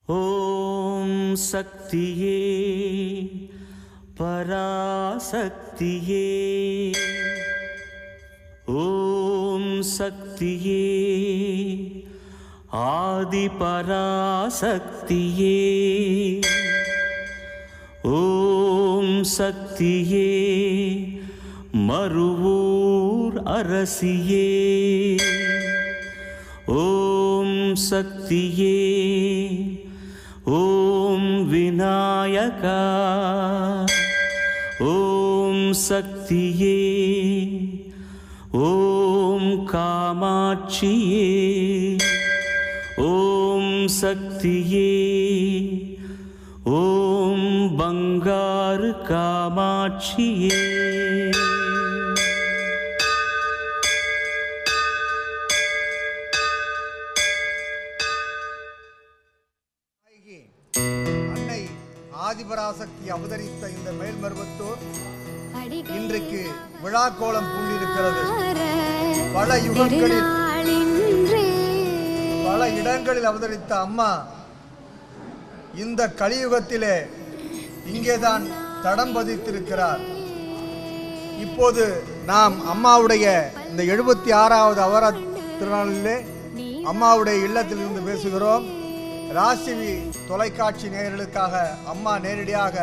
ஓம் சக்தியே பராசக்தியே, ஓம் சக்தியே ஆதி பராசக்தியே, ஓம் சக்தியே மருவூர் அரசியே, ஓம் சக்தியே ஓம் விநாயகா, ஓம் சக்தியே ஓம் காமாட்சியே, ஓம் சக்தியே ஓம் பங்காரு காமாட்சியே. அன்னை ஆதிபராசக்தி அவதரித்த இந்த மேல்மருவத்தூர் இன்றைக்கு விழா கோலம் பூண்டிருக்கிறது. பல யுகங்களில் பல இடங்களில் அவதரித்த அம்மா இந்த கலியுகத்திலே இங்கேதான் தடம் பதித்திருக்கிறார். இப்போது நாம் அம்மாவுடைய இந்த 76வது அவர திருநாளிலே அம்மாவுடைய இல்லத்திலிருந்து பேசுகிறோம். ராசிவி தொலைக்காட்சி நேயர்களுக்காக அம்மா நேரடியாக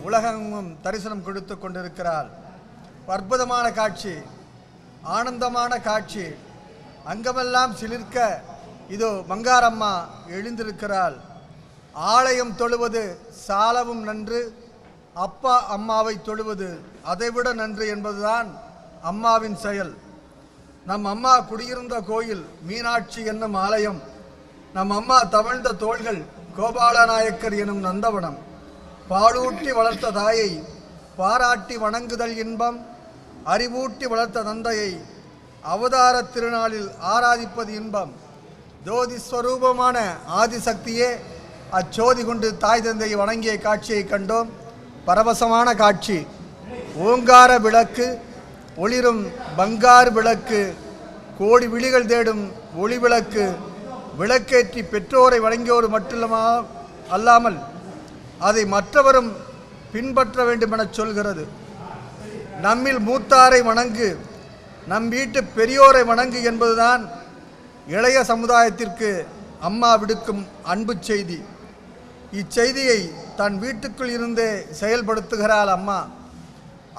உலகெங்கும் தரிசனம் கொடுத்து கொண்டிருக்கிறார். அற்புதமான காட்சி, ஆனந்தமான காட்சி, அங்கமெல்லாம் சிலிர்க்க இதோ பங்காரம்மா எழுந்திருக்கிறாள். ஆலயம் தொழுவது சாலவும் நன்று, அப்பா அம்மாவை தொழுவது அதைவிட நன்று என்பதுதான் அம்மாவின் செயல். நம் அம்மா குடியிருந்த கோயில் மீனாட்சி என்னும் ஆலயம், நம் அம்மா தவழ்ந்த தோள்கள் கோபாலநாயக்கர் எனும் நந்தவனம், பாலூட்டி வளர்த்த தாயை பாராட்டி வணங்குதல் இன்பம், அறிவூட்டி வளர்த்த தந்தையை அவதார திருநாளில் ஆராதிப்பது இன்பம். ஜோதி ஸ்வரூபமான ஆதிசக்தியே அச்சோதி கொண்டு தாய் தந்தையை வணங்கிய காட்சியை கண்டோம். பரவசமான காட்சி. ஓங்கார விளக்கு ஒளிரும் பங்கார் விளக்கு, கோடி விழிகள் தேடும் ஒளி விளக்கு, விளக்கேற்றி பெற்றோரை வணங்கியோர் அல்லாமல் அதை மற்றவரும் பின்பற்ற வேண்டும் என சொல்கிறது. நம்மில் மூத்தாரை வணங்கு, நம் வீட்டு பெரியோரை வணங்கு என்பதுதான் இளைய சமுதாயத்திற்கு அம்மா விடுக்கும் அன்பு செய்தி. இச்செய்தியை தன் வீட்டுக்குள் இருந்தே செயல்படுத்துகிறாள் அம்மா.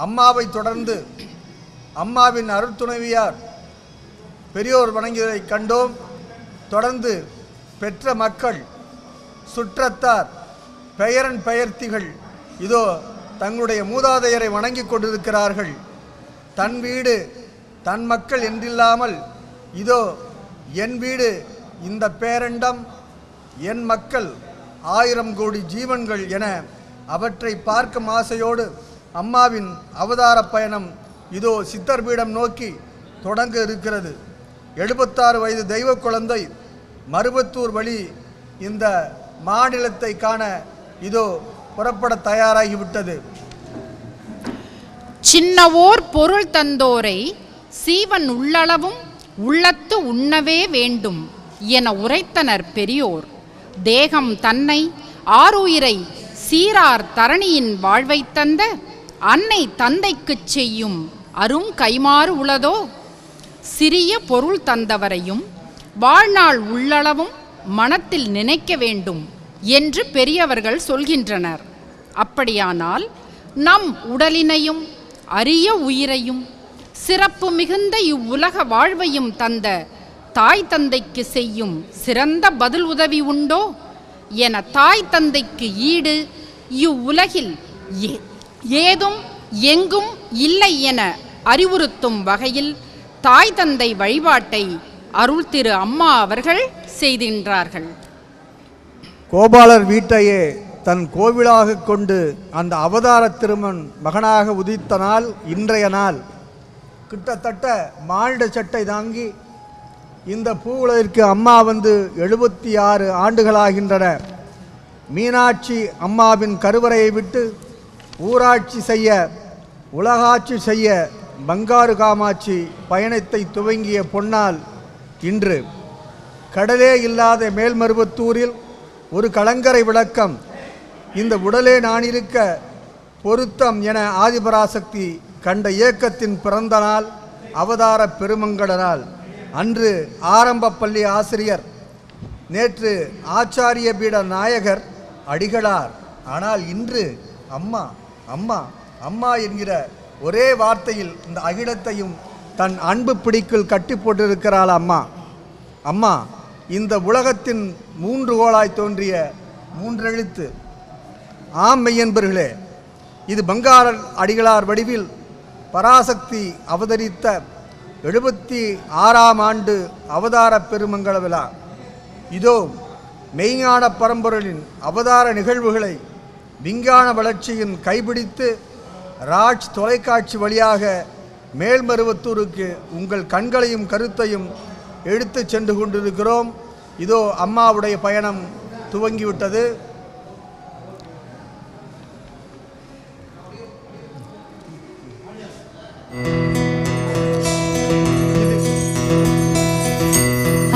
அம்மாவை தொடர்ந்து அம்மாவின் அருட்துணைவியார் பெரியோர் வணங்கியதை கண்டோம். தொடர்ந்து பெற்ற மக்கள், சுற்றத்தார், பெயரன் பெயர்த்திகள் இதோ தங்களுடைய மூதாதையரை வணங்கி கொண்டிருக்கிறார்கள். தன் வீடு தன் மக்கள் என்றில்லாமல் இதோ என் வீடு இந்த பேரண்டம், என் மக்கள் 1000 கோடி ஜீவன்கள் என அவற்றை பார்க்கும் ஆசையோடு அம்மாவின் அவதார பயணம் இதோ சித்தர் பீடம் நோக்கி தொடங்க இருக்கிறது. 76 வயது தெய்வ குழந்தை மருவத்தூர் வழி இந்த மாநிலத்தை காண இதோ புறப்பட தயாராகிவிட்டது. சின்னவோர் பொருள் தந்தோரை சீவன் உள்ளளவும் உள்ளத்து உண்ணவே வேண்டும் என உரைத்தனர் பெரியோர். தேகம் தன்னை ஆருயிரை சீரார் தரணியின் வாழ்வை தந்த அன்னை தந்தைக்குச் செய்யும் அரும் கைமாறு உளதோ. சிறிய பொருள் தந்தவரையும் வாழ்நாள் உள்ளளவும் மனத்தில் நினைக்க வேண்டும் என்று பெரியவர்கள் சொல்கின்றனர். அப்படியானால் நம் உடலினையும் அரிய உயிரையும் சிறப்பு மிகுந்த இவ்வுலக வாழ்வையும் தந்த தாய் தந்தைக்கு செய்யும் சிறந்த பதில் உதவி உண்டோ என தாய் தந்தைக்கு ஈடு இவ்வுலகில் ஏதும் எங்கும் இல்லை என அறிவுறுத்தும் வகையில் தாய் தந்தை வழிபாட்டை அருள் திரு அம்மா அவர்கள் செய்கின்றார்கள். கோபாலர் வீட்டையே தன் கோவிலாக கொண்டு அந்த அவதார திருமன் மகனாக உதித்த நாள் இன்றைய நாள். கிட்டத்தட்ட மானிட சட்டை தாங்கி இந்த பூவுலகிற்கு அம்மா வந்து 76 ஆண்டுகளாகின்றன. மீனாட்சி அம்மாவின் கருவறையை விட்டு ஊராட்சி செய்ய, உலகாட்சி செய்ய பங்காரு காமாட்சி பயணத்தை துவங்கிய பொன்னால் இன்று கடலே இல்லாத மேல்மருவத்தூரில் ஒரு கலங்கரை விளக்கம், இந்த உடலே நான் இருக்க பொருத்தம் என ஆதிபராசக்தி கண்ட இயக்கத்தின் பிறந்த நாள் அவதார பெருமங்கள நாள். அன்று ஆரம்ப பள்ளி ஆசிரியர், நேற்று ஆச்சாரிய பீட நாயகர் அடிகளார். ஆனால் இன்று அம்மா அம்மா அம்மா என்கிற ஒரே வார்த்தையில் இந்த அகிலத்தையும் தன் அன்பு பிடிக்குள் கட்டி போட்டிருக்கிறாள் அம்மா. அம்மா இந்த உலகத்தின் 3 கோளாய் தோன்றிய 3 எழுத்து. ஆம் மெய்யன்பர்களே, இது பங்கார அடிகளார் வடிவில் பராசக்தி அவதரித்த 76ஆம் ஆண்டு அவதார பெருமங்கள விழா. இதோ மெய்ஞான பரம்பொருளின் அவதார நிகழ்வுகளை விஞ்ஞான வளர்ச்சியின் கைபிடித்து ராஜ் தொலைக்காட்சி வழியாக மேல்மருவத்தூருக்கு உங்கள் கண்களையும் கருத்தையும் எடுத்து சென்று கொண்டிருக்கிறோம். இதோ அம்மாவுடைய பயணம் துவங்கிவிட்டது.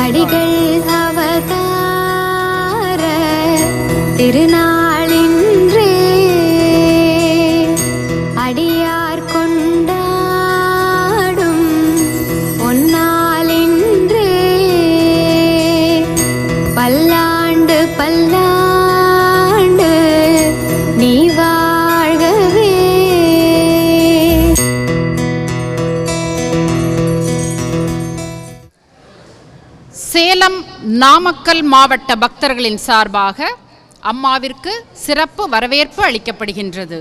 அடிகள் அவதார திருநாளின்றே அடியார் கொண்டாடும் பொன்னாளின்றே பல்லாண்டு பல்லாண்டு நீ வாழ்கவே. சேலம் நாமக்கல் மாவட்ட பக்தர்களின் சார்பாக அம்மாவிற்கு சிறப்பு வரவேற்பு அளிக்கப்படுகின்றது.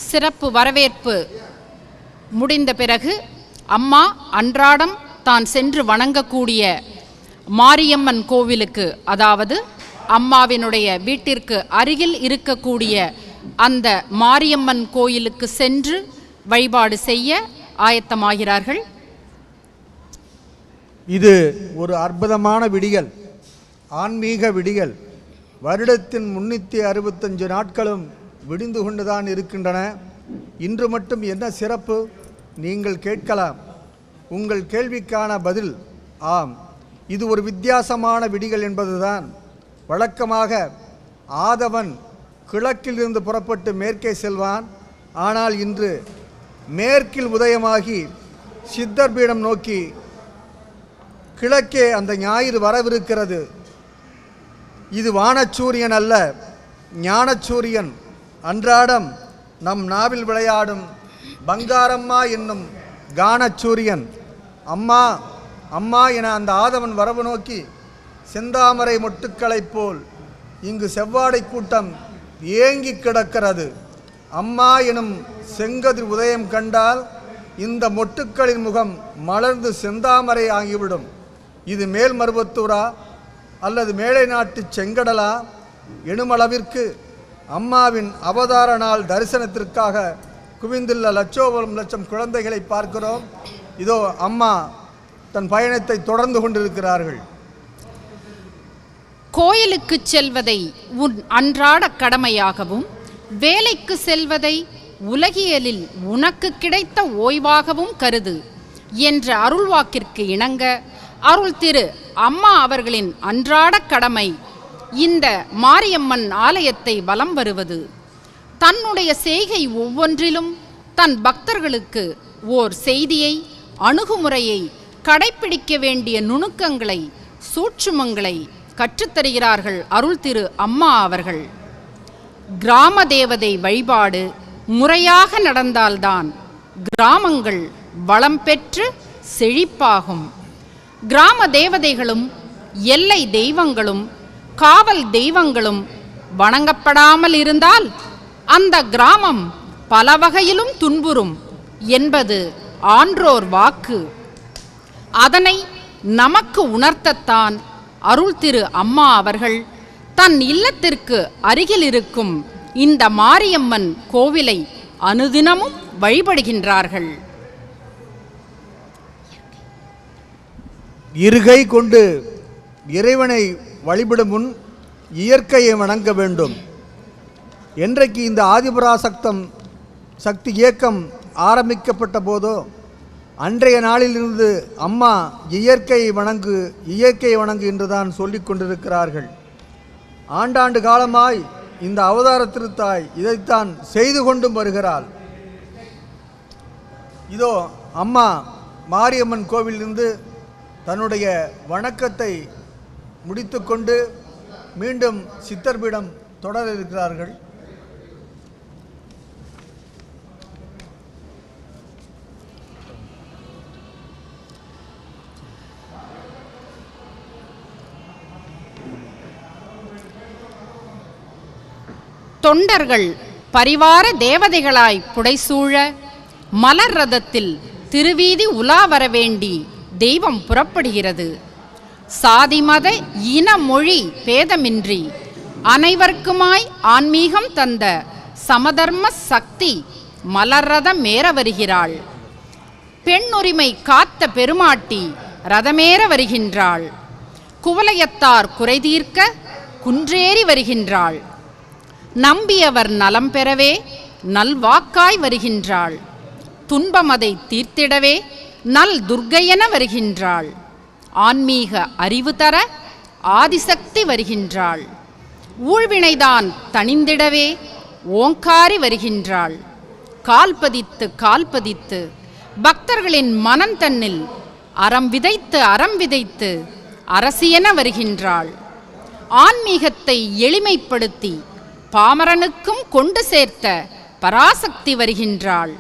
சிறப்பு வரவேற்பு முடிந்த பிறகு அம்மா அன்றாடம் தான் சென்று வணங்கக்கூடிய மாரியம்மன் கோவிலுக்கு, அதாவது அம்மாவினுடைய வீட்டிற்கு அருகில் இருக்கக்கூடிய அந்த மாரியம்மன் கோயிலுக்கு சென்று வழிபாடு செய்ய ஆயத்தமாகிறார்கள். இது ஒரு அற்புதமான விடியல், ஆன்மீக விடியல். வருடத்தின் 365 நாட்களும் விடிந்து கொண்டுதான் இருக்கின்றன. இன்று மட்டும் என்ன சிறப்பு நீங்கள் கேட்கலாம். உங்கள் கேள்விக்கான பதில் ஆம், இது ஒரு வித்தியாசமான விடிகள் என்பதுதான். வழக்கமாக ஆதவன் கிழக்கிலிருந்து புறப்பட்டு மேற்கே செல்வான். ஆனால் இன்று மேற்கில் உதயமாகி சித்தர் பீடம் நோக்கி கிழக்கே அந்த ஞாயிறு வரவிருக்கிறது. இது வானச்சூரியன் அல்ல, ஞானச்சூரியன். அன்றாடம் நம் நாவில் விளையாடும் பங்காரம்மா என்னும் கானச்சூரியன். அம்மா அம்மா என அந்த ஆதவன் வரவு நோக்கி செந்தாமரை மொட்டுக்களைப் போல் இங்கு செவ்வாடை கூட்டம் ஏங்கி கிடக்கிறது. அம்மா எனும் செங்கதிர் உதயம் கண்டால் இந்த மொட்டுக்களின் முகம் மலர்ந்து செந்தாமரை ஆகிவிடும். இது மேல்மருவத்தூரா அல்லது மேலை நாட்டு செங்கடலா எனுமளவிற்கு அம்மாவின் அவதார நாள் தரிசனத்திற்காக குவிந்துள்ள லட்சம் குழந்தைகளை பார்க்கிறோம். இதோ அம்மா தன் பயணத்தை தொடர்ந்து கொண்டிருக்கிறார்கள். கோயிலுக்கு செல்வதை உன் அன்றாட கடமையாகவும், வேலைக்கு செல்வதை உலகியலில் உனக்கு கிடைத்த ஓய்வாகவும் கருது என்ற அருள்வாக்கிற்கு இணங்க அருள் திரு அம்மா அவர்களின் அன்றாட கடமை இந்த மாரியம்மன் ஆலயத்தை வலம் வருவது. தன்னுடைய செய்கை ஒவ்வொன்றிலும் தன் பக்தர்களுக்கு ஓர் செய்தியை, அணுகுமுறையை, கடைப்பிடிக்க வேண்டிய நுணுக்கங்களை, சூட்சுமங்களை கற்றுத்தருகிறார்கள் அருள் திரு அம்மா அவர்கள். கிராம தேவதை வழிபாடு முறையாக நடந்தால்தான் கிராமங்கள் வளம் பெற்று செழிப்பாகும். கிராம தேவதைகளும் எல்லை தெய்வங்களும் காவல் தெய்வங்களும் வணங்கப்படாமல் இருந்தால் அந்த கிராமம் பல வகையிலும் துன்புறும் என்பது ஆன்றோர் வாக்கு. அதனை நமக்கு உணர்த்தத்தான் அருள் திரு அம்மா அவர்கள் தன் இல்லத்திற்கு அருகில் இருக்கும் இந்த மாரியம்மன் கோவிலை அனுதினமும் வழிபடுகின்றார்கள். இருகை கொண்டு இறைவனை வழிபடும் முன் இயற்கையை வணங்க வேண்டும். என்றைக்கு இந்த சக்தி இயக்கம் ஆரம்பிக்கப்பட்ட போதோ அன்றைய நாளிலிருந்து அம்மா இயற்கையை வணங்கு என்றுதான் சொல்லிக் கொண்டிருக்கிறார்கள். ஆண்டாண்டு காலமாய் இந்த அவதார திருத்தாய் இதைத்தான் செய்து கொண்டும் வருகிறாள். இதோ அம்மா மாரியம்மன் கோவிலிருந்து தன்னுடைய வணக்கத்தை முடித்துக்கொண்டு மீண்டும் சித்தர்பீடம் தொடர இருக்கிறார்கள். தொண்டர்கள் பரிவார தேவதைகளாய் புடைசூழ மலர் ரதத்தில் திருவீதி உலா வரவேண்டி தெய்வம் புறப்படுகிறது. சாதி மத இன மொழி பேதமின்றி அனைவருக்குமாய் ஆன்மீகம் தந்த சமதர்ம சக்தி மலர் ரதம் மேற வருகிறாள். பெண்ணுரிமை காத்த பெருமாட்டி ரதமேற வருகின்றாள். குவலயத்தார் குறைதீர்க்க குன்றேறி வருகின்றாள். நம்பியவர் நலம் பெறவே நல்வாக்காய் வருகின்றாள். துன்பமதை தீர்த்திடவே நல் துர்க்கையென வருகின்றாள். ஆன்மீக அறிவு தர ஆதிசக்தி வருகின்றாள். ஊழ்வினைதான் தணிந்திடவே ஓங்காரி வருகின்றாள். கால்பதித்து பக்தர்களின் மனம் தன்னில் அறம் விதைத்து அரசியென வருகின்றாள். ஆன்மீகத்தை எளிமைப்படுத்தி பாமரனுக்கும் கொண்டு சேர்த்த பராசக்தி வருகின்றாள்.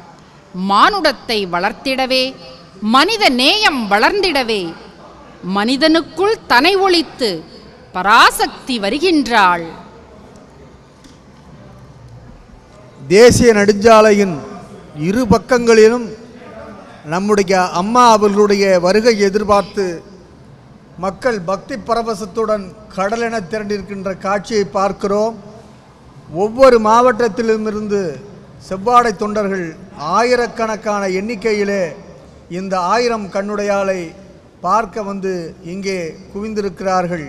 மானுடத்தை வளர்த்திடவே மனித நேயம் வளர்ந்திடவே மனிதனுக்குள் தனை ஒளித்து பராசக்தி வருகின்றாள். தேசிய நெடுஞ்சாலையின் இரு பக்கங்களிலும் நம்முடைய அம்மா அவர்களுடைய வருகை எதிர்பார்த்து மக்கள் பக்தி பரவசத்துடன் கடலென திரண்டிருக்கின்ற காட்சியை பார்க்கிறோம். ஒவ்வொரு மாவட்டத்திலுமிருந்து செவ்வாடை தொண்டர்கள் ஆயிரக்கணக்கான எண்ணிக்கையிலே இந்த 1000 கண்ணுடையாளை பார்க்க வந்து இங்கே குவிந்திருக்கிறார்கள்.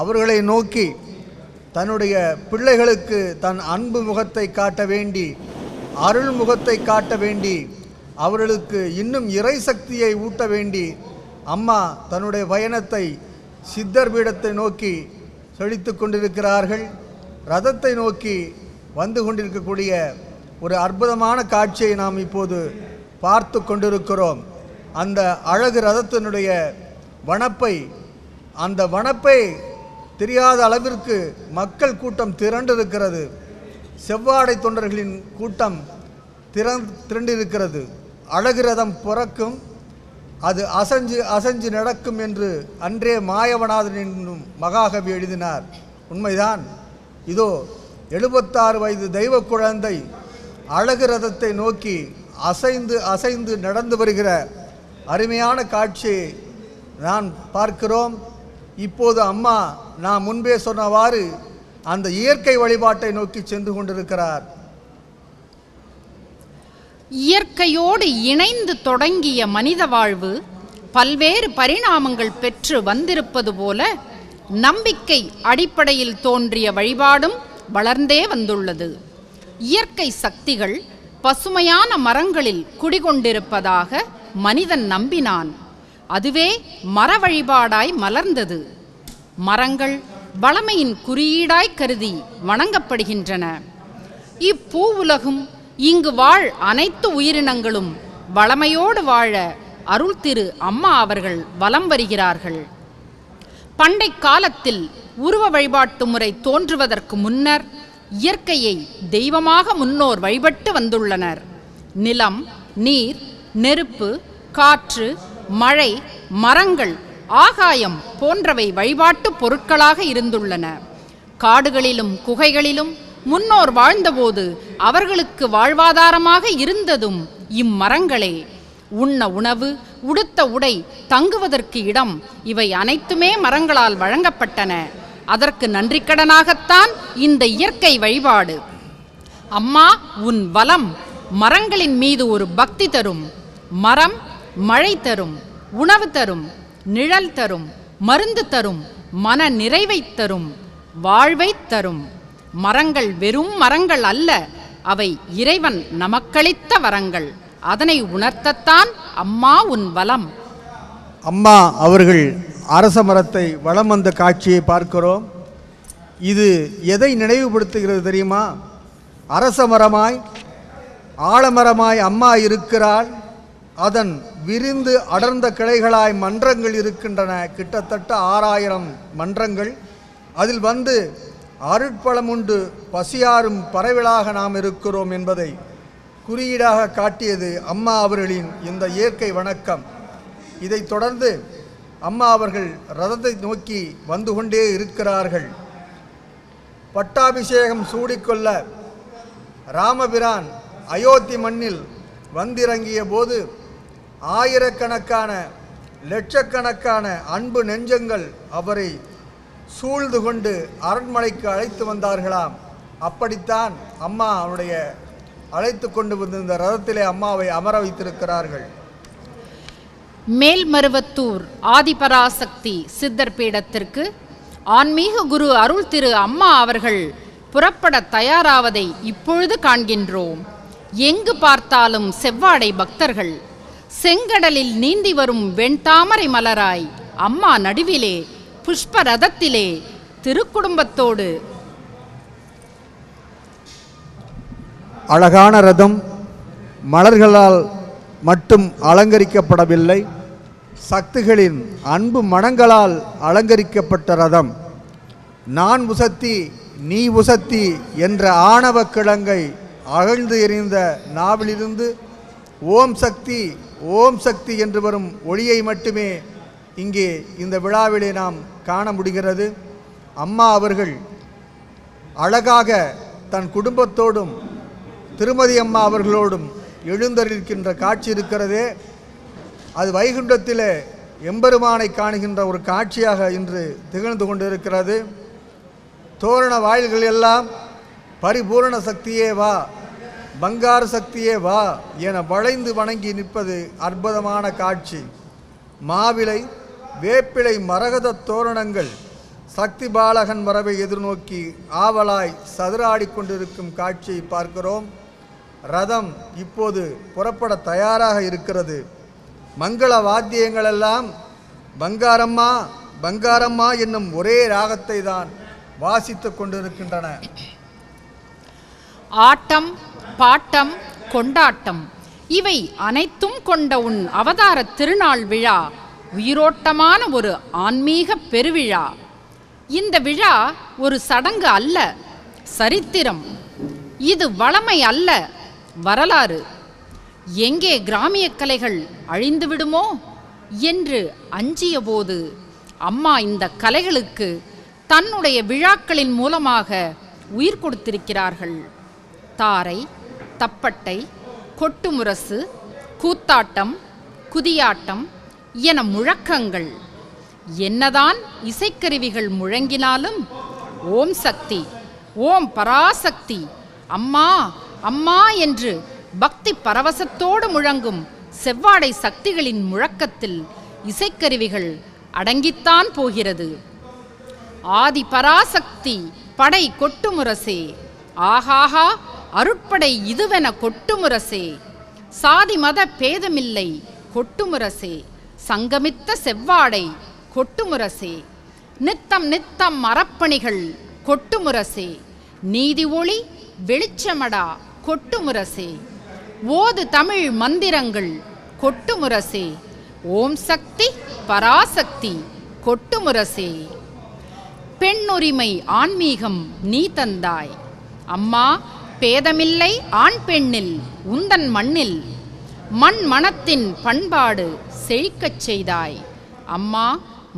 அவர்களை நோக்கி தன்னுடைய பிள்ளைகளுக்கு தன் அன்பு முகத்தை காட்ட வேண்டி, அருள் முகத்தை காட்ட வேண்டி, அவர்களுக்கு இன்னும் இறை சக்தியை ஊட்ட வேண்டி அம்மா தன்னுடைய பயணத்தை சித்தர் பீடத்தை நோக்கி செழித்து கொண்டிருக்கிறார்கள். ரதத்தை நோக்கி வந்து கொண்டிருக்கக்கூடிய ஒரு அற்புதமான காட்சியை நாம் இப்போது பார்த்து கொண்டிருக்கிறோம். அந்த அழகு ரதத்தினுடைய அந்த வனப்பை தெரியாத அளவிற்கு மக்கள் கூட்டம் திரண்டிருக்கிறது. செவ்வாடை தொண்டர்களின் கூட்டம் திரண்டிருக்கிறது. அழகு ரதம் பிறக்கும், அது அசைஞ்சு நடக்கும் என்று அன்றே மாயவநாதன் என்னும் மகாகவி எழுதினார். உண்மைதான். இதோ 76 வயது தெய்வ குழந்தை அழகு ரதத்தை நோக்கி அசைந்து நடந்து வருகிற அருமையான காட்சியை நான் பார்க்கிறோம். இப்போது அம்மா நான் முன்பே சொன்னவாறு அந்த இயற்கை வழிபாட்டை நோக்கி சென்று கொண்டிருக்கிறார். இயற்கையோடு இணைந்து தொடங்கிய மனித வாழ்வு பல்வேறு பரிணாமங்கள் பெற்று வந்திருப்பது போல நம்பிக்கை அடிப்படையில் தோன்றிய வழிபாடும் வளர்ந்தே வந்துள்ளது. இயற்கை சக்திகள் பசுமையான மரங்களில் குடிகொண்டிருப்பதாக மனிதன் நம்பினான். அதுவே மர வழிபாடாய் மலர்ந்தது. மரங்கள் வளமையின் குறியீடாய் கருதி வணங்கப்படுகின்றன. இப்பூ உலகும் இங்கு வாழ் அனைத்து உயிரினங்களும் வளமையோடு வாழ அருள் திரு அம்மா அவர்கள் வலம் வருகிறார்கள். பண்டை காலத்தில் உருவ வழிபாட்டு முறை தோன்றுவதற்கு முன்னர் இயற்கையை தெய்வமாக முன்னோர் வழிபட்டு வந்துள்ளனர். நிலம், நீர், நெருப்பு, காற்று, மழை, மரங்கள், ஆகாயம் போன்றவை வழிபாட்டு பொருட்களாக இருந்துள்ளன. காடுகளிலும் குகைகளிலும் முன்னோர் வாழ்ந்தபோது அவர்களுக்கு வாழ்வாதாரமாக இருந்ததும் இம்மரங்களே. உண்ண உணவு, உடுத்த உடை, தங்குவதற்கு இடம், இவை அனைத்துமே மரங்களால் வழங்கப்பட்டன. அதற்கு நன்றிக்கடனாகத்தான் இந்த இயற்கை வழிபாடு. அம்மா உன் வலம் மரங்களின் மீது ஒரு பக்தி தரும். மரம் மழை தரும், உணவு தரும், நிழல் தரும், மருந்து தரும், மன நிறைவைத் தரும், வாழ்வைத் தரும். மரங்கள் வெறும் மரங்கள் அல்ல, அவை இறைவன் நமக்களித்த வரங்கள். அதனை உணர்த்தத்தான் அம்மா உன் வலம். அம்மா அவர்கள் அரச மரத்தை வலம் வந்த காட்சியை பார்க்கிறோம். இது எதை நினைவுபடுத்துகிறது தெரியுமா? அரச மரமாய் ஆலமரமாய் அம்மா இருக்கிறாள். அதன் விரிந்து அடர்ந்த கிளைகளாய் மன்றங்கள் இருக்கின்றன. கிட்டத்தட்ட 6000 மன்றங்கள். அதில் வந்து அருட்பலம் உண்டு பசியாரும் பரவிலாக நாம் இருக்கிறோம் என்பதை குறியீடாக காட்டியது அம்மா அவர்களின் இந்த இயற்கை வணக்கம். இதைத் தொடர்ந்து அம்மா அவர்கள் ரதத்தை நோக்கி வந்து கொண்டே இருக்கிறார்கள். பட்டாபிஷேகம் சூடிக்கொள்ள ராமபிரான் அயோத்தி மண்ணில் வந்திறங்கிய போது ஆயிரக்கணக்கான லட்சக்கணக்கான அன்பு நெஞ்சங்கள் அவரை சூழ்ந்து கொண்டு அரண்மனைக்கு அழைத்து வந்தார்களாம். அப்படித்தான் அம்மா அவருடைய அழைத்து கொண்டு வந்திருந்த ரதத்திலே அம்மாவை அமர வைத்திருக்கிறார்கள். மேல்மருவத்தூர் ஆதிபராசக்தி சித்தர் பீடத்திற்கு ஆன்மீக குரு அருள் திரு அம்மா அவர்கள் புறப்பட தயாராவதை இப்பொழுது காண்கின்றோம். எங்கு பார்த்தாலும் செவ்வாடை பக்தர்கள். செங்கடலில் நீந்தி வரும் வெண்தாமரை மலராய் அம்மா நடுவிலே புஷ்ப ரதத்திலே திருக்குடும்பத்தோடு. அழகான ரதம் மலர்களால் மட்டும் அலங்கரிக்கப்படவில்லை, சக்திகளின் அன்பு மனங்களால் அலங்கரிக்கப்பட்ட ரதம். நான் உசத்தி நீ உசத்தி என்ற ஆணவ கிழங்கை அகழ்ந்து எறிந்த நாவிலிருந்து ஓம் சக்தி ஓம் சக்தி என்று வரும் ஒளியை மட்டுமே இங்கே இந்த விழாவிலே நாம் காண முடிகிறது. அம்மா அவர்கள் அழகாக தன் குடும்பத்தோடும் திருமதி அம்மா அவர்களோடும் எழுந்தருளிருக்கின்ற காட்சி இருக்கிறதே, அது வைகுண்டத்திலே எம்பெருமானை காணுகின்ற ஒரு காட்சியாக இன்று திகழ்ந்து கொண்டிருக்கிறது. தோரண வாயில்கள் எல்லாம் பரிபூரண சக்தியே வா, பங்கார சக்தியே வா என வளைந்து வணங்கி நிற்பது அற்புதமான காட்சி. மாவிலை வேப்பிலை மரகத தோரணங்கள் சக்தி பாலகன் வரவை எதிர்நோக்கி ஆவலாய் சதுராடி கொண்டிருக்கும் காட்சியை பார்க்கிறோம். ரதம் இப்போது புறப்பட தயாராக இருக்கிறது. மங்கள வாத்தியங்களெல்லாம் பங்காரம்மா பங்காரம்மா என்னும் ஒரே ராகத்தை தான் வாசித்து கொண்டிருக்கின்றன. ஆட்டம் பாட்டம் கொண்டாட்டம் இவை அனைத்தும் கொண்ட உன் அவதார திருநாள் விழா உயிரோட்டமான ஒரு ஆன்மீக பெருவிழா. இந்த விழா ஒரு சடங்கு அல்ல, சரித்திரம். இது வளமை அல்ல, வரலாறு. எங்கே கிராமிய கலைகள் அழிந்து விடுமோ என்று அஞ்சிய போது அம்மா இந்த கலைகளுக்கு தன்னுடைய விழாக்களின் மூலமாக உயிர் கொடுத்திருக்கிறார்கள். தாரை, தப்பட்டை, கொட்டுமுரசு, கூத்தாட்டம், குதியாட்டம் என முழக்கங்கள். என்னதான் இசைக்கருவிகள் முழங்கினாலும் ஓம் சக்தி, ஓம் பராசக்தி, அம்மா அம்மா என்று பக்தி பரவசத்தோடு முழங்கும் செவ்வாடை சக்திகளின் முழக்கத்தில் இசைக்கருவிகள் அடங்கித்தான் போகிறது. ஆதி பராசக்தி படை கொட்டுமுரசே, ஆஹாஹா அருட்படை இதுவென கொட்டுமுரசே, சாதி மத பேதமில்லை கொட்டுமுரசே, சங்கமித்த செவ்வாடை கொட்டுமுரசே, நித்தம் நித்தம் அறப்பணிகள் கொட்டுமுரசே, நீதி ஒளி வெளிச்சமடா கொட்டுமுரசே, ஓது தமிழ் மந்திரங்கள் கொட்டுமுரசே, ஓம் சக்தி பராசக்தி கொட்டுமுரசே. பெண்ணுரிமை ஆன்மீகம் நீ தந்தாய் அம்மா, பேதமில்லை ஆண் பெண்ணில் உந்தன் மண்ணில், மண் மனத்தின் பண்பாடு செழிக்கச் செய்தாய் அம்மா,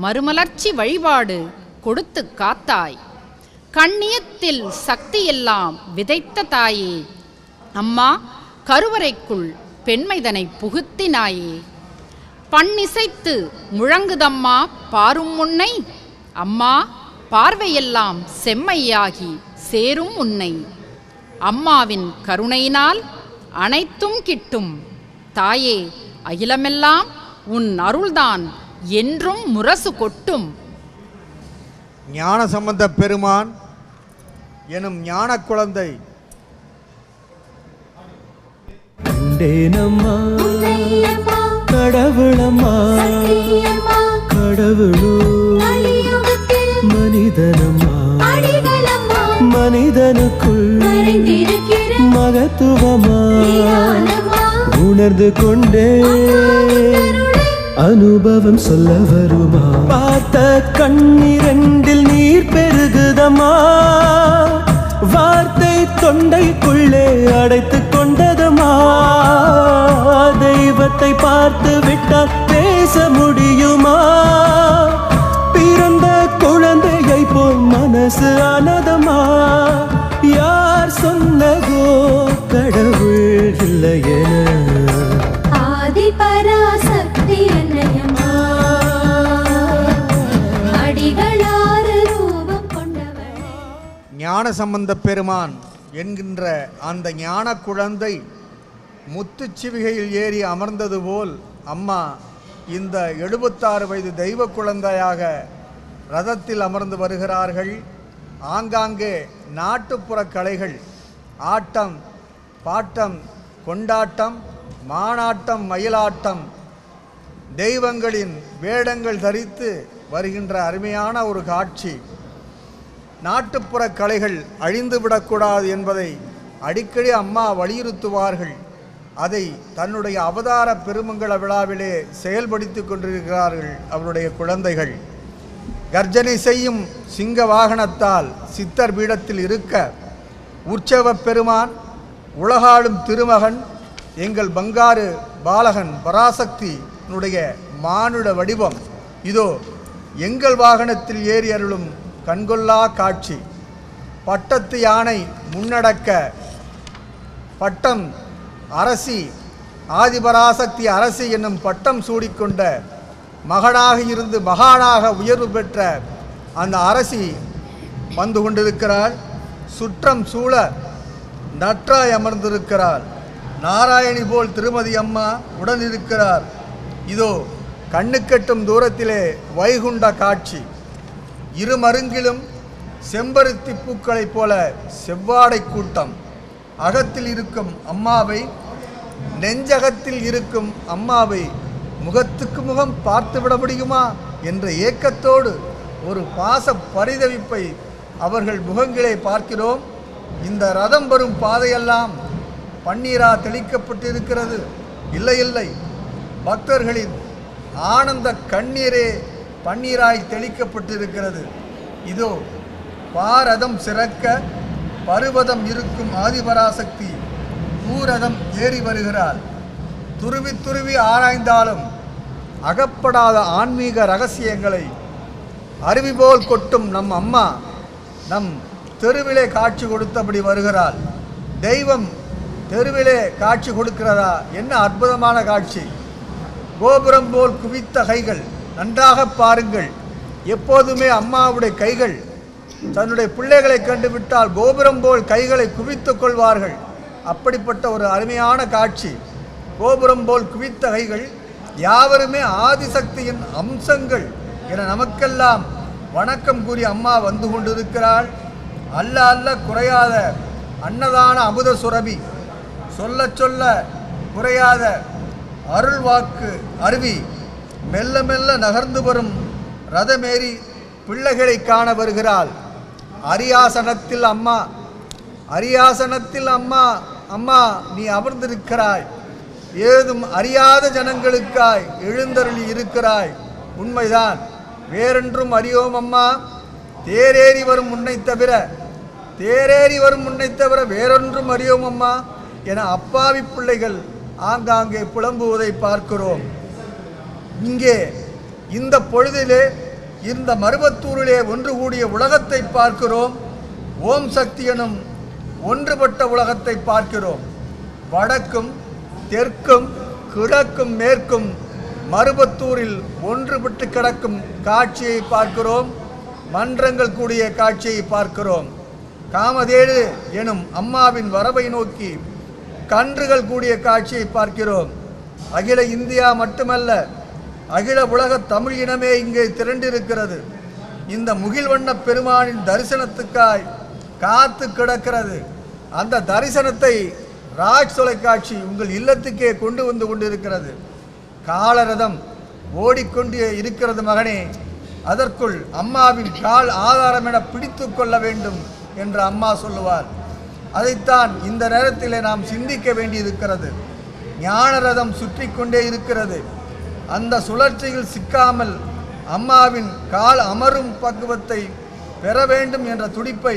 மறுமலர்ச்சி வழிபாடு கொடுத்து காத்தாய், கண்ணியத்தில் சக்தியெல்லாம் விதைத்த தாயே அம்மா, கருவறைக்குள் பெண்மைதனை புகுத்தினாயே, பண்ணிசைத்து முழங்குதம்மா பாரும் முன்னை அம்மா, பார்வையெல்லாம் செம்மையாகி சேரும் உன்னை, அம்மாவின் கருணையினால் அனைத்தும் கிட்டும் தாயே, அகிலமெல்லாம் உன் அருள்தான் என்றும் முரசு கொட்டும். ஞானசம்பந்த பெருமான் எனும் ஞான குழந்தை கண்டேனம்மா கடவுளம்மா கடவுளோ மனிதனம்மா மனிதனுக்குள் மகத்துவமா உணர்ந்து கொண்டே அனுபவம் சொல்ல வருமா பார்த்த கண்ணிரண்டில் நீர் பெருகுதமா வார்த்தை தொண்டைக்குள்ளே அடைத்து கொண்டதமா தெய்வத்தை பார்த்து விட்டால் பேச முடியுமா பிறந்த குழந்தையை போல் மனசு ஆனதமா யார் சொன்னதோ கடவுள் இல்லை என ஆதி பராசக்தி அன்னையம்மா அடிகளாறு ரூபம் கொண்டவளே. ஞானசம்பந்த பெருமான் என்கின்ற அந்த ஞான குழந்தை முத்துச்சிவிகையில் ஏறி அமர்ந்தது போல் அம்மா இந்த 76 வயது தெய்வ குழந்தையாக ரதத்தில் அமர்ந்து வருகிறார்கள். ஆங்காங்கே நாட்டுப்புற கலைகள் ஆட்டம் பாட்டம் கொண்டாட்டம் மானாட்டம் மயிலாட்டம் தெய்வங்களின் வேடங்கள் தரித்து வருகின்ற அருமையான ஒரு காட்சி. நாட்டுப்புற கலைகள் அழிந்துவிடக்கூடாது என்பதை அடிக்கடி அம்மா வலியுறுத்துவார்கள். அதை தன்னுடைய அவதார பெருமங்கள விழாவிலே செயல்படுத்தி கொண்டிருக்கிறார்கள் அவருடைய குழந்தைகள். கர்ஜனை செய்யும் சிங்க வாகனத்தால் சித்தர் பீடத்தில் இருக்க உற்சவ பெருமான் உலகாளும் திருமகன் எங்கள் பங்காரு பாலகன் பராசக்தியினுடைய மானுட வடிவம் இதோ எங்கள் வாகனத்தில் ஏறி அருளும் கண்கொள்ளா காட்சி. பட்டத்து யானை முன்னடக்க பட்டம் அரசி ஆதிபராசக்தி அரசி என்னும் பட்டம் சூடிக்கொண்ட மகனாக இருந்து மகானாக உயர்வு பெற்ற அந்த அரசி வந்து கொண்டிருக்கிறாள். சுற்றம் சூழ நற்றாய் அமர்ந்திருக்கிறாள். நாராயணி போல் திருமதி அம்மா உடன் இருக்கிறார். இதோ கண்ணுக்கெட்டும் தூரத்திலே வைகுண்ட காட்சி. இருமருங்கிலும் செம்பருத்தி பூக்களைப் போல செவ்வாடை கூட்டம். அகத்தில் இருக்கும் அம்மாவை நெஞ்சகத்தில் இருக்கும் அம்மாவை முகத்துக்கு முகம் பார்த்துவிட முடியுமா என்ற ஏக்கத்தோடு ஒரு பாச பரிதவிப்பை அவர்கள் முகங்களே பார்க்கிறோம். இந்த ரதம் வரும் பாதையெல்லாம் பன்னீரா தெளிக்கப்பட்டிருக்கிறது. இல்லை இல்லை, பக்தர்களின் ஆனந்த கண்ணீரே பன்னீராய் தெளிக்கப்பட்டிருக்கிறது. இதோ பாரதம் சிறக்க பருவதம் இருக்கும் ஆதிபராசக்தி பூரதம் ஏறி வருகிறாள். துருவி துருவி ஆராய்ந்தாலும் அகப்படாத ஆன்மீக ரகசியங்களை அருவி போல் கொட்டும் நம் அம்மா நம் தெருவிலே காட்சி கொடுத்தபடி வருகிறாள். தெய்வம் தெருவிலே காட்சி கொடுக்கிறதா? என்ன அற்புதமான காட்சி! கோபுரம் போல் குவித்த கைகள், நன்றாக பாருங்கள். எப்போதுமே அம்மாவுடைய கைகள் தன்னுடைய பிள்ளைகளை கண்டுவிட்டால் கோபுரம் போல் கைகளை குவித்துக் கொள்வார்கள். அப்படிப்பட்ட ஒரு அருமையான காட்சி. கோபுரம் போல் குவித்த கைகள் யாவருமே ஆதிசக்தியின் அம்சங்கள் என நமக்கெல்லாம் வணக்கம் கூறி அம்மா வந்து கொண்டிருக்கிறாள். அல்ல அல்ல குறையாத அன்னதான அமுத சுரபி, சொல்ல சொல்ல குறையாத அருள் வாக்கு அருவி, மெல்ல மெல்ல நகர்ந்து வரும் ரதமேறி பிள்ளைகளை காண வருகிறாள். அரியாசனத்தில் அம்மா, அரியாசனத்தில் அம்மா, அம்மா நீ அமர்ந்திருக்கிறாய். ஏதும் அறியாத ஜனங்களுக்காய் எழுந்தருளி இருக்கிறாய். உண்மைதான், வேறென்றும் அறியோம் அம்மா. தேரேறி வரும் முன்னை தவிர, தேரேறி வரும் முன்னை தவிர வேறொன்றும் அறியோம் அம்மா என அப்பாவி பிள்ளைகள் ஆங்காங்கே புலம்புவதை பார்க்கிறோம். இங்கே இந்த பொழுதிலே இந்த மருவத்தூரிலே ஒன்று கூடிய உலகத்தை பார்க்கிறோம். ஓம் சக்தி எனும் ஒன்றுபட்ட உலகத்தை பார்க்கிறோம். வடக்கும் தெற்கும் கிழக்கும் மேற்கும் மருவத்தூரில் ஒன்றுபட்டு கிடக்கும் காட்சியை பார்க்கிறோம். மன்றங்கள் கூடிய காட்சியை பார்க்கிறோம். காமதேடு எனும் அம்மாவின் வரவை நோக்கி கன்றுகள் கூடிய காட்சியை பார்க்கிறோம். அகில இந்தியா மட்டுமல்ல, அகில உலக தமிழ் இனமே இங்கே திரண்டிருக்கிறது. இந்த முகில்வண்ண பெருமானின் தரிசனத்துக்காய் காத்து கிடக்கிறது. அந்த தரிசனத்தை ராஜ் தொலைக்காட்சி உங்கள் இல்லத்துக்கே கொண்டு வந்து கொண்டிருக்கிறது. காலரதம் ஓடிக்கொண்டே இருக்கிறது மகனே, அதற்குள் அம்மாவின் கால் ஆதாரம் என பிடித்து கொள்ள வேண்டும் என்று அம்மா சொல்லுவார். அதைத்தான் இந்த நேரத்தில் நாம் சிந்திக்க வேண்டியிருக்கிறது. ஞான ரதம் சுற்றி கொண்டே இருக்கிறது. அந்த சுழற்சியில் சிக்காமல் அம்மாவின் கால் அமரும் பக்குவத்தை பெற வேண்டும் என்ற துடிப்பை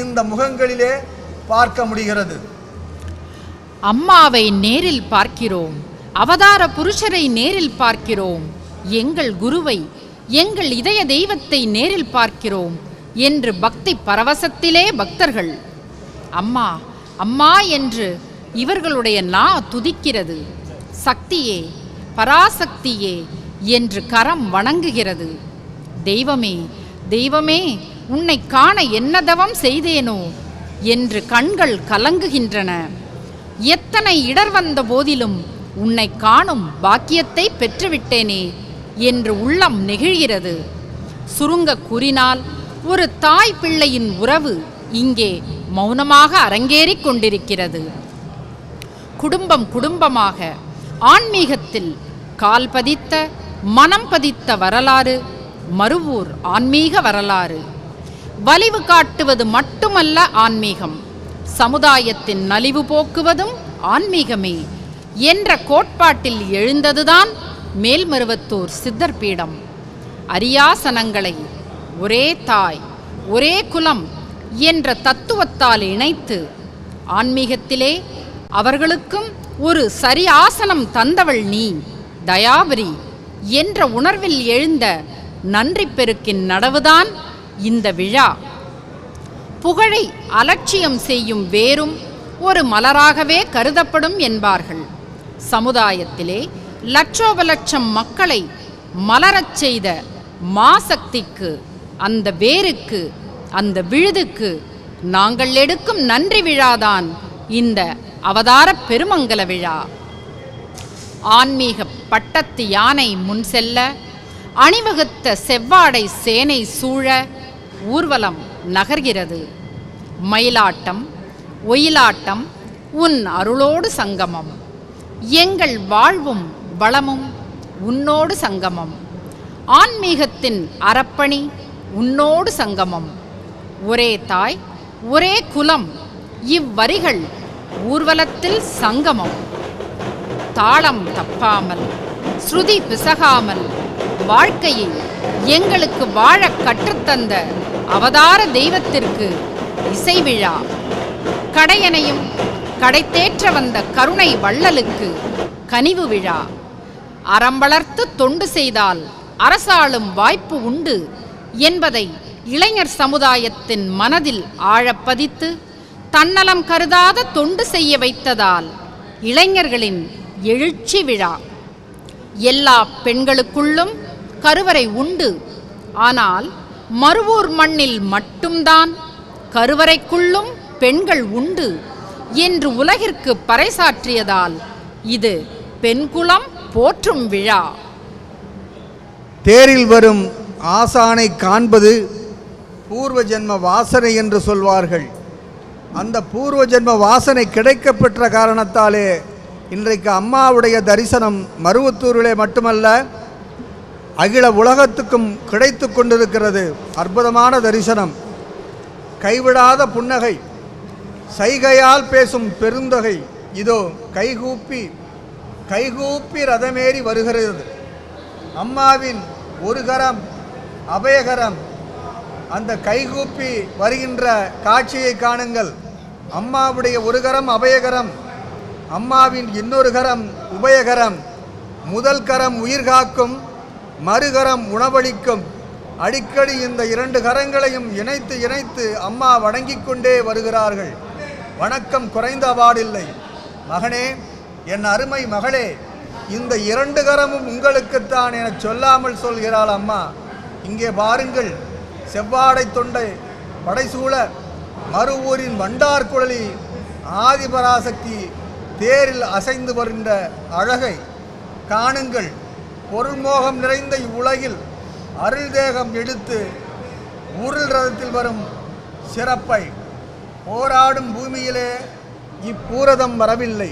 இந்த முகங்களிலே பார்க்க முடிகிறது. அம்மாவை நேரில் பார்க்கிறோம், அவதார புருஷரை நேரில் பார்க்கிறோம், எங்கள் குருவை, எங்கள் இதய தெய்வத்தை நேரில் பார்க்கிறோம் என்று பக்தி பரவசத்திலே பக்தர்கள் அம்மா அம்மா என்று இவர்களுடைய நா துதிக்கிறது. சக்தியே, பராசக்தியே என்று கரம் வணங்குகிறது. தெய்வமே தெய்வமே, உன்னை காண என்ன தவம் செய்தேனோ என்று கண்கள் கலங்குகின்றன. எத்தனை இடர் வந்த போதிலும் உன்னை காணும் பாக்கியத்தை பெற்றுவிட்டேனே என்று உள்ளம் நெகிழ்கிறது. சுருங்க கூறினால், ஒரு தாய் பிள்ளையின் உறவு இங்கே மௌனமாக அரங்கேறிக் கொண்டிருக்கிறது. குடும்பம் குடும்பமாக ஆன்மீகத்தில் கால் பதித்த, மனம் பதித்த வரலாறு மருவூர் ஆன்மீக வரலாறு. வலிவு காட்டுவது மட்டுமல்ல ஆன்மீகம், சமுதாயத்தின் நலிவு போக்குவதும் ஆன்மீகமே என்ற கோட்பாட்டில் எழுந்ததுதான் மேல்மருவத்தூர் சித்தர் பீடம். அரியாசனங்களை ஒரே தாய் ஒரே குலம் என்ற தத்துவத்தால் இணைத்து ஆன்மீகத்திலே அவர்களுக்கும் ஒரு சரி ஆசனம் தந்தவள் நீ தயாவரி என்ற உணர்வில் எழுந்த நன்றி பெருக்கின் நடவுதான் இந்த விழா. புகழை அலட்சியம் செய்யும் வேறும் ஒரு மலராகவே கருதப்படும் என்பார்கள். சமுதாயத்திலே லட்சோப லட்சம் மக்களை மலரச் செய்த மாசக்திக்கு, அந்த வேருக்கு, அந்த விழுதுக்கு நாங்கள் எடுக்கும் நன்றி விழாதான் இந்த அவதார பெருமங்கல விழா. ஆன்மீக பட்டத்து யானை முன் செல்ல, அணிவகுத்த செவ்வாடை சேனை சூழ ஊர்வலம் நகர்கிறது. மயிலாட்டம் ஒயிலாட்டம் உன் அருளோடு சங்கமம், எங்கள் வாழ்வும் வளமும் உன்னோடு சங்கமம், ஆன்மீகத்தின் அறப்பணி உன்னோடு சங்கமம், ஒரே தாய் ஒரே குலம் இவ்வரிகள் ஊர்வலத்தில் சங்கமம். தாளம் தப்பாமல் ஸ்ருதி பிசகாமல் வாழ்க்கையை எங்களுக்கு வாழ கற்றுத்தந்த அவதார தெய்வத்திற்கு இசை விழா. கடையனையும் கடைத்தேற்ற வந்த கருணை வள்ளலுக்கு கனிவு விழா. அறம் வளர்த்து தொண்டு செய்தால் அரசாளும் வாய்ப்பு உண்டு என்பதை இளைஞர் சமுதாயத்தின் மனதில் ஆழப்பதித்து தன்னலம் கருதாத தொண்டு செய்ய வைத்ததால் இளைஞர்களின் எழுச்சி விழா. எல்லா பெண்களுக்குள்ளும் கருவறை உண்டு, ஆனால் மருவூர் மண்ணில் மட்டும்தான் கருவறைக்குள்ளும் பெண்கள் உண்டு என்று உலகிற்கு பறைசாற்றியதால் இது பெண்குலம் போற்றும் விழா. தேரில் வரும் ஆசானை காண்பது பூர்வ ஜென்ம வாசனை என்று சொல்வார்கள். அந்த பூர்வ ஜென்ம வாசனை கிடைக்கப்பெற்ற காரணத்தாலே இன்றைக்கு அம்மாவுடைய தரிசனம் மருவத்தூரிலே மட்டுமல்ல, அகில உலகத்துக்கும் கிடைத்து கொண்டிருக்கிறது. அற்புதமான தரிசனம், கைவிடாத புன்னகை, சைகையால் பேசும் பெருந்தொகை. இதோ கைகூப்பி கைகூப்பி ரதமேறி வருகிறது. அம்மாவின் ஒரு கரம் அபயகரம். அந்த கைகூப்பி வருகின்ற காட்சியை காணுங்கள். அம்மாவுடைய ஒரு கரம் அபயகரம், அம்மாவின் இன்னொரு கரம் உபயகரம். முதல் கரம் உயிர் காக்கும், மறுகரம் உணவளிக்கும். அடிக்கடி இந்த இரண்டு கரங்களையும் இணைத்து இணைத்து அம்மா வணங்கிக் கொண்டே வருகிறார்கள். வணக்கம் குறைந்த பாடில்லை. மகனே, என் அருமை மகளே, இந்த இரண்டு கரமும் உங்களுக்குத்தான் என சொல்லாமல் சொல்கிறாள் அம்மா. இங்கே பாருங்கள், செவ்வாடை தொண்டை படைசூழ மருவூரின் வண்டார் குழலி ஆதிபராசக்தி தேரில் அசைந்து வருகின்ற அழகை காணுங்கள். பொருள்மோகம் நிறைந்த இவ்வுலகில் அருள் தேகம் எடுத்து ஊரில் ரதத்தில் வரும் சிறப்பை போராடும் பூமியிலே இப்பூரதம் வரவில்லை,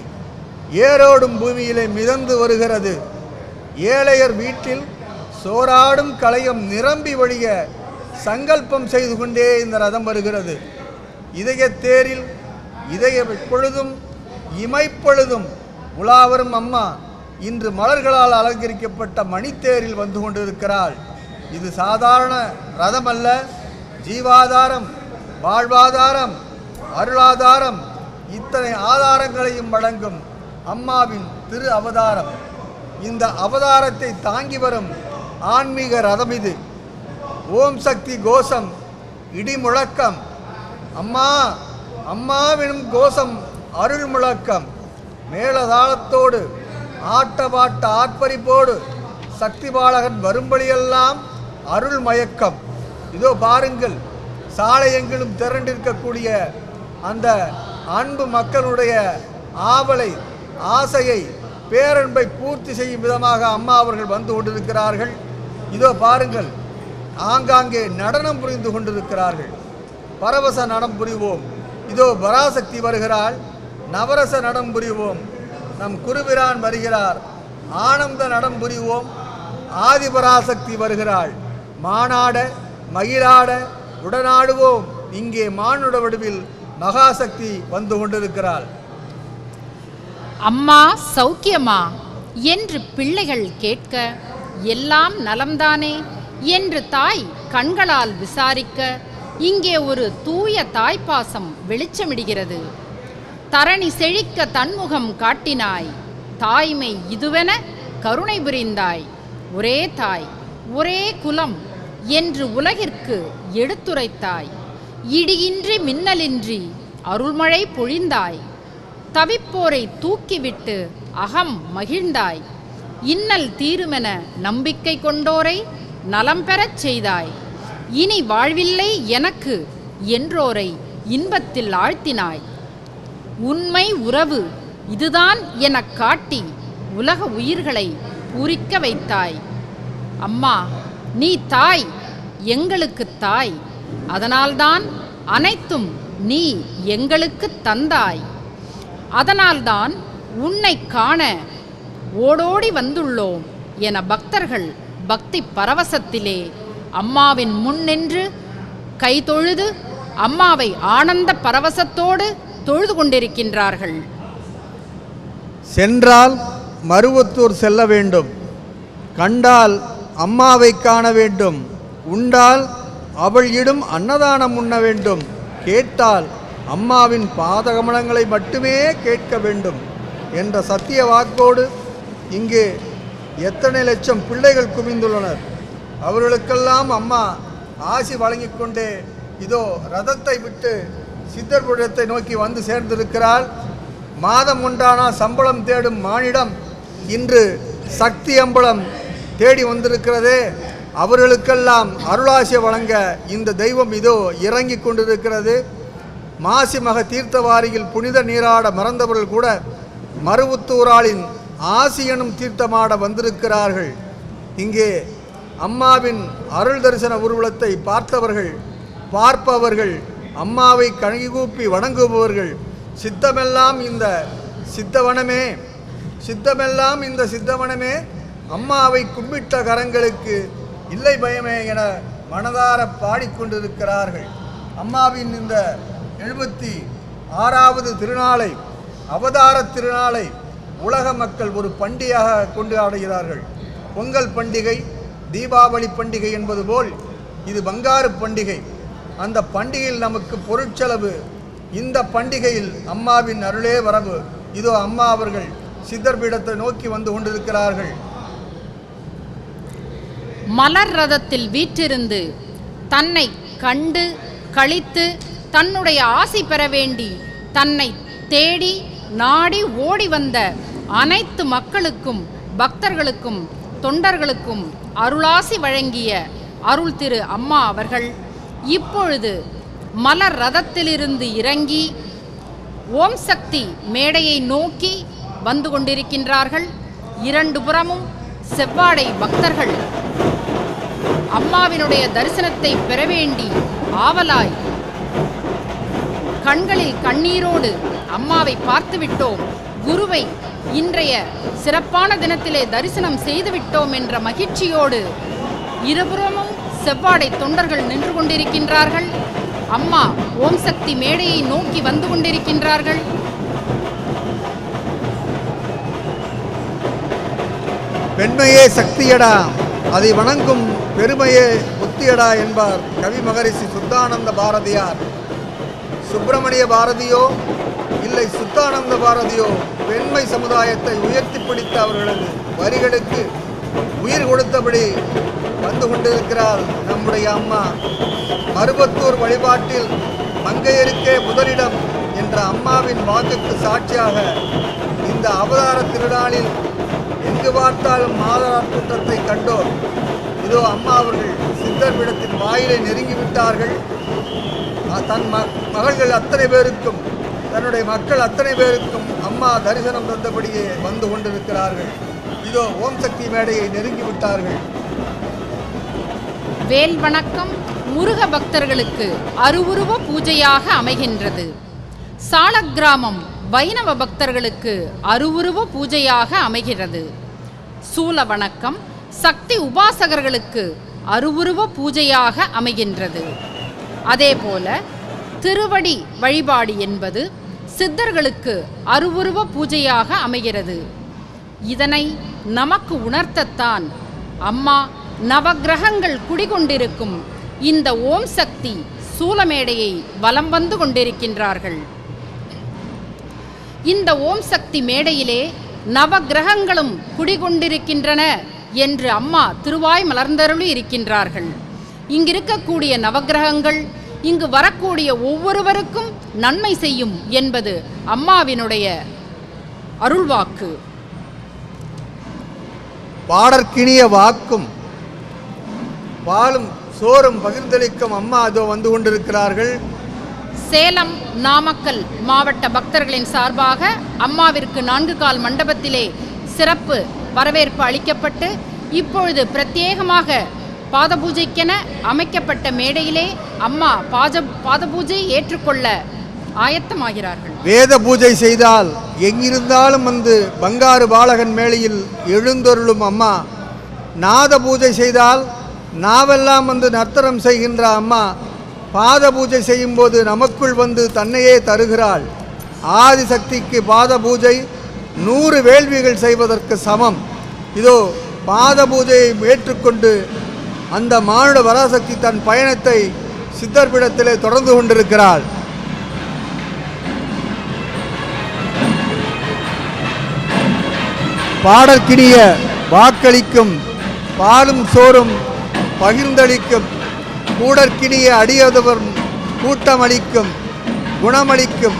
ஏரோடும் பூமியிலே மிதந்து வருகிறது. ஏழையர் வீட்டில் சோறாடும் களையம் நிரம்பி வழிய சங்கல்பம் செய்து கொண்டே இந்த ரதம் வருகிறது. இதயத்தேரில் பொழுதும் இமைப்பொழுதும் உலாவரும் அம்மா இன்று மலர்களால் அலங்கரிக்கப்பட்ட மணித்தேரில் வந்து கொண்டிருக்கிறாள். இது சாதாரண ரதம் அல்ல, ஜீவாதாரம், வாழ்வாதாரம், அருளாதாரம், இத்தனை ஆதாரங்களையும் வழங்கும் அம்மாவின் திரு அவதாரம். இந்த அவதாரத்தை தாங்கி வரும் ஆன்மீக ரதம் இது. ஓம் சக்தி கோஷம், இடி முழக்கம், அம்மா அம்மாவினும் கோஷம், அருள் முழக்கம், மேலதாளத்தோடு ஆட்டபாட்ட ஆர்ப்பரிப்போடு சக்தி பாலகன் வரும்படியெல்லாம் அருள் மயக்கம். இதோ பாருங்கள், சாலை எங்கிலும் திரண்டிருக்கக்கூடிய அந்த அன்பு மக்களுடைய ஆவலை, ஆசையை, பேரன்பை பூர்த்தி செய்யும் விதமாக அம்மா அவர்கள் வந்து கொண்டிருக்கிறார்கள். இதோ பாருங்கள், ஆங்காங்கே நடனம் புரிந்து கொண்டிருக்கிறார்கள். பரவச நடம் புரிவோம். இதோ பராசக்தி வருகிறாள், நவரச நடம் புரிவோம். நம் குருபிரான் வருகிறார், ஆனந்த நடம் புரிவோம். ஆதிபராசக்தி வருகிறாள், மானாட மகிழாட உடனாடுவோம். இங்கே மானுட வடிவில் மகாசக்தி வந்து கொண்டிருக்கிறாள். அம்மா சௌக்கியமா என்று பிள்ளைகள் கேட்க, எல்லாம் நலம்தானே என்று தாய் கண்களால் விசாரிக்க, இங்கே ஒரு தூய தாய்ப்பாசம் வெளிச்சமிடுகிறது. தரணி செழிக்க தன்முகம் காட்டினாய், தாய்மை இதுவென கருணை புரிந்தாய். ஒரே தாய் ஒரே குலம் என்று உலகிற்கு எடுத்துரைத்தாய். இடியின்றி மின்னலின்றி அருள்மழை பொழிந்தாய். தவிப்போரை தூக்கிவிட்டு அகம் மகிழ்ந்தாய். இன்னல் தீருமென நம்பிக்கை கொண்டோரை நலம் பெறச் செய்தாய். இனி வாழ்வில்லை எனக்கு என்றோரை இன்பத்தில் ஆழ்த்தினாய். உண்மை உறவு இதுதான் எனக் காட்டி உலக உயிர்களை பூரிக்க வைத்தாய். அம்மா நீ தாய், எங்களுக்கு தாய், அதனால்தான் அனைத்தும் நீ எங்களுக்கு தந்தாய். அதனால்தான் உன்னை காண ஓடோடி வந்துள்ளோம் என பக்தர்கள் பக்தி பரவசத்திலே அம்மாவின் முன் நின்று கை தொழுது அம்மாவை ஆனந்த பரவசத்தோடு தொழுது கொண்டிருக்கின்றார்கள். சென்றால் மருவத்தூர் செல்ல வேண்டும், கண்டால் அம்மாவை காண வேண்டும், உண்டால் அவள் இடும் அன்னதானம் உண்ண வேண்டும், கேட்டால் அம்மாவின் பாதகமலங்களை மட்டுமே கேட்க வேண்டும் என்ற சத்திய வாக்கோடு இங்கே எத்தனை லட்சம் பிள்ளைகள் குவிந்துள்ளனர். அவர்களுக்கெல்லாம் அம்மா ஆசி வழங்கிக் கொண்டே இதோ ரதத்தை விட்டு சித்தர்புரத்தை நோக்கி வந்து சேர்ந்திருக்கிறாள். மாதம் ஒன்றானால் சம்பளம் தேடும் மானிடம் இன்று சக்தி அம்பலம் தேடி வந்திருக்கிறதே. அவர்களுக்கெல்லாம் அருளாசி வழங்க இந்த தெய்வம் இதோ இறங்கி கொண்டிருக்கிறது. மாசி மக தீர்த்தவாரியில் புனித நீராட மறந்தவர்கள் கூட மருவத்தூராளின் ஆசி எனும் தீர்த்தமாட வந்திருக்கிறார்கள். இங்கே அம்மாவின் அருள் தரிசன ஊர்வலத்தை பார்த்தவர்கள், பார்ப்பவர்கள், அம்மாவை கழுகூப்பி வணங்குபவர்கள், சித்தமெல்லாம் இந்த சித்தவனமே, சித்தமெல்லாம் இந்த சித்தவனமே, அம்மாவை கும்பிட்ட கரங்களுக்கு இல்லை பயமே என மனதார பாடிக்கொண்டிருக்கிறார்கள். அம்மாவின் இந்த 76வது திருநாளை, அவதார திருநாளை உலக மக்கள் ஒரு பண்டிகையாக கொண்டாடுகிறார்கள். பொங்கல் பண்டிகை, தீபாவளி பண்டிகை என்பது போல் இது பங்காரு பண்டிகை. அந்த பண்டிகையில் நமக்கு பொருட்செலவு, இந்த பண்டிகையில் அம்மாவின் அருளே வரவு. இதோ அம்மா அவர்கள் சித்தர் பீடத்தை நோக்கி வந்து கொண்டிருக்கிறார்கள். மலர் ரதத்தில் வீற்றிருந்து தன்னை கண்டு களித்து தன்னுடைய ஆசி பெற வேண்டி தன்னை தேடி நாடி ஓடி வந்த அனைத்து மக்களுக்கும், பக்தர்களுக்கும், தொண்டர்களுக்கும் அருளாசி வழங்கிய அருள் திரு அம்மா அவர்கள் இப்பொழுது மலர் ரதத்திலிருந்து இறங்கி ஓம் சக்தி மேடையை நோக்கி வந்து கொண்டிருக்கின்றார்கள். இரண்டு புறமும் செவ்வாடை பக்தர்கள் அம்மாவினுடைய தரிசனத்தை பெற வேண்டி ஆவலாய் கண்களில் கண்ணீரோடு அம்மாவை பார்த்துவிட்டோம், குருவை இன்றைய சிறப்பான தினத்திலே தரிசனம் செய்துவிட்டோம் என்ற மகிழ்ச்சியோடு இருபுறமும் செவ்வாடை தொண்டர்கள் நின்று கொண்டிருக்கின்றார்கள். அம்மா ஓம் சக்தி மேடையை நோக்கி வந்து கொண்டிருக்கின்றார்கள். பெண்மையே சக்தியடா, அதை வணங்கும் பெருமையே புத்தியடா என்பார் கவி மகரிஷி சுத்தானந்த பாரதியார். சுப்பிரமணிய பாரதியோ இல்லை சுத்தானந்த பாரதியோ பெண்மை சமுதாயத்தை உயர்த்தி பிடித்த அவர்களது வரிகளுக்கு உயிர் கொடுத்தபடி வந்து கொண்டிருக்கிறார் நம்முடைய அம்மா. மருவத்தூர் வழிபாட்டில் மங்கையருக்கே முதலிடம் என்ற அம்மாவின் வாக்குக்கு சாட்சியாக இந்த அவதார திருநாளில் எங்கு பார்த்தாலும் மாதரார் கூட்டத்தை கண்டோர். இதோ அம்மா அவர்கள் சித்தர் பீடத்தின் வாயிலை நெருங்கிவிட்டார்கள். தன் மகள்கள் அத்தனை பேருக்கும், தன்னுடைய மக்கள் அத்தனை பேருக்கும் அம்மா தரிசனம் தந்தபடியே வந்து கொண்டிருக்கிறார்கள். இதோ ஓம் சக்தி மேடையை நெருங்கிவிட்டார்கள். வேல் வணக்கம் முருக பக்தர்களுக்கு அருவுருவ பூஜையாக அமைகின்றது. சாலக்கிராமம் வைணவ பக்தர்களுக்கு அருவுருவ பூஜையாக அமைகிறது. சூல வணக்கம் சக்தி உபாசகர்களுக்கு அருவுருவ பூஜையாக அமைகின்றது. அதேபோல திருவடி வழிபாடு என்பது சித்தர்களுக்கு அருவுருவ பூஜையாக அமைகிறது. இதனை நமக்கு உணர்த்தத்தான் அம்மா நவக்கிரகங்கள் குடிகொண்டிருக்கும் இந்த ஓம் சக்தி சூலமேடையை வலம் வந்து கொண்டிருக்கின்றார்கள். இந்த ஓம் சக்தி மேடையிலே நவக்கிரகங்களும் குடிகொண்டிருக்கின்றன என்று அம்மா திருவாய் மலர்ந்தருளி இருக்கின்றார்கள். இங்கிருக்கக்கூடிய நவக்கிரகங்கள் இங்கு வரக்கூடிய ஒவ்வொருவருக்கும் நன்மை செய்யும் என்பது அம்மாவினுடைய அருள்வாக்கு. பாடற்கினிய வாக்கும் பாலும் சோறும் பகிர்ந்தளிக்கும் அம்மா அதோ வந்து கொண்டிருக்கிறார்கள். சேலம் நாமக்கல் மாவட்ட பக்தர்களின் சார்பாக அம்மாவிற்கு 4 கால் மண்டபத்திலே சிறப்பு வரவேற்பு அளிக்கப்பட்டு இப்பொழுது பிரத்யேகமாக பாதபூஜைக்கென அமைக்கப்பட்ட மேடையிலே அம்மா பாதபூஜை ஏற்றுக்கொள்ள ஆயத்தமாகிறார்கள். வேத பூஜை செய்தால் எங்கிருந்தாலும் வந்து பங்காரு பாலகன் மேடையில் எழுந்தருளும் அம்மா. நாத பூஜை செய்தால் நாவெல்லாம் வந்து நர்த்தனம் செய்கின்ற அம்மா பாத பூஜை செய்யும் போது நமக்குள் வந்து தன்னையே தருகிறாள். ஆதிசக்திக்கு பாத பூஜை 100 வேள்விகள் செய்வதற்கு சமம். இதோ பாத பூஜையை ஏற்றுக்கொண்டு அந்த மானுட பராசக்தி தன் பயணத்தை சித்தர் பீடத்திலே தொடர்ந்து கொண்டிருக்கிறாள். பாடற்கினிய வாக்களிக்கும் பாலும் சோறும் பகிர்ந்தளிக்கும் கூடற்கினிய அடியதவர் கூட்டமளிக்கும் குணமளிக்கும்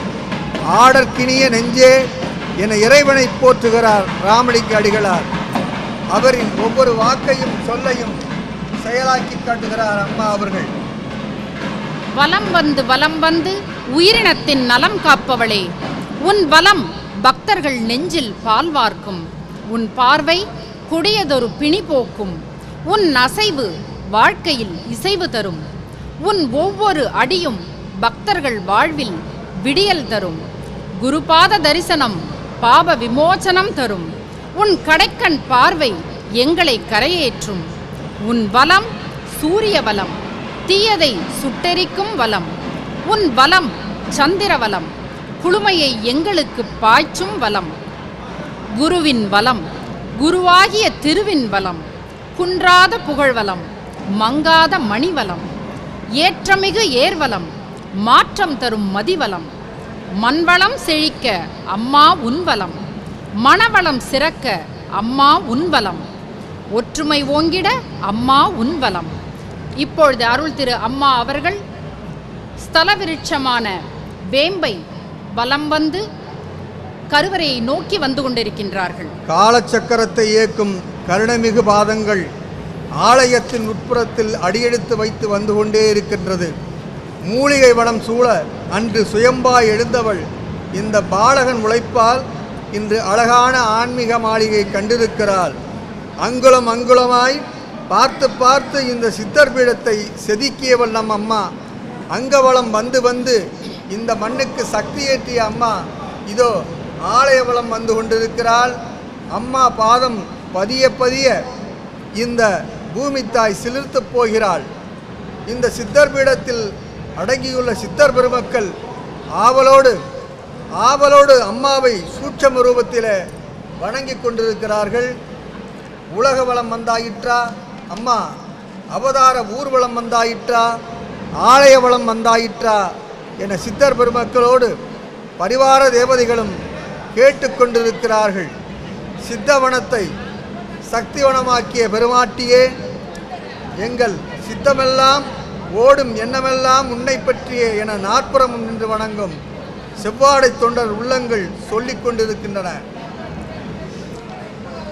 ஆடற்கினிய நெஞ்சே என இறைவனை போற்றுகிறார் ராமலிங்க அடிகளார். அவரின் ஒவ்வொரு வாக்கையும் சொல்லையும் செயலாக்கி காட்டுகிறார் அம்மா அவர்கள். வலம் வந்து உயிரினத்தின் நலம் காப்பவளே, உன் வலம் பக்தர்கள் நெஞ்சில் பால் வார்க்கும். உன் பார்வை கொடியதொரு பிணி போக்கும். உன் அசைவு வாழ்க்கையில் இசைவு தரும். உன் ஒவ்வொரு அடியும் பக்தர்கள் வாழ்வில் விடியல் தரும். குருபாத தரிசனம் பாப விமோசனம் தரும். உன் கடைக்கண் பார்வை எங்களை கரையேற்றும். உன் வலம் சூரிய வலம், தீயதை சுட்டெரிக்கும் வலம். உன் வலம் சந்திர வலம், குளுமையை எங்களுக்கு பாய்ச்சும் வலம். குருவின் வலம், குருவாகிய திருவின் வலம், குன்றாத புகழ்வலம், மங்காத மணிவலம், ஏற்றமிகு ஏர்வலம், மாற்றம் தரும் மதிவலம். மண்வளம் செழிக்க அம்மா உன்வலம், மணவளம் சிறக்க அம்மா உன்வலம், ஒற்றுமை ஓங்கிட அம்மா உன்வலம். இப்பொழுது அருள் திரு அம்மா அவர்கள் ஸ்தல விருட்சமான வேம்பை வலம் வந்து கருவறையை நோக்கி வந்து கொண்டிருக்கின்றார்கள். காலச்சக்கரத்தை இயக்கும் கருணமிகு பாதங்கள் ஆலயத்தின் உட்புறத்தில் அடியெடுத்து வைத்து வந்து கொண்டே இருக்கின்றது. மூலிகை வனம் சூழ அன்று சுயம்பாய் எழுந்தவள் இந்த பாலகன் உழைப்பால் இன்று அழகான ஆன்மீக மாளிகை கண்டிருக்கிறாள். அங்குலம் அங்குலமாய் பார்த்து பார்த்து இந்த சித்தர் பீடத்தை செதுக்கியவள் நம் அம்மா. அங்கவளம் வந்து வந்து இந்த மண்ணுக்கு சக்தி ஏற்றிய அம்மா இதோ ஆலயவளம் வந்து கொண்டிருக்கிறாள். அம்மா பாதம் பதிய பதிய இந்த பூமி தாய் சிலிர்த்து போகிறாள். இந்த சித்தர் பீடத்தில் அடங்கியுள்ள சித்தர் பெருமக்கள் ஆவலோடு அம்மாவை சூட்சம ரூபத்தில் வணங்கி கொண்டிருக்கிறார்கள். உலக வளம் வந்தாயிற்றா அம்மா, அவதார ஊர்வலம் வந்தாயிற்றா, ஆலய வளம் வந்தாயிற்றா என சித்தர் பெருமக்களோடு பரிவார தேவதைகளும் கேட்டுக்கொண்டிருக்கிறார்கள். சித்தவனத்தை சக்திவனமாக்கிய பெருமாட்டியே, எங்கள் சித்தமெல்லாம் ஓடும் எண்ணமெல்லாம் உன்னை பற்றியே என நாற்புறமும் நின்று வணங்கும் செவ்வாடை தொண்டர் உள்ளங்கள் சொல்லிக் கொண்டிருக்கின்றன.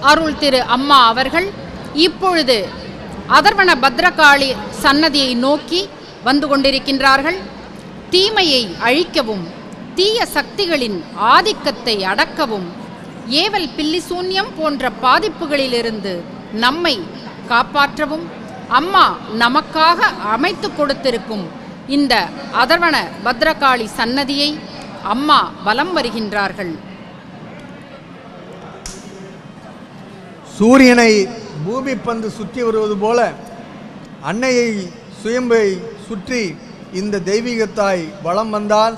அருள் திரு அம்மா அவர்கள் இப்பொழுது அதர்வன பத்ரகாளி சன்னதியை நோக்கி வந்து கொண்டிருக்கின்றார்கள். தீமையை அழிக்கவும் தீய சக்திகளின் ஆதிக்கத்தை அடக்கவும் ஏவல் பில்லிசூன்யம் போன்ற பாதிப்புகளிலிருந்து நம்மை காப்பாற்றவும் அம்மா நமக்காக அமைத்து கொடுத்திருக்கும் இந்த அதர்வன பத்ரகாளி சன்னதியை அம்மா வலம் வருகின்றார்கள். சூரியனை பூமி பந்து சுற்றி வருவது போல அன்னையை சுயம்பை சுற்றி இந்த தெய்வீகத்தாய் வலம் வந்தால்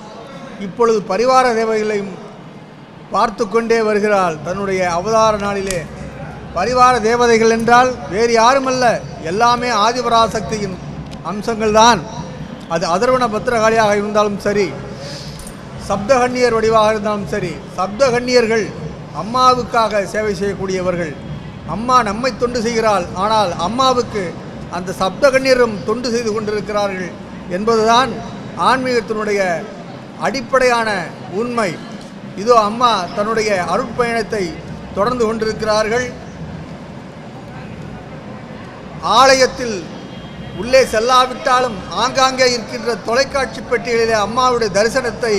இப்பொழுது பரிவார தேவதைகளையும் பார்த்து கொண்டே வருகிறாள். தன்னுடைய அவதார நாளிலே பரிவார தேவதைகள் என்றால் வேறு யாருமல்ல, எல்லாமே ஆதிபராசக்தியின் அம்சங்கள்தான். அது அதர்வன பத்ரகாளியாக இருந்தாலும் சரி, சப்தகன்னியர் வடிவாக இருந்தாலும் சரி, சப்தகன்னியர்கள் அம்மாவுக்காக சேவை செய்யக்கூடியவர்கள். அம்மா நம்மை தொண்டு செய்கிறாள், ஆனால் அம்மாவுக்கு அந்த சப்தகன்னியரும் தொண்டு செய்து கொண்டிருக்கிறார்கள் என்பதுதான் ஆன்மீகத்தினுடைய அடிப்படையான உண்மை. இதோ அம்மா தன்னுடைய அருட்பயணத்தை தொடர்ந்து கொண்டிருக்கிறார்கள். ஆலயத்தில் உள்ளே செல்லாவிட்டாலும் ஆங்காங்கே இருக்கின்ற தொலைக்காட்சி பெட்டிகளிலே அம்மாவுடைய தரிசனத்தை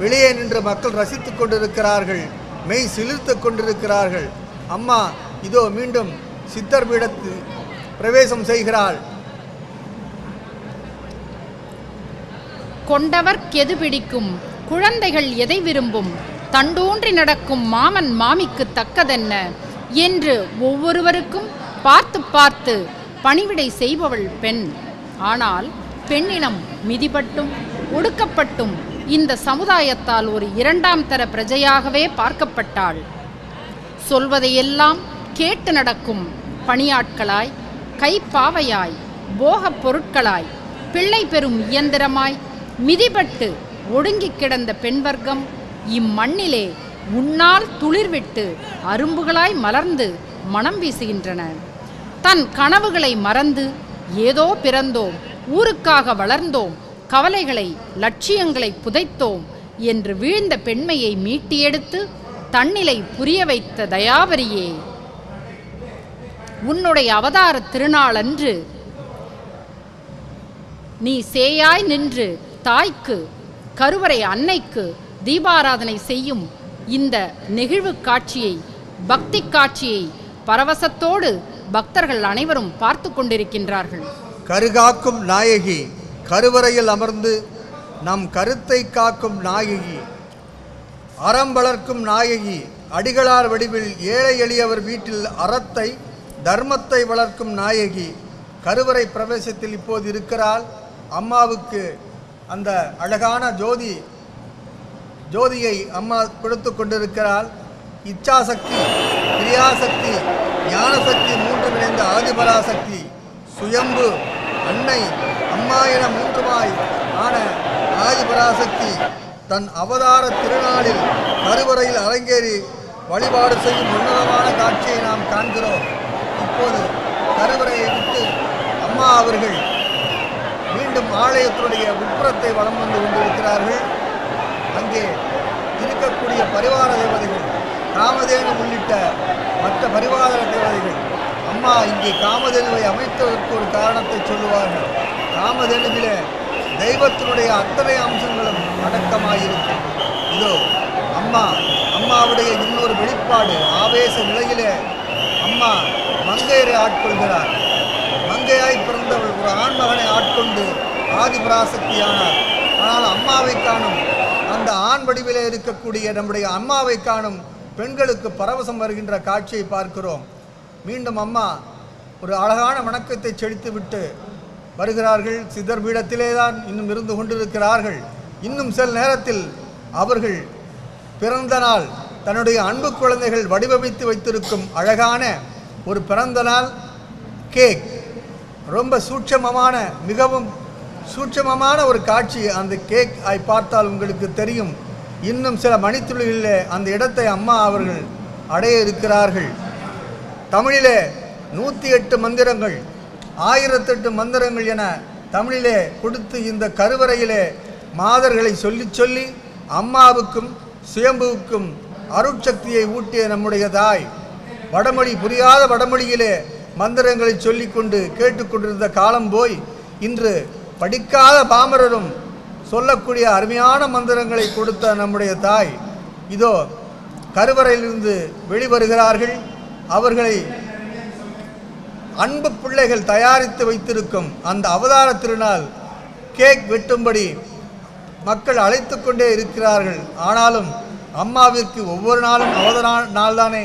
வெளியே நின்று மக்கள் ரசித்து கொண்டிருக்கிறார்கள், மெய் சிலிர்த்து கொண்டிருக்கிறார்கள். அம்மா இதோ மீண்டும் சித்தர் பீடத்தில் பிரவேசம் செய்கிறாள். கொண்டவர் கெது பிடிக்கும், குழந்தைகள் எதை விரும்பும், தண்டூன்றி நடக்கும் மாமன் மாமிக்கு தக்கதென்ன என்று ஒவ்வொருவருக்கும் பார்த்து பார்த்து பணிவிடை செய்பவள் பெண். ஆனால் பெண்ணினம் மிதிபட்டும் ஒடுக்கப்பட்டும் இந்த சமுதாயத்தால் ஒரு இரண்டாம் தர பிரஜையாகவே பார்க்கப்பட்டாள். சொல்வதையெல்லாம் கேட்டு நடக்கும் பணியாட்களாய், கைப்பாவையாய், போகப் பொருட்களாய், பிள்ளை பெறும் இயந்திரமாய் மிதிபட்டு ஒடுங்கி கிடந்த பெண் வர்க்கம் இம்மண்ணிலே உன்னால் துளிர்விட்டு அரும்புகளாய் மலர்ந்து மனம் வீசுகின்றன. தன் கனவுகளை மறந்து ஏதோ பிறந்தோம், ஊருக்காக வளர்ந்தோம், கவலைகளை லட்சியங்களை புதைத்தோம் என்று வீழ்ந்த பெண்மையை மீட்டி எடுத்து தன்னிலை புரிய வைத்த தயாவரியே, உன்னுடைய அவதார திருநாளன்று நீ சேயாய் நின்று தாய்க்கு, கருவறை அன்னைக்கு தீபாராதனை செய்யும் இந்த நெகிழ்வு காட்சியை, பக்தி காட்சியை பரவசத்தோடு பக்தர்கள் அனைவரும் பார்த்து கொண்டிருக்கின்றார்கள். கருகாக்கும் நாயகி, கருவறையில் அமர்ந்து நம் கருத்தை காக்கும் நாயகி, அறம் வளர்க்கும் நாயகி, அடிகளார் வடிவில் ஏழை எளியவர் வீட்டில் அறத்தை தர்மத்தை வளர்க்கும் நாயகி கருவறை பிரவேசத்தில் இப்போது இருக்கிறாள். அம்மாவுக்கு அந்த அழகான ஜோதியை அம்மா கொடுத்து கொண்டிருக்கிறாள். இச்சாசக்தி, கிரியாசக்தி, ஞானசக்தி மூன்று இணைந்த ஆதிபராசக்தி, சுயம்பு, அன்னை, அம்மா என மூன்றுமாய் ஆன ஆதிபராசக்தி தன் அவதார திருநாளில் கருவறையில் அரங்கேறி வழிபாடு செய்யும் உன்னதமான காட்சியை நாம் காண்கிறோம். இப்போது கருவறையை விட்டு அம்மா அவர்கள் மீண்டும் ஆலயத்தினுடைய உட்புறத்தை வலம் வந்து கொண்டிருக்கிறார்கள். அங்கே இருக்கக்கூடிய பரிவார தேவதைகள், காமதேனு உள்ளிட்ட மற்ற பரிவார தேவதைகள் அம்மா இங்கே காமதேனுவை அமைத்ததற்கு ஒரு காரணத்தை சொல்லுவார்கள். காமதேனுவிலே தெய்வத்தினுடைய அத்தனை அம்சங்களும் அடக்கமாயிருக்கும். இதோ அம்மாவுடைய இன்னொரு வெளிப்பாடு, ஆவேச நிலையிலே அம்மா மங்கையரை ஆட்கொள்கிறார். மங்கையாய் பிறந்தவள் ஒரு ஆண்மகனை ஆட்கொண்டு ஆதிபராசக்தியானார். ஆனால் அம்மாவை காணும் அந்த ஆண் வடிவிலே இருக்கக்கூடிய நம்முடைய அம்மாவை காணும் பெண்களுக்கு பரவசம் வருகின்ற காட்சியை பார்க்கிறோம். மீண்டும் அம்மா ஒரு அழகான வணக்கத்தை செலுத்திவிட்டு வருகிறார்கள். சித்தர் பீடத்திலே தான் இன்னும் இருந்து கொண்டிருக்கிறார்கள். இன்னும் சில நேரத்தில் அவர்கள் பிறந்த நாள் தன்னுடைய அன்பு குழந்தைகள் வடிவமைத்து வைத்திருக்கும் அழகான ஒரு பிறந்த நாள் கேக், ரொம்ப சூட்சமமான மிகவும் சூட்சமமான ஒரு காட்சி. அந்த கேக் பார்த்தால் உங்களுக்கு தெரியும். இன்னும் சில மணித்துளிகளிலே அந்த இடத்தை அம்மா அவர்கள் அடைய இருக்கிறார்கள். தமிழிலே 108 மந்திரங்கள் 1008 மந்திரங்கள் என தமிழிலே கொடுத்து இந்த கருவறையிலே மாதர்களை சொல்லி சொல்லி அம்மாவுக்கும் சுயம்புவுக்கும் அருட்சக்தியை ஊட்டிய நம்முடைய தாய் வடமொழி புரியாத வடமொழியிலே மந்திரங்களை சொல்லிக்கொண்டு கேட்டுக்கொண்டிருந்த காலம் போய் இன்று படிக்காத பாமரரும் சொல்லக்கூடிய அருமையான மந்திரங்களை கொடுத்த நம்முடைய தாய் இதோ கருவறையிலிருந்து வெளிவருகிறார்கள். அவர்களை அன்பு பிள்ளைகள் தயாரித்து வைத்திருக்கும் அந்த அவதார திருநாள் கேக் வெட்டும்படி மக்கள் அழைத்து கொண்டே இருக்கிறார்கள். ஆனாலும் அம்மாவிற்கு ஒவ்வொரு நாளும் அவதார நாள் தானே,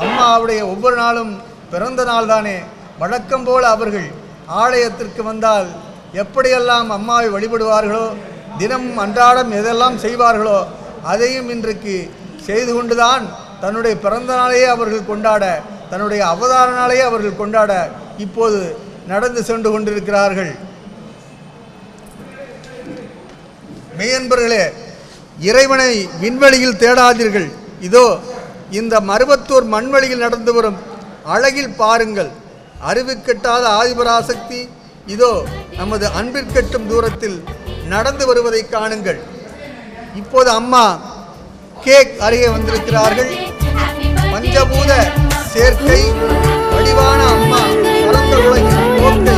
அம்மாவுடைய ஒவ்வொரு நாளும் பிறந்த நாள் தானே. வழக்கம் போல் அவர்கள் ஆலயத்திற்கு வந்தால் எப்படியெல்லாம் அம்மாவை வழிபடுவார்களோ, தினம் அன்றாடம் எதெல்லாம் செய்வார்களோ அதையும் இன்றைக்கு செய்து கொண்டுதான் தன்னுடைய பிறந்த நாளையே அவர்கள் கொண்டாட, தன்னுடைய அவதார நாளையே அவர்கள் கொண்டாட இப்போது நடந்து சென்று கொண்டிருக்கிறார்கள். மெய்யன்பர்களே, இறைவனை விண்வெளியில் தேடாதீர்கள். இதோ இந்த மருவத்தூர் மண்வெளியில் நடந்து வரும் அழகில் பாருங்கள். அறிவுக்கெட்டாத ஆதிபராசக்தி இதோ நமது அன்பிற்கெட்டும் தூரத்தில் நடந்து வருவதை காணுங்கள். இப்போது அம்மா கேக் அருகே வந்திருக்கிறார்கள். பஞ்சபூத சேர்க்கை வடிவான அம்மா பரந்த உலகின் போக்கை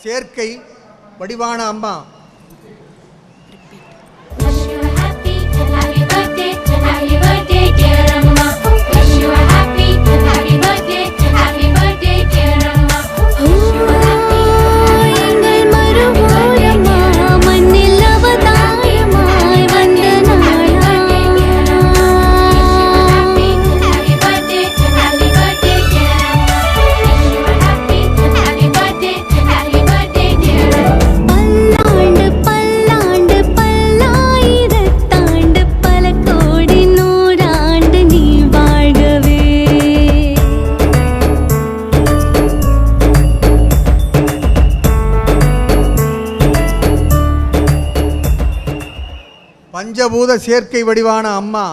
சேர்க்கை வடிவான அம்மா பஞ்சபூத சேர்க்கை வடிவான அம்மா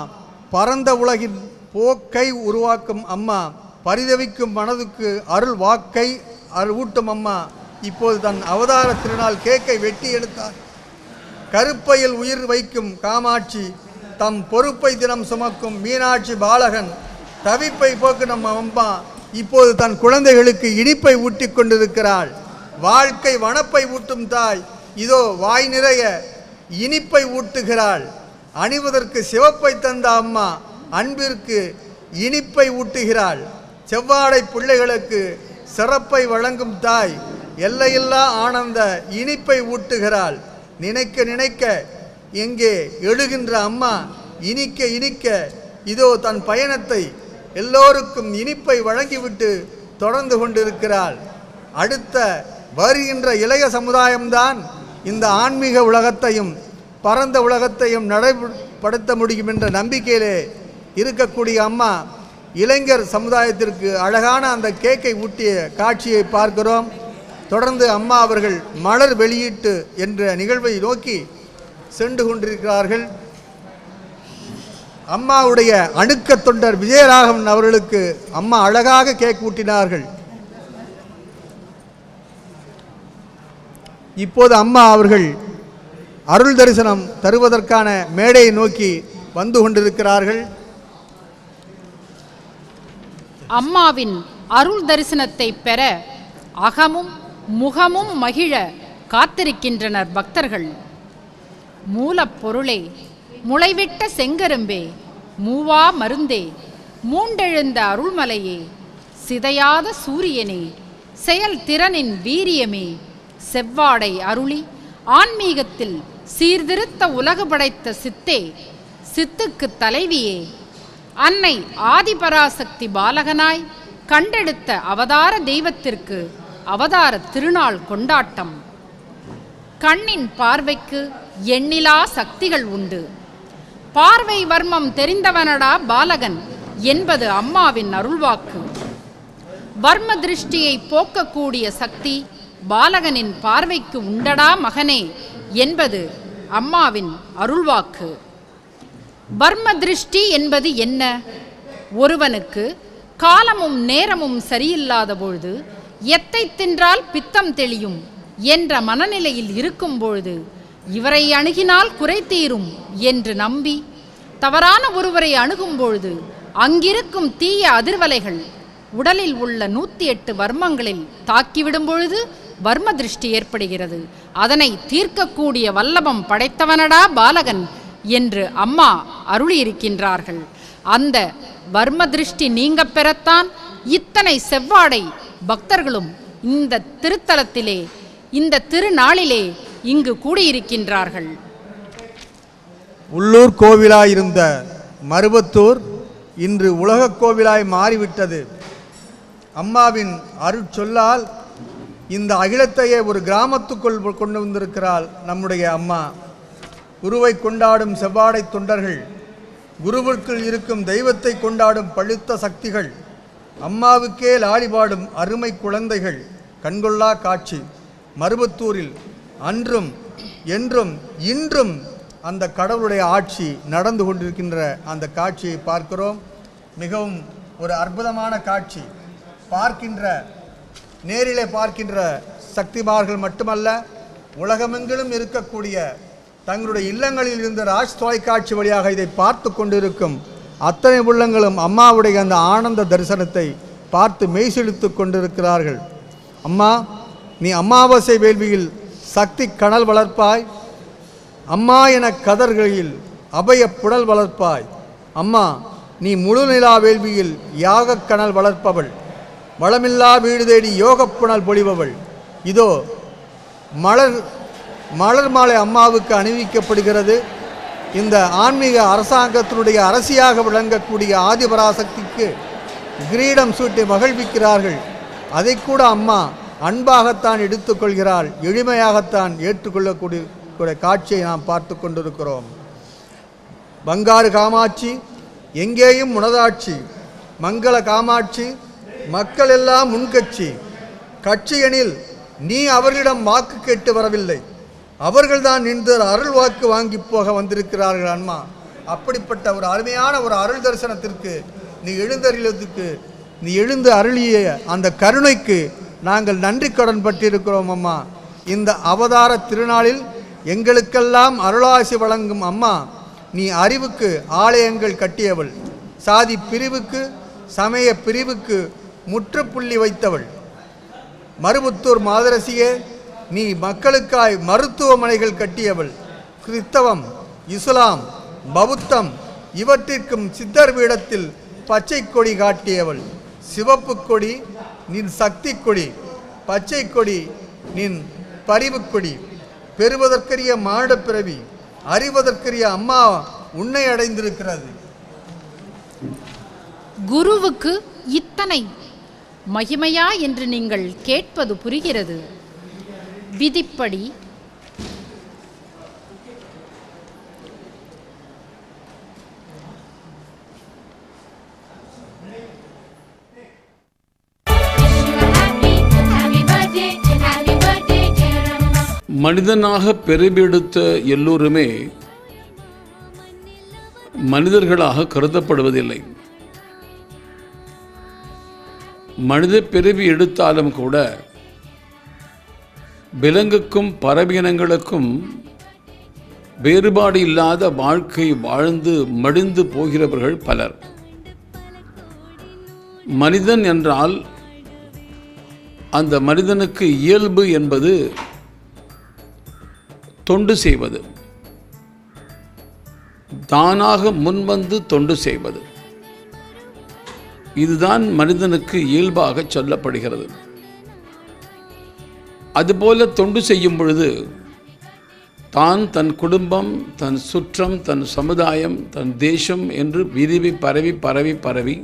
பரந்த உலகின் போக்கை உருவாக்கும் அம்மா பரிதவிக்கும் மனதுக்கு அருள் வாக்கை ஊட்டும் அம்மா இப்போது தன் அவதார திருநாள் கேக்கை வெட்டி எடுத்தார். கருப்பையில் உயிர் வைக்கும் காமாட்சி, தம் பொறுப்பை தினம் சுமக்கும் மீனாட்சி பாலகன், தவிப்பை போக்கு நம்ம அம்மா இப்போது தன் குழந்தைகளுக்கு இனிப்பை ஊட்டி கொண்டிருக்கிறாள். வாழ்க்கை வனப்பை ஊட்டும் தாய் இதோ வாய் நிறைய இனிப்பை ஊட்டுகிறாள். அணிவதற்கு சிவப்பை தந்த அம்மா அன்பிற்கு இனிப்பை ஊட்டுகிறாள். செவ்வாடை பிள்ளைகளுக்கு சிறப்பை வழங்கும் தாய் எல்லையில்லா ஆனந்த இனிப்பை ஊட்டுகிறாள். நினைக்க நினைக்க எங்கே எழுகின்ற அம்மா இனிக்க இனிக்க இதோ தன் பயணத்தை எல்லோருக்கும் இனிப்பை வழங்கிவிட்டு தொடர்ந்து கொண்டிருக்கிறாள். அடுத்த வருகின்ற இளைய சமுதாயம்தான் இந்த ஆன்மீக உலகத்தையும் பரந்த உலகத்தையும் நடைபடுத்த முடியும் என்ற நம்பிக்கையிலே இருக்கக்கூடிய அம்மா இளைஞர் சமுதாயத்திற்கு அழகான அந்த கேக்கை ஊட்டிய காட்சியை பார்க்கிறோம். தொடர்ந்து அம்மா அவர்கள் மலர் வெளியீட்டு என்ற நிகழ்வை நோக்கி சென்று கொண்டிருக்கிறார்கள். அம்மாவுடைய அணுக்க தொண்டர் விஜயராகவன் அவர்களுக்கு அம்மா அழகாக கேக் ஊட்டினார்கள். இப்போது அம்மா அவர்கள் அருள் தரிசனம் தருவதற்கான மேடையை நோக்கி வந்து கொண்டிருக்கிறார்கள். அம்மாவின் அருள் தரிசனத்தை பெற அகமும் முகமும் மகிழ காத்திருக்கின்றனர் பக்தர்கள். மூலப்பொருளே, முளைவிட்ட செங்கரும்பே, மூவா மருந்தே, மூண்டெழுந்த அருள்மலையே, சிதையாத சூரியனே, செயல் திறனின் வீரியமே, செவ்வாடை அருளி ஆன்மீகத்தில் சீர்திருத்த உலகு படைத்த சித்தே, சித்துக்கு தலைவியே, அன்னை ஆதிபராசக்தி பாலகனாய் கண்டெடுத்த அவதார தெய்வத்திற்கு அவதார திருநாள் கொண்டாட்டம். கண்ணின் பார்வைக்கு எண்ணிலா சக்திகள் உண்டு. பார்வை வர்மம் தெரிந்தவனடா பாலகன் என்பது அம்மாவின் அருள்வாக்கு. வர்ம திருஷ்டியை போக்கக்கூடிய சக்தி பாலகனின் பார்வைக்கு உண்டடா மகனே என்பது அம்மாவின் அருள்வாக்கு. வர்ம திருஷ்டி என்பது என்ன? ஒருவனுக்கு காலமும் நேரமும் சரியில்லாத பொழுது எத்தை தின்றால் பித்தம் தெளியும் என்ற மனநிலையில் இருக்கும் பொழுது இவரை அணுகினால் குறை தீரும் என்று நம்பி தவறான ஒருவரை அணுகும் பொழுது அங்கிருக்கும் தீய அதிர்வலைகள் உடலில் உள்ள 108 வர்மங்களில் தாக்கிவிடும் பொழுது வர்ம திருஷ்டி ஏற்படுகிறது. அதனை தீர்க்கக்கூடிய வல்லபம் படைத்தவனடா பாலகன் என்று அம்மா அருளியிருக்கின்றார்கள். அந்த வர்ம திருஷ்டி நீங்க பெறத்தான் இத்தனை செவ்வாடை பக்தர்களும் இந்த திருத்தலத்திலே, இந்த திருநாளிலே இங்கு கூடியிருக்கின்றார்கள். உள்ளூர் கோவிலாயிருந்த மருவத்தூர் இன்று உலக கோவிலாய் மாறிவிட்டது. அம்மாவின் அருட்சொல்லால் இந்த அகிலத்தையே ஒரு கிராமத்துக்குள் கொண்டு வந்திருக்கிறாள் நம்முடைய அம்மா. குருவை கொண்டாடும் செவ்வாடை தொண்டர்கள், குருவுக்குள் இருக்கும் தெய்வத்தை கொண்டாடும் பழுத்த சக்திகள், அம்மாவுக்கே லாலிபாடும் அருமை குழந்தைகள். கண்கொள்ளா காட்சி. மருவத்தூரில் அன்றும் என்றும் இன்றும் அந்த கடவுளுடைய ஆட்சி நடந்து கொண்டிருக்கின்ற அந்த காட்சியை பார்க்கிறோம். மிகவும் ஒரு அற்புதமான காட்சி. நேரிலே பார்க்கின்ற சக்திமார்கள் மட்டுமல்ல, உலகமெங்கிலும் இருக்கக்கூடிய தங்களுடைய இல்லங்களில் இருந்த ராஜ் தொலைக்காட்சி வழியாக இதை பார்த்து கொண்டிருக்கும் அத்தனை உள்ளங்களும் அம்மாவுடைய அந்த ஆனந்த தரிசனத்தை பார்த்து மெய்சிலித்து கொண்டிருக்கிறார்கள். அம்மா, நீ அமாவாசை வேள்வியில் சக்தி கனல் வளர்ப்பாய். அம்மா என கதர்களில் அபய புடல் வளர்ப்பாய். அம்மா, நீ முழு நிலா வேள்வியில் யாக கனல் வளர்ப்பவள். வளமில்லா வீடு தேடி யோகப் புனல் பொழிபவள். இதோ மலர் மாலை அம்மாவுக்கு அணிவிக்கப்படுகிறது. இந்த ஆன்மீக அரசாங்கத்தினுடைய அரசியாக விளங்கக்கூடிய ஆதிபராசக்திக்கு கிரீடம் சூட்டி மகிழ்விக்கிறார்கள். அதை கூட அம்மா அன்பாகத்தான் எடுத்துக்கொள்கிறாள், எளிமையாகத்தான் ஏற்றுக்கொள்ளக்கூடிய காட்சியை நாம் பார்த்து கொண்டிருக்கிறோம். பங்காரு காமாட்சி, எங்கேயும் முனதாட்சி, மங்கள காமாட்சி, மக்கள் எல்லாம் முன்கட்சி. கட்சியெனில் நீ அவர்களிடம் வாக்கு கேட்டு வரவில்லை, அவர்கள்தான் நின்று அருள் வாக்கு வாங்கி போக வந்திருக்கிறார்கள். அம்மா, அப்படிப்பட்ட ஒரு அருமையான ஒரு அருள் தரிசனத்திற்கு நீ எழுந்து அருளிய அந்த கருணைக்கு நாங்கள் நன்றி கடன் பட்டிருக்கிறோம். அம்மா, இந்த அவதார திருநாளில் எங்களுக்கெல்லாம் அருளாசி வழங்கும் அம்மா, நீ அறிவுக்கு ஆலயங்கள் கட்டியவள், சாதி பிரிவுக்கு சமய பிரிவுக்கு முற்றுப்புள்ளி வைத்தவள். மருவத்தூர் மாதரசியே, நீ மக்களுக்காய் மருத்துவமனைகள் கட்டியவள். கிறிஸ்தவம், இஸ்லாம், பௌத்தம் இவற்றிற்கும் சித்தர் பீடத்தில் பச்சை கொடி காட்டியவள். சிவப்பு கொடி நின் சக்தி கொடி, பச்சை கொடி நின் பரிவு கொடி. பெறுவதற்கரிய மாட பிறவி, அறிவதற்கரிய அம்மா உன்னை அடைந்திருக்கிறது. குருவுக்கு இத்தனை மகிமையா என்று நீங்கள் கேட்பது புரிகிறது. விதிப்படி மனிதனாக பெருவெடுத்த எல்லோருமே மனிதர்களாக கருதப்படுவதில்லை. மனித பிறவி எடுத்தாலும் கூட விலங்குக்கும் பறவையினங்களுக்கும் வேறுபாடு இல்லாத வாழ்க்கை வாழ்ந்து மடிந்து போகிறவர்கள் பலர். மனிதன் என்றால் அந்த மனிதனுக்கு இயல்பு என்பது தொண்டு செய்வது, தானாக முன்வந்து தொண்டு செய்வது. இதுதான் மனிதனுக்கு இயல்பாக சொல்லப்படுகிறது. அதுபோல தொண்டு செய்யும் பொழுது தான், தன் குடும்பம், தன் சுற்றம், தன் சமுதாயம், தன் தேசம் என்று விரிவி பரவி பரவி பரவி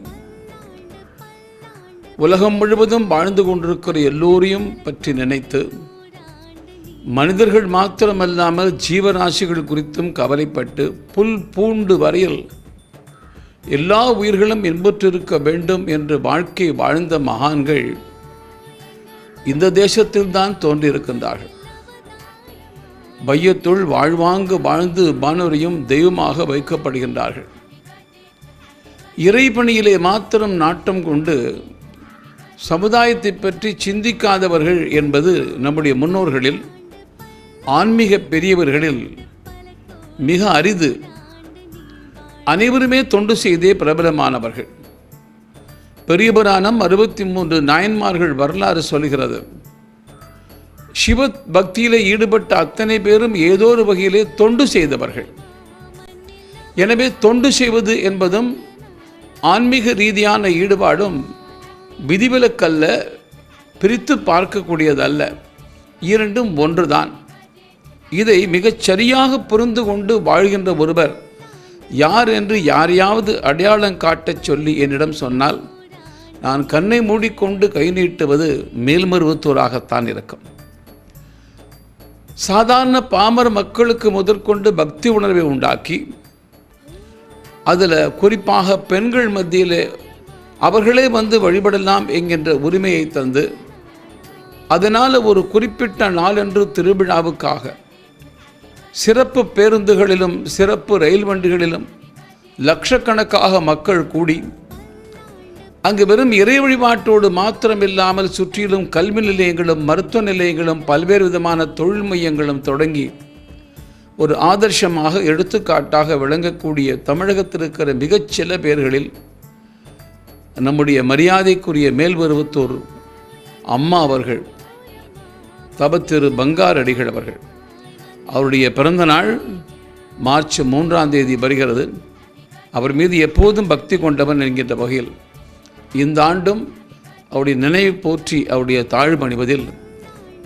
உலகம் முழுவதும் வாழ்ந்து கொண்டிருக்கிற எல்லோரையும் பற்றி நினைத்து, மனிதர்கள் மாத்திரமல்லாமல் ஜீவராசிகள் குறித்தும் கவலைப்பட்டு, புல் பூண்டு வரையில் எல்லா உயிர்களும் இன்புற்றிருக்க வேண்டும் என்று வாழ்க்கை வாழ்ந்த மகான்கள் இந்த தேசத்தில்தான் தோன்றியிருக்கின்றார்கள். வையத்துள் வாழ்வாங்கு வாழ்ந்து வானோரையும் தெய்வமாக வைக்கப்படுகின்றார்கள். இறைபணியிலே மாத்திரம் நாட்டம் கொண்டு சமுதாயத்தை பற்றி சிந்திக்காதவர்கள் என்பது நம்முடைய முன்னோர்களில், ஆன்மீக பெரியவர்களில் மிக அரிது. அனைவருமே தொண்டு செய்தே பிரபலமானவர்கள். பெரிய புராணம் 63 நாயன்மார்கள் வரலாறு சொல்கிறது. சிவ பக்தியிலே ஈடுபட்ட அத்தனை பேரும் ஏதோ ஒரு வகையிலே தொண்டு செய்தவர்கள். எனவே தொண்டு செய்வது என்பதும் ஆன்மீக ரீதியான ஈடுபாடும் விதிவிலக்கல்ல, பிரித்து பார்க்கக்கூடியதல்ல. இரண்டும் ஒன்றுதான். இதை மிகச் சரியாக புரிந்து கொண்டு வாழ்கின்ற ஒருவர் யார் என்று யாரையாவது அடையாளம் காட்டச் சொல்லி என்னிடம் சொன்னால், நான் கண்ணை மூடிக்கொண்டு கை நீட்டுவது மேல்மருவத்தூராகத்தான் இருக்கும். சாதாரண பாமர மக்களுக்கு முதற்கொண்டு பக்தி உணர்வை உண்டாக்கி, அதில் குறிப்பாக பெண்கள் மத்தியில் அவர்களே வந்து வழிபடலாம் என்கின்ற உரிமையை தந்து, அதனால் ஒரு குறிப்பிட்ட நாளன்று திருவிழாவுக்காக சிறப்பு பேருந்துகளிலும் சிறப்பு ரயில் வண்டிகளிலும் லட்சக்கணக்காக மக்கள் கூடி, அங்கு வெறும் இறை வழிபாட்டோடு மாத்திரமில்லாமல் சுற்றிலும் கல்வி நிலையங்களும் மருத்துவ நிலையங்களும் பல்வேறு விதமான தொழில் மையங்களும் தொடங்கி ஒரு ஆதர்சமாக எடுத்துக்காட்டாக விளங்கக்கூடிய தமிழகத்தில் இருக்கிற மிகச்சில பேர்களில் நம்முடைய மரியாதைக்குரிய மேல்மருவத்தூர் அம்மா அவர்கள், தபத்திரு பங்காரடிகள் அவர்கள், அவருடைய பிறந்த நாள் மார்ச் 3ஆம் தேதி வருகிறது. அவர் மீது எப்போதும் பக்தி கொண்டவன் என்கின்ற வகையில் இந்த ஆண்டும் அவருடைய நினைவு போற்றி அவருடைய தாழ்பணிவதில்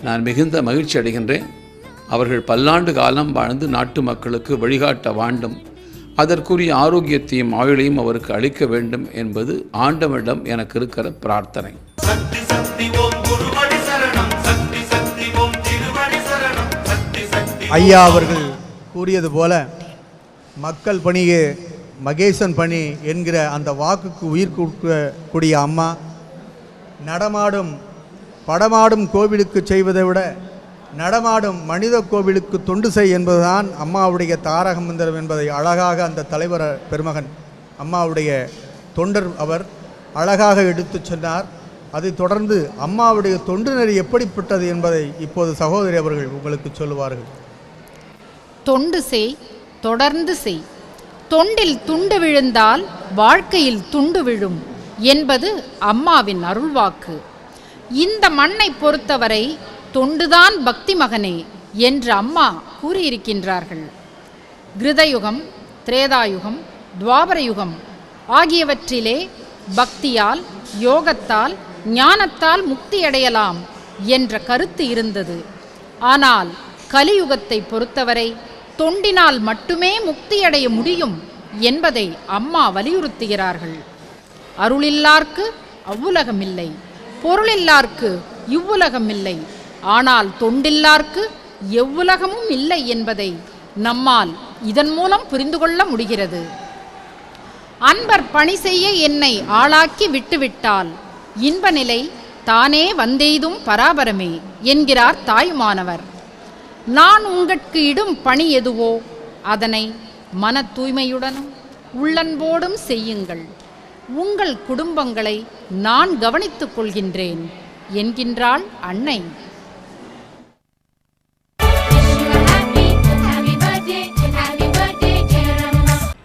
நான் மிகுந்த மகிழ்ச்சி அடைகின்றேன். அவர்கள் பல்லாண்டு காலம் வாழ்ந்து நாட்டு மக்களுக்கு வழிகாட்ட வேண்டும், அதற்குரிய ஆரோக்கியத்தையும் ஆயுளையும் அவருக்கு அளிக்க வேண்டும் என்பது ஆண்டவனிடம் எனக்கு இருக்கிற பிரார்த்தனை. ஐயா அவர்கள் கூறியது போல, மக்கள் பணியே மகேசன் பணி என்கிற அந்த வாக்குக்கு உயிர் கொடுக்கக்கூடிய அம்மா, நடமாடும் படமாடும் கோவிலுக்கு செய்வதை விட நடமாடும் மனித கோவிலுக்கு தொண்டு செய் என்பதுதான் அம்மாவுடைய தாரக மந்திரம் என்பதை அழகாக அந்த தலைவர் பெருமகன் அம்மாவுடைய தொண்டர் அவர் அழகாக எடுத்து சொன்னார். அதைத் தொடர்ந்து அம்மாவுடைய தொண்டு நெறி எப்படிப்பட்டது என்பதை இப்போது சகோதரி அவர்கள் உங்களுக்கு சொல்லுவார்கள். தொண்டு செய், தொடர்ந்து செய். தொண்டில் துண்டு விழுந்தால் வாழ்க்கையில் துண்டு விழும் என்பது அம்மாவின் அருள்வாக்கு. இந்த மண்ணை பொறுத்தவரை தொண்டுதான் பக்தி மகனே என்று அம்மா கூறியிருக்கின்றார்கள். கிருதயுகம், திரேதாயுகம், துவாபர யுகம் ஆகியவற்றிலே பக்தியால், யோகத்தால், ஞானத்தால் முக்தியடையலாம் என்ற கருத்து இருந்தது. ஆனால் கலியுகத்தை பொறுத்தவரை தொண்டினால் மட்டுமே முக்தியடைய முடியும் என்பதை அம்மா வலியுறுத்துகிறார்கள். அருளில்லார்க்கு அவ்வுலகமில்லை, பொருளில்லார்க்கு இவ்வுலகமில்லை, ஆனால் தொண்டில்லார்க்கு எவ்வுலகமும் இல்லை என்பதை நம்மால் இதன் மூலம் புரிந்து கொள்ள முடிகிறது. அன்பர் பணி செய்ய என்னை ஆளாக்கி விட்டுவிட்டால் இன்ப நிலை தானே வந்தெய்தும் பராபரமே என்கிறார் தாயுமானவர். நான் உங்களுக்கு இடும் பணி எதுவோ அதனை மன தூய்மையுடனும் உள்ளன்போடும் செய்யுங்கள். உங்கள் குடும்பங்களை நான் கவனித்துக் கொள்கின்றேன் என்கின்றாள் அன்னை.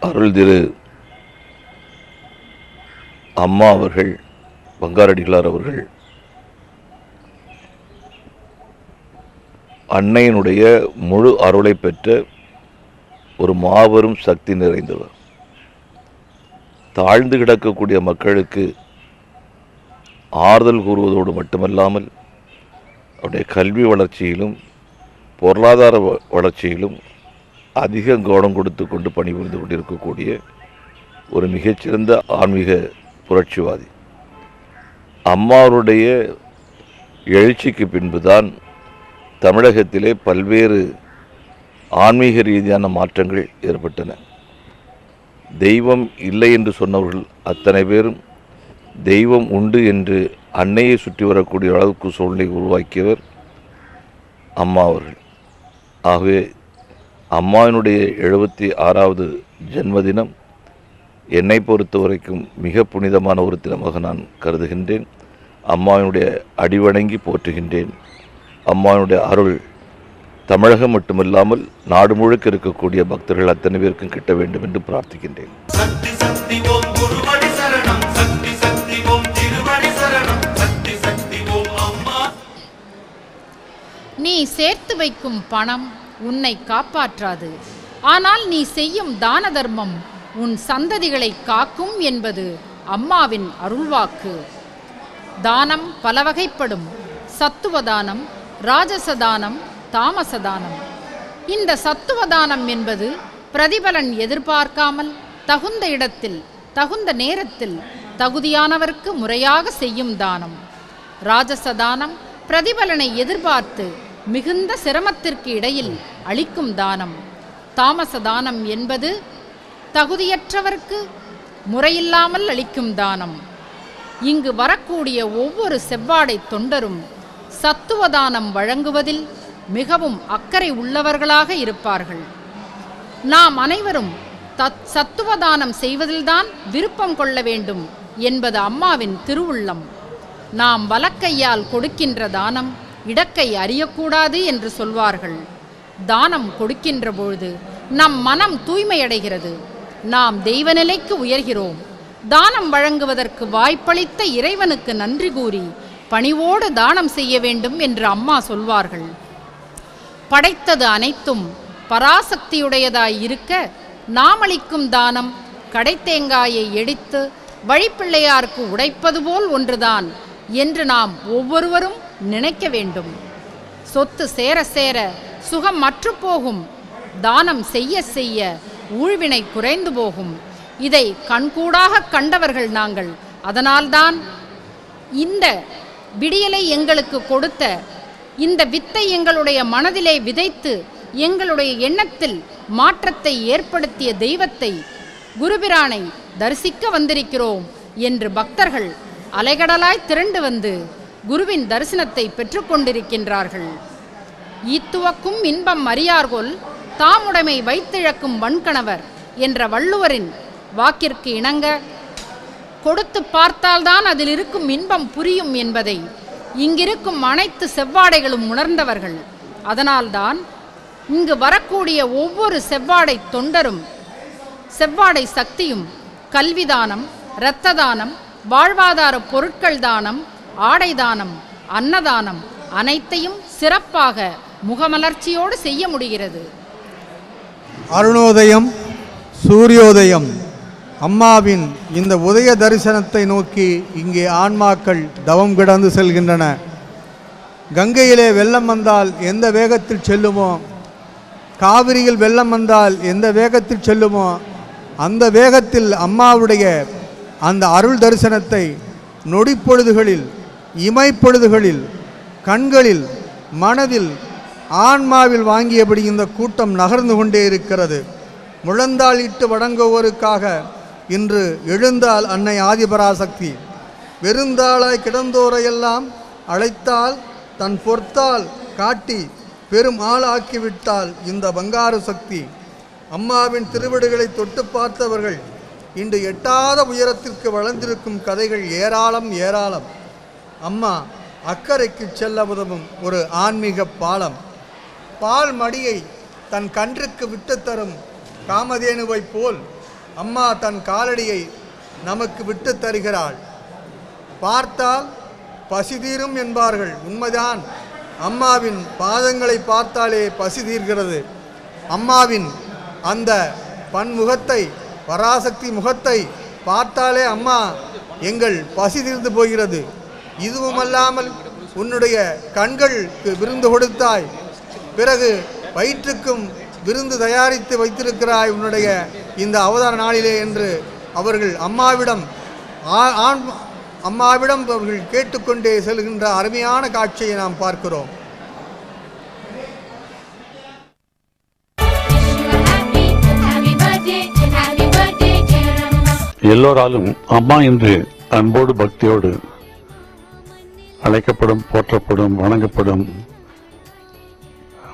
அருள் திரு அம்மா அவர்கள், பங்காரடிகளார் அவர்கள் அன்னையினுடைய முழு அருளை பெற்ற ஒரு மாபெரும் சக்தி நிறைந்தவர். தாழ்ந்து கிடக்கக்கூடிய மக்களுக்கு ஆறுதல் கூறுவதோடு மட்டுமல்லாமல் அவருடைய கல்வி வளர்ச்சியிலும் பொருளாதார வளர்ச்சியிலும் அதிக கவனம் கொடுத்து கொண்டு பணிபுரிந்து கொண்டிருக்கக்கூடிய ஒரு மிகச்சிறந்த ஆன்மீக புரட்சிவாதி. அம்மாவுடைய எழுச்சிக்கு பின்புதான் தமிழகத்திலே பல்வேறு ஆன்மீக ரீதியான மாற்றங்கள் ஏற்பட்டன. தெய்வம் இல்லை என்று சொன்னவர்கள் அத்தனை பேரும் தெய்வம் உண்டு என்று அன்னையை சுற்றி வரக்கூடிய அளவுக்கு சூழ்நிலை உருவாக்கியவர் அம்மா அவர்கள். ஆகவே அம்மாவினுடைய 76வது ஜன்மதினம் என்னை பொறுத்த வரைக்கும் மிக புனிதமான ஒரு தினமாக நான் கருதுகின்றேன். அம்மாவினுடைய அடிவணங்கி போற்றுகின்றேன். அம்மாவினுடைய அருள் தமிழகம் மட்டுமில்லாமல் நாடு முழுக்க இருக்கக்கூடிய பக்தர்கள் அத்தனை பேருக்கும் கிட்ட வேண்டும் என்று பிரார்த்திக்கின்றேன். சக்தி சக்தி ஓம் குருவடி சரணம், சக்தி சக்தி ஓம் திருவடி சரணம், சக்தி சக்தி ஓம் அம்மா. நீ சேர்த்து வைக்கும் பணம் உன்னை காப்பாற்றாது, ஆனால் நீ செய்யும் தான தர்மம் உன் சந்ததிகளை காக்கும் என்பது அம்மாவின் அருள்வாக்கு. தானம் பல வகைப்படும். சத்துவதானம், ராஜசதானம், தாமசதானம். இந்த சத்துவதானம் என்பது பிரதிபலன் எதிர்பார்க்காமல் தகுந்த இடத்தில் தகுந்த நேரத்தில் தகுதியானவருக்கு முறையாக செய்யும் தானம். ராஜசதானம் பிரதிபலனை எதிர்பார்த்து மிகுந்த சிரமத்திற்கு இடையில் அளிக்கும் தானம். தாமசதானம் என்பது தகுதியற்றவருக்கு முறையில்லாமல் அளிக்கும் தானம். இங்கு வரக்கூடிய ஒவ்வொரு செவ்வாடை தொண்டரும் சத்துவதானம் வழங்குவதில் மிகவும் அக்கறை உள்ளவர்களாக இருப்பார்கள். நாம் அனைவரும் சத்துவதானம் செய்வதில்தான் விருப்பம் கொள்ள வேண்டும் என்பது அம்மாவின் திருவுள்ளம். நாம் வலக்கையால் கொடுக்கின்ற தானம் இடக்கை அறியக்கூடாது என்று சொல்வார்கள். தானம் கொடுக்கின்ற பொழுது நம் மனம் தூய்மையடைகிறது. நாம் தெய்வ நிலைக்கு உயர்கிறோம். தானம் வழங்குவதற்கு வாய்ப்பளித்த இறைவனுக்கு நன்றி கூறி பணிவோடு தானம் செய்ய வேண்டும் என்று அம்மா சொல்வார்கள். படைத்தது அனைத்தும் பராசக்தியுடையதாய் இருக்க நாம் அளிக்கும் தானம் கடைத்தேங்காயை எடுத்து வழிப்பிள்ளையாருக்கு உடைப்பது போல் ஒன்றுதான் என்று நாம் ஒவ்வொருவரும் நினைக்க வேண்டும். சொத்து சேர சேர சுகம் மற்றுப்போகும். தானம் செய்ய செய்ய ஊழ்வினை குறைந்து போகும். இதை கண்கூடாக கண்டவர்கள் நாங்கள். அதனால்தான் இந்த விடியலை எங்களுக்கு கொடுத்த, இந்த வித்தை எங்களுடைய மனதிலே விதைத்து எங்களுடைய எண்ணத்தில் மாற்றத்தை ஏற்படுத்திய தெய்வத்தை, குருபிரானை தரிசிக்க வந்திருக்கிறோம் என்று பக்தர்கள் அலைகடலாய் திரண்டு வந்து குருவின் தரிசனத்தை பெற்றுக்கொண்டிருக்கின்றார்கள். ஈத்துவக்கும் இன்பம் அறியார்கொல் தாமுடைமை வைத்திழக்கும் வன்கணவர் என்ற வள்ளுவரின் வாக்கிற்கு இணங்க கொடுத்து பார்த்தால்தான் அதில் இருக்கும் இன்பம் புரியும் என்பதை இங்கிருக்கும் அனைத்து செவ்வாடைகளும் உணர்ந்தவர்கள். அதனால்தான் இங்கு வரக்கூடிய ஒவ்வொரு செவ்வாடை தொண்டரும் செவ்வாடை சக்தியும் கல்விதானம், இரத்த தானம், வாழ்வாதார பொருட்கள் தானம், ஆடை தானம், அன்னதானம் அனைத்தையும் சிறப்பாக முகமலர்ச்சியோடு செய்ய முடிகிறது. அருணோதயம், சூரியோதயம். அம்மாவின் இந்த உதய தரிசனத்தை நோக்கி இங்கே ஆன்மாக்கள் தவம் கிடந்து செல்கின்றன. கங்கையிலே வெள்ளம் வந்தால் எந்த வேகத்தில் செல்லுமோ, காவிரியில் வெள்ளம் வந்தால் எந்த வேகத்தில் செல்லுமோ, அந்த வேகத்தில் அம்மாவுடைய அந்த அருள் தரிசனத்தை நொடிப்பொழுதுகளில், இமைப்பொழுதுகளில், கண்களில், மனதில், ஆன்மாவில் வாங்கியபடி இந்த கூட்டம் நகர்ந்து கொண்டே இருக்கிறது. முழந்தாள் இட்டு வணங்குவோருக்காக இன்று எழுந்தாள் அன்னை ஆதிபராசக்தி. வெறுந்தாளாய் கிடந்தோரையெல்லாம் அழைத்தால் தன் பொற்றால் காட்டி பெரும் ஆளாக்கிவிட்டால் இந்த பங்காரு சக்தி. அம்மாவின் திருவடிகளை தொட்டு பார்த்தவர்கள் இன்று எட்டாத உயரத்திற்கு வளர்ந்திருக்கும் கதைகள் ஏராளம் ஏராளம். அம்மா அக்கறைக்கு செல்ல உதவும் ஒரு ஆன்மீக பாலம். பால் மடியை தன் கன்றுக்கு விட்டு தரும் காமதேனுவைப் போல் அம்மா தன் காலடியை நமக்கு விட்டு தருகிறாள். பார்த்தால் பசி தீரும் என்பார்கள், உண்மைதான். அம்மாவின் பாதங்களை பார்த்தாலே பசி தீர்கிறது. அம்மாவின் அந்த பன்முகத்தை, பராசக்தி முகத்தை பார்த்தாலே அம்மா எங்கள் பசி தீர்ந்து போகிறது. இதுவுமல்லாமல் உன்னுடைய கண்களுக்கு விருந்து கொடுத்தாய், பிறகு வயிற்றுக்கும் விருந்து தயாரித்து வைத்திருக்கிறாய் உன்னுடைய இந்த அவதார நாளிலே என்று அவர்கள் அம்மாவிடம் அவர்கள் கேட்டுக்கொண்டே செல்கின்ற அருமையான காட்சியை நாம் பார்க்கிறோம். எல்லோராலும் அம்மா என்று அன்போடு பக்தியோடு அழைக்கப்படும், போற்றப்படும், வணங்கப்படும்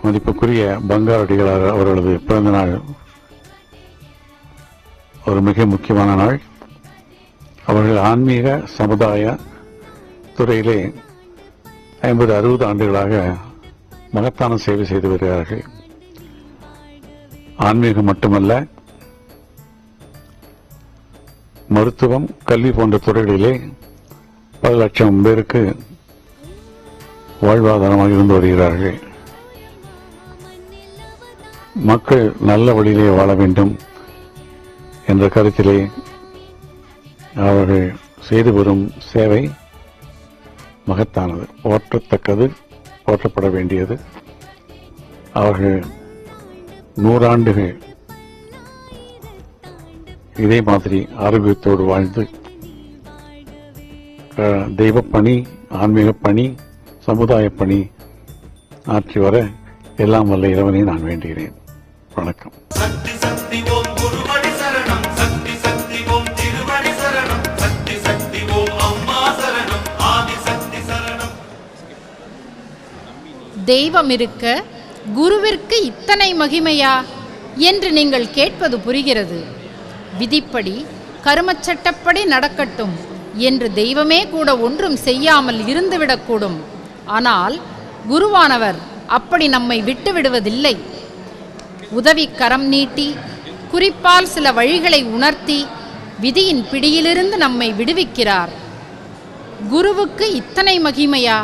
மதிப்புக்குரிய பங்காரடிகளார் அவர்களது பிறந்த நாள் ஒரு மிக முக்கியமான நாள். அவர்கள் ஆன்மீக சமுதாய துறையிலே 50-60 ஆண்டுகளாக மகத்தான சேவை செய்து வருகிறார்கள். ஆன்மீகம் மட்டுமல்ல, மருத்துவம், கல்வி போன்ற துறைகளிலே பல லட்சம் பேருக்கு வாழ்வாதாரமாக இருந்து வருகிறார்கள். மக்கள் நல்ல வழியிலே வாழ வேண்டும் என்ற கருத்திலே அவர்கள் செய்து வரும் சேவை மகத்தானது, போற்றத்தக்கது, போற்றப்பட வேண்டியது. அவர்கள் 100 ஆண்டுகள் இதே மாதிரி ஆரோக்கியத்தோடு வாழ்ந்து தெய்வப்பணி, ஆன்மீக பணி, சமுதாய பணி ஆற்றி வர எல்லாம் வல்ல இறைவனை நான் வேண்டுகிறேன். வணக்கம். சக்தி சக்தி ஓம் குருவடி சரணம், சக்தி சக்தி ஓம் திருவடி சரணம், சக்தி சக்தி ஓம் அம்மா சரணம், ஆதி சக்தி சரணம். தெய்வம் இருக்க குருவிற்கு இத்தனை மகிமையா என்று நீங்கள் கேட்பது புரிகிறது. விதிப்படி கருமச்சட்டப்படி நடக்கட்டும் என்று தெய்வமே கூட ஒன்றும் செய்யாமல் இருந்துவிடக்கூடும். ஆனால் குருவானவர் அப்படி நம்மை விட்டு விடுவதில்லை. உதவி கரம் நீட்டி, குறிப்பால் சில வழிகளை உணர்த்தி விதியின் பிடியிலிருந்து நம்மை விடுவிக்கிறார். குருவுக்கு இத்தனை மகிமையா?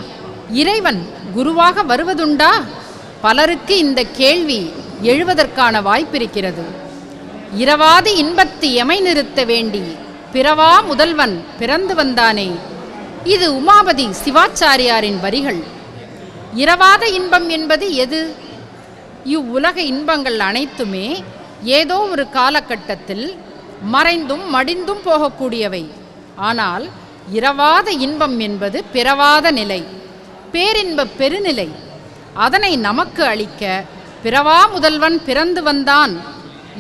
இறைவன் குருவாக வருவதுண்டா? பலருக்கு இந்த கேள்வி எழுவதற்கான வாய்ப்பிருக்கிறது. இரவாதி இன்பத்து எமை நிறுத்த வேண்டி பிறவா முதல்வன் பிறந்து வந்தானே. இது உமாபதி சிவாச்சாரியாரின் வரிகள். இரவாத இன்பம் என்பது எது? இவ்வுலக இன்பங்கள் அனைத்துமே ஏதோ ஒரு காலகட்டத்தில் மறைந்தும் மடிந்தும் போகக்கூடியவை. ஆனால் இரவாத இன்பம் என்பது பிறவாத நிலை, பேரின்ப பெருநிலை. அதனை நமக்கு அளிக்க பிறவா முதல்வன் பிறந்து வந்தான்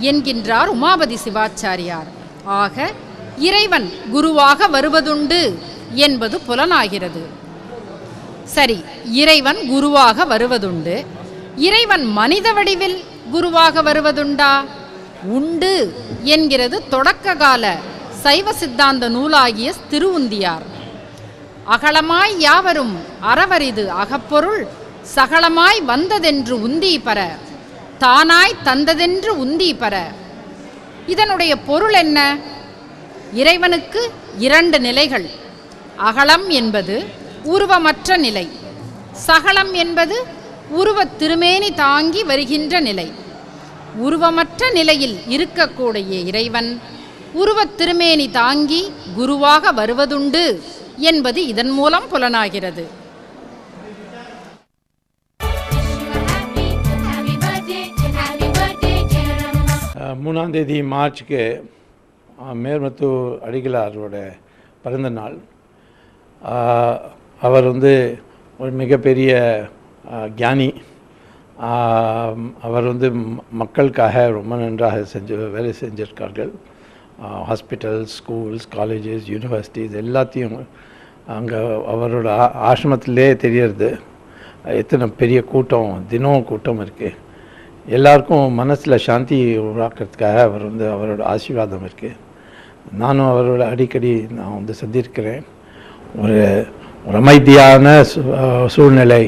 என்கின்றார் உமாபதி சிவாச்சாரியார். ஆக இறைவன் குருவாக வருவதுண்டு என்பது புலனாகிறது. சரி, இறைவன் குருவாக வருவதுண்டு. இறைவன் மனித வடிவில் குருவாக வருவதுண்டா? உண்டு என்கிறது தொடக்க கால சைவ சித்தாந்த நூலாகிய திருவுந்தியார். அகலமாய் யாவரும் அறவரிது அகப்பொருள் சகலமாய் வந்ததென்று உந்தி பெற, தானாய் தந்ததென்று உந்தி பெற. இதனுடைய பொருள் என்ன? இறைவனுக்கு 2 நிலைகள். அகலம் என்பது உருவமற்ற நிலை, சகலம் என்பது உருவத் திருமேனி தாங்கி வருகின்ற நிலை. உருவமற்ற நிலையில் இருக்கக்கூடிய இறைவன் உருவத் திருமேனி தாங்கி குருவாக வருவதுண்டு என்பது இதன் மூலம் புலனாகிறது. 3ஆம் தேதி மார்ச்சுக்கு மேர்மத்து அடிகளாரோட பிறந்த நாள். அவர் ஒரு மிகப்பெரிய ஞானி. அவர் மக்களுக்காக ரொம்ப நன்றாக வேலை செஞ்சிருக்கார்கள். ஹாஸ்பிட்டல்ஸ், ஸ்கூல்ஸ், காலேஜஸ், யூனிவர்சிட்டிஸ் எல்லாத்தையும் அங்கே அவரோட ஆசிரமத்திலே தெரியறது. எத்தனை பெரிய கூட்டம், தினம் கூட்டம் இருக்குது. எல்லாருக்கும் மனசில் சாந்தி உருவாக்குறதுக்காக அவரோட ஆசீர்வாதம் இருக்குது. நானும் அவரோட அடிக்கடி நான் வந்து சந்திக்கிறேன். ஒரு அமைதியான சூழ்நிலை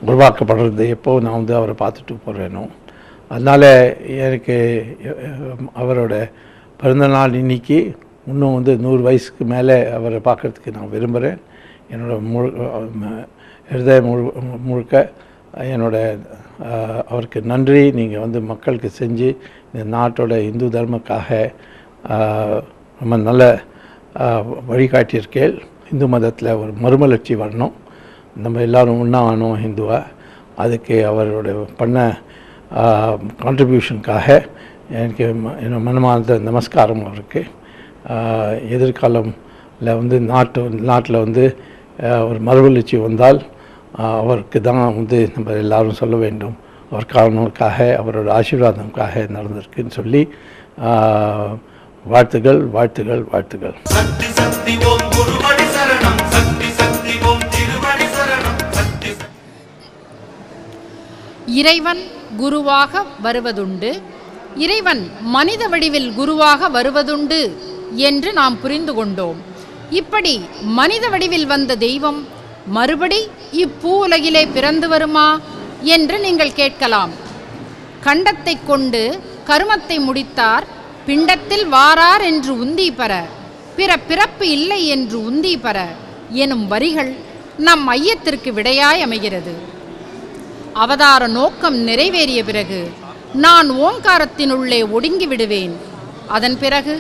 உருவாக்கப்படுறது எப்போ நான் வந்து அவரை பார்த்துட்டு போகிறேனோ. அதனால் எனக்கு அவரோட பிறந்தநாள் இன்னைக்கு இன்னும் வந்து 100 வயசுக்கு மேலே அவரை பார்க்குறதுக்கு நான் விரும்புகிறேன். என்னோடய ஹிருதயம் முழுக்க அவருக்கு நன்றி. நீங்கள் வந்து மக்களுக்கு செஞ்சு இந்த நாட்டோட இந்து தர்மக்காக ரொம்ப நல்ல வழிகாட்டியிருக்கேள். இந்து மதத்தில் ஒரு மறுமலர்ச்சி வரணும், நம்ம எல்லோரும் ஒன்றா ஆனோம் ஹிந்துவாக. அதுக்கு அவரோட பண்ண கான்ட்ரிபியூஷனுக்காக எனக்கு என்னோட மனமார்ந்த நமஸ்காரம் அவருக்கு. எதிர்காலத்தில் வந்து நாட்டில் வந்து ஒரு மறுமலர்ச்சி வந்தால் அவருக்கு தான் வந்து நம்ம எல்லாரும் சொல்ல வேண்டும். அவர் காரணங்களுக்காக அவரோட ஆசீர்வாதம்காக நடந்திருக்குன்னு சொல்லி வாழ்த்துகள் வாழ்த்துகள் வாழ்த்துகள். சக்தி சக்தி ஓம் குருவடி சரணம், சக்தி சக்தி ஓம் திருவடி சரணம், சக்தி. இறைவன் குருவாக வருவதுண்டு, இறைவன் மனித வடிவில் குருவாக வருவதுண்டு என்று நாம் புரிந்து கொண்டோம். இப்படி மனித வடிவில் வந்த தெய்வம் மறுபடி இப்பூ உலகிலே பிறந்து வருமா என்று நீங்கள் கேட்கலாம். கண்டத்தை கொண்டு கருமத்தை முடித்தார், பிண்டத்தில் வாரார் என்று உந்தி பெற, பிற பிறப்பு இல்லை என்று உந்தி பெற எனும் வரிகள் நம் ஐயத்திற்கு விடையாய் அமைகிறது. அவதார நோக்கம் நிறைவேறிய பிறகு நான் ஓங்காரத்தினுள்ளே ஒடுங்கி விடுவேன். அதன் பிறகு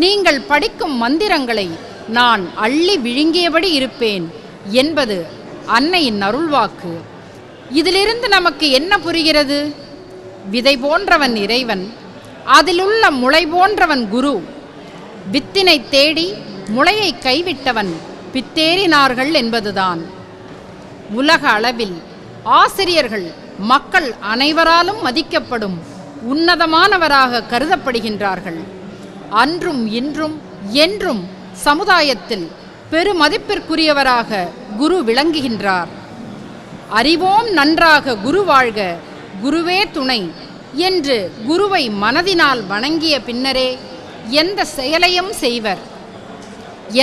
நீங்கள் படிக்கும் மந்திரங்களை நான் அள்ளி விழுங்கியபடி இருப்பேன் என்பது அன்னையின் அருள்வாக்கு. இதிலிருந்து நமக்கு என்ன புரிகிறது? விதை போன்றவன் இறைவன், அதிலுள்ள முளை போன்றவன் குரு. வித்தினை தேடி முளையை கைவிட்டவன் பித்தேறினார்கள் என்பதுதான். உலக அளவில் ஆசிரியர்கள் மக்கள் அனைவராலும் மதிக்கப்படும் உன்னதமானவராக கருதப்படுகின்றார்கள். அன்றும் இன்றும் என்றும் சமுதாயத்தில் பெருமதிப்பிற்குரியவராக குரு விளங்குகின்றார். அறிவோம் நன்றாக குரு வாழ்க, குருவே துணை என்று குருவை மனதினால் வணங்கிய பின்னரே எந்த செயலையும் செய்வர்.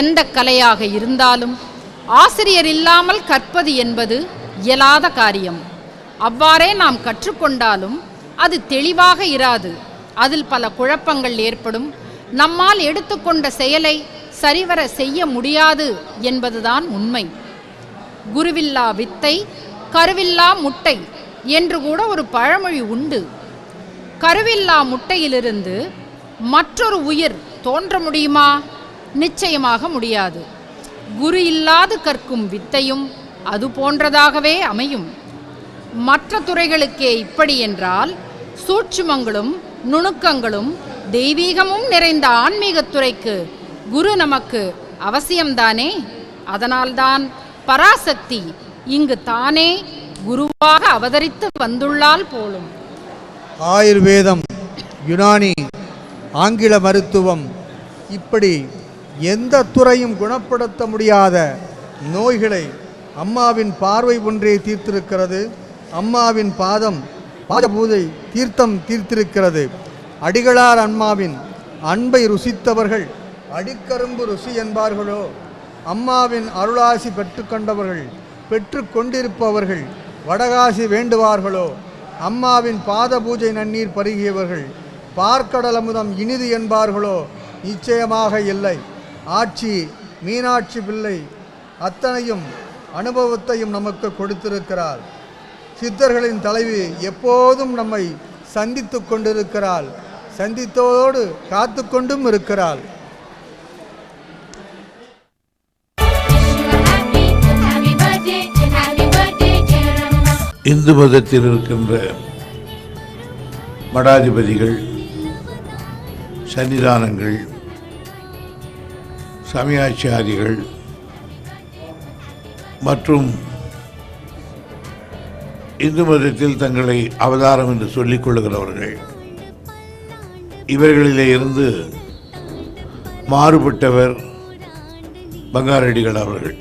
எந்த கலையாக இருந்தாலும் ஆசிரியர் இல்லாமல் கற்பது என்பது இயலாத காரியம். அவ்வாறே நாம் கற்றுக்கொண்டாலும் அது தெளிவாக இராது. அதில் பல குழப்பங்கள் ஏற்படும். நம்மால் எடுத்துக்கொண்ட செயலை சரிவர செய்ய முடியாது என்பதுதான் உண்மை. குருவில்லா வித்தை கருவில்லா முட்டை என்று கூட ஒரு பழமொழி உண்டு. கருவில்லா முட்டையிலிருந்து மற்றொரு உயிர் தோன்ற முடியுமா? நிச்சயமாக முடியாது. குரு இல்லாது கற்கும் வித்தையும் அது போன்றதாகவே அமையும். மற்ற துறைகளுக்கே இப்படி என்றால், சூட்சுமங்களும் நுணுக்கங்களும் தெய்வீகமும் நிறைந்த ஆன்மீகத்துறைக்கு குரு நமக்கு அவசியம்தானே? அதனால்தான் பராசக்தி இங்கு தானே குருவாக அவதரித்து வந்துள்ளால் போலும். ஆயுர்வேதம், யுனானி, ஆங்கில மருத்துவம், இப்படி எந்த துறையும் குணப்படுத்த முடியாத நோய்களை அம்மாவின் பார்வை ஒன்றே தீர்த்திருக்கிறது. அம்மாவின் பாதபூஜை தீர்த்தம் தீர்த்திருக்கிறது. அடிகளார் அம்மாவின் அன்பை ருசித்தவர்கள் அடிக்கரும்பு ருசி என்பார்களோ, அம்மாவின் அருளாசி பெற்றுக்கொண்டவர்கள் பெற்று கொண்டிருப்பவர்கள் வடகாசி வேண்டுவார்களோ, அம்மாவின் பாத பூஜை நன்னீர் பருகியவர்கள் பார்க்கடல் அமுதம் இனிது என்பார்களோ? நிச்சயமாக இல்லை. ஆட்சி மீனாட்சி பிள்ளை அத்தனையும் அனுபவத்தையும் நமக்கு கொடுத்திருக்கிறாள். சித்தர்களின் தலைவி எப்போதும் நம்மை சந்தித்து கொண்டிருக்கிறாள். சந்தித்தோடு காத்து கொண்டும் இருக்கிறாள். இந்து மதத்தில் இருக்கின்ற மடாதிபதிகள், சன்னிதானங்கள், சமயாச்சாரிகள் மற்றும் இந்து மதத்தில் தங்களை அவதாரம் என்று சொல்லிக் கொள்ளுகிறவர்கள், இவர்களிலே இருந்து மாறுபட்டவர் பங்காரடிகள் அவர்கள்.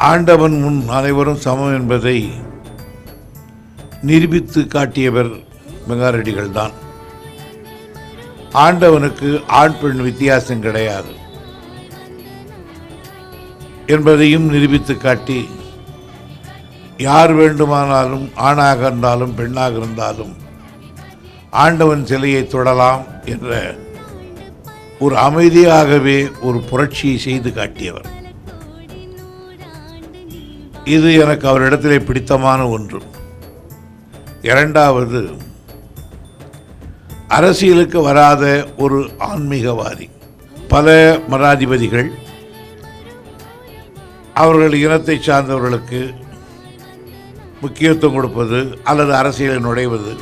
ஆண்டவன் முன் அனைவரும் சமம் என்பதை நிரூபித்து காட்டியவர் பங்காரடிகள் தான். ஆண்டவனுக்கு ஆண் பெண் வித்தியாசம் கிடையாது என்பதையும் நிரூபித்து காட்டி, யார் வேண்டுமானாலும் ஆணாக இருந்தாலும் பெண்ணாக இருந்தாலும் ஆண்டவன் சிலையை தொடலாம் என்ற ஒரு அமைதியாகவே ஒரு புரட்சியை செய்து காட்டியவர். இது எனக்கு அவரிடத்திலே பிடித்தமான ஒன்று. இரண்டாவது, அரசியலுக்கு வராத ஒரு ஆன்மீகவாதி. பல மடாதிபதிகள் அவர்கள் இனத்தை சார்ந்தவர்களுக்கு முக்கியத்துவம் கொடுப்பது அல்லது அரசியலில் நுழைவது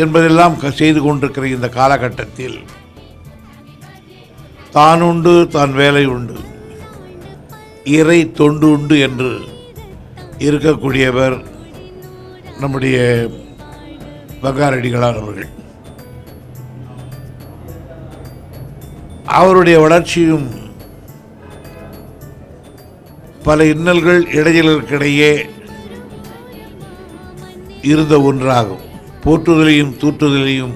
என்பதெல்லாம் செய்து கொண்டிருக்கிற இந்த காலகட்டத்தில் தான் உண்டு தான் வேலை உண்டு, இறை தொண்டு உண்டு என்று இருக்கக்கூடியவர் நம்முடைய பங்காரடிகளார் அவர்கள். அவருடைய வளர்ச்சியும் பல இன்னல்கள் இடையிலருக்கிடையே இருந்த ஒன்றாகும். போற்றுதலையும் தூற்றுதலையும்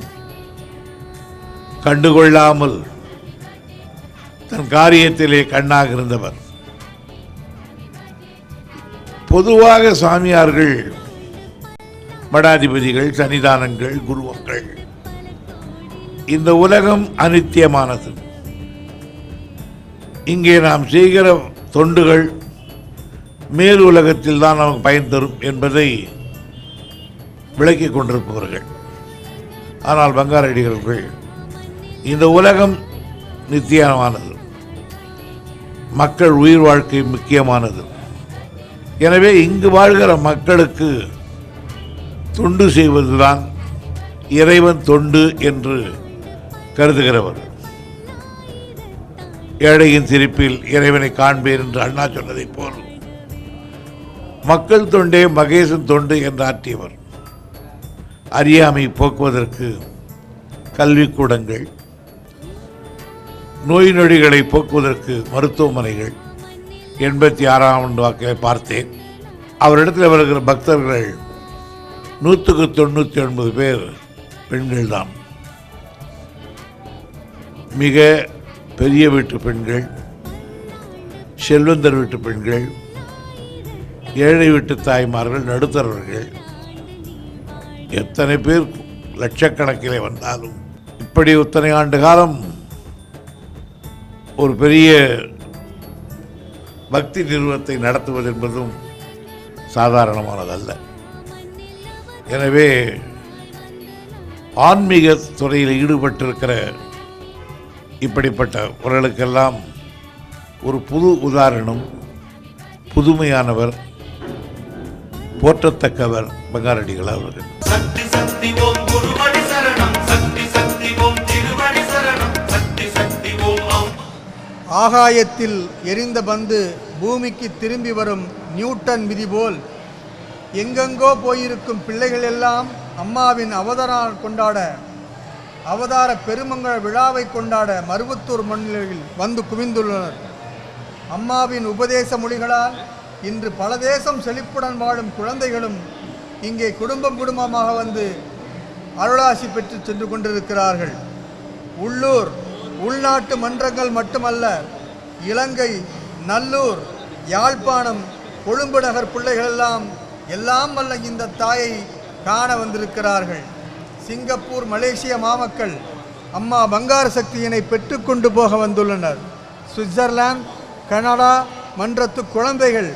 கண்டுகொள்ளாமல் தன் காரியத்திலே கண்ணாக இருந்தவர். பொதுவாக சாமியார்கள், மடாதிபதிகள், சன்னிதானங்கள், குருவங்கள், இந்த உலகம் அனித்தியமானது. இங்கே நாம் செய்கிற தொண்டுகள் மேல் உலகத்தில் தான் நமக்கு பயன் தரும் என்பதை விளக்கிக் கொண்டிருப்பவர்கள். ஆனால் பங்காரடிகள் இந்த உலகம் நித்தியமானது, மக்கள் உயிர் வாழ்க்கை முக்கியமானது. எனவே இங்கு வாழ்கிற மக்களுக்கு தொண்டு செய்வதுதான் இறைவன் தொண்டு என்று கருதுகிறவர். ஏழையின் சிரிப்பில் இறைவனை காண்பேன் என்று அண்ணா சொன்னதைப் போல் மக்கள் தொண்டே மகேசன் தொண்டு என்று ஆற்றியவர். அறியாமை போக்குவதற்கு கல்விக்கூடங்கள், நோய் நொடிகளை போக்குவதற்கு மருத்துவமனைகள். 86ஆம் ஆண்டு வாக்கில் பார்த்தேன். அவரிடத்தில் வருகிற பக்தர்கள் 199 பேர் பெண்கள் தான். மிக பெரிய வீட்டு பெண்கள், செல்வந்தர் வீட்டு பெண்கள், ஏழை வீட்டு தாய்மார்கள், நடுத்தரவர்கள், எத்தனை பேர் லட்சக்கணக்கிலே வந்தாலும் இப்படி இத்தனை ஆண்டு காலம் ஒரு பெரிய பக்தி நிறுவனத்தை நடத்துவது என்பதும் சாதாரணமானதல்ல. எனவே ஆன்மீக துறையில் ஈடுபட்டிருக்கிற இப்படிப்பட்டவர்களுக்கெல்லாம் ஒரு புது உதாரணம், புதுமையானவர், போற்றத்தக்கவர் பங்காரடிகள் அவர்கள். சக்தி சக்தி ஓம் குருவடி சரணம், சக்தி சக்தி ஓம் திருவடி சரணம், சக்தி சக்தி ஓம். ஆகாயத்தில் எரிந்த பந்து பூமிக்கு திரும்பி வரும் நியூட்டன் விதி போல் எங்கெங்கோ போயிருக்கும் பிள்ளைகள் எல்லாம் அம்மாவின் அவதார பெருமங்கள விழாவை கொண்டாட மருவத்தூர் மண்ணில் வந்து குவிந்துள்ளனர். அம்மாவின் உபதேச மொழிகளால் இன்று பல தேசம் செழிப்புடன் வாழும் குழந்தைகளும் இங்கே குடும்பம் குடும்பமாக வந்து அருளாசி பெற்று சென்று கொண்டிருக்கிறார்கள். உள்ளூர் உள்நாட்டு மன்றங்கள் மட்டுமல்ல, இலங்கை, நல்லூர், யாழ்ப்பாணம், கொழும்பு நகர் பிள்ளைகளெல்லாம் எல்லாம் வல்ல இந்த தாயை காண வந்திருக்கிறார்கள். சிங்கப்பூர், மலேசிய மாமக்கள் அம்மா பங்கார சக்தியினை பெற்றுக்கொண்டு போக வந்துள்ளனர். சுவிட்சர்லாந்து, கனடா மன்றத்து குழந்தைகள்,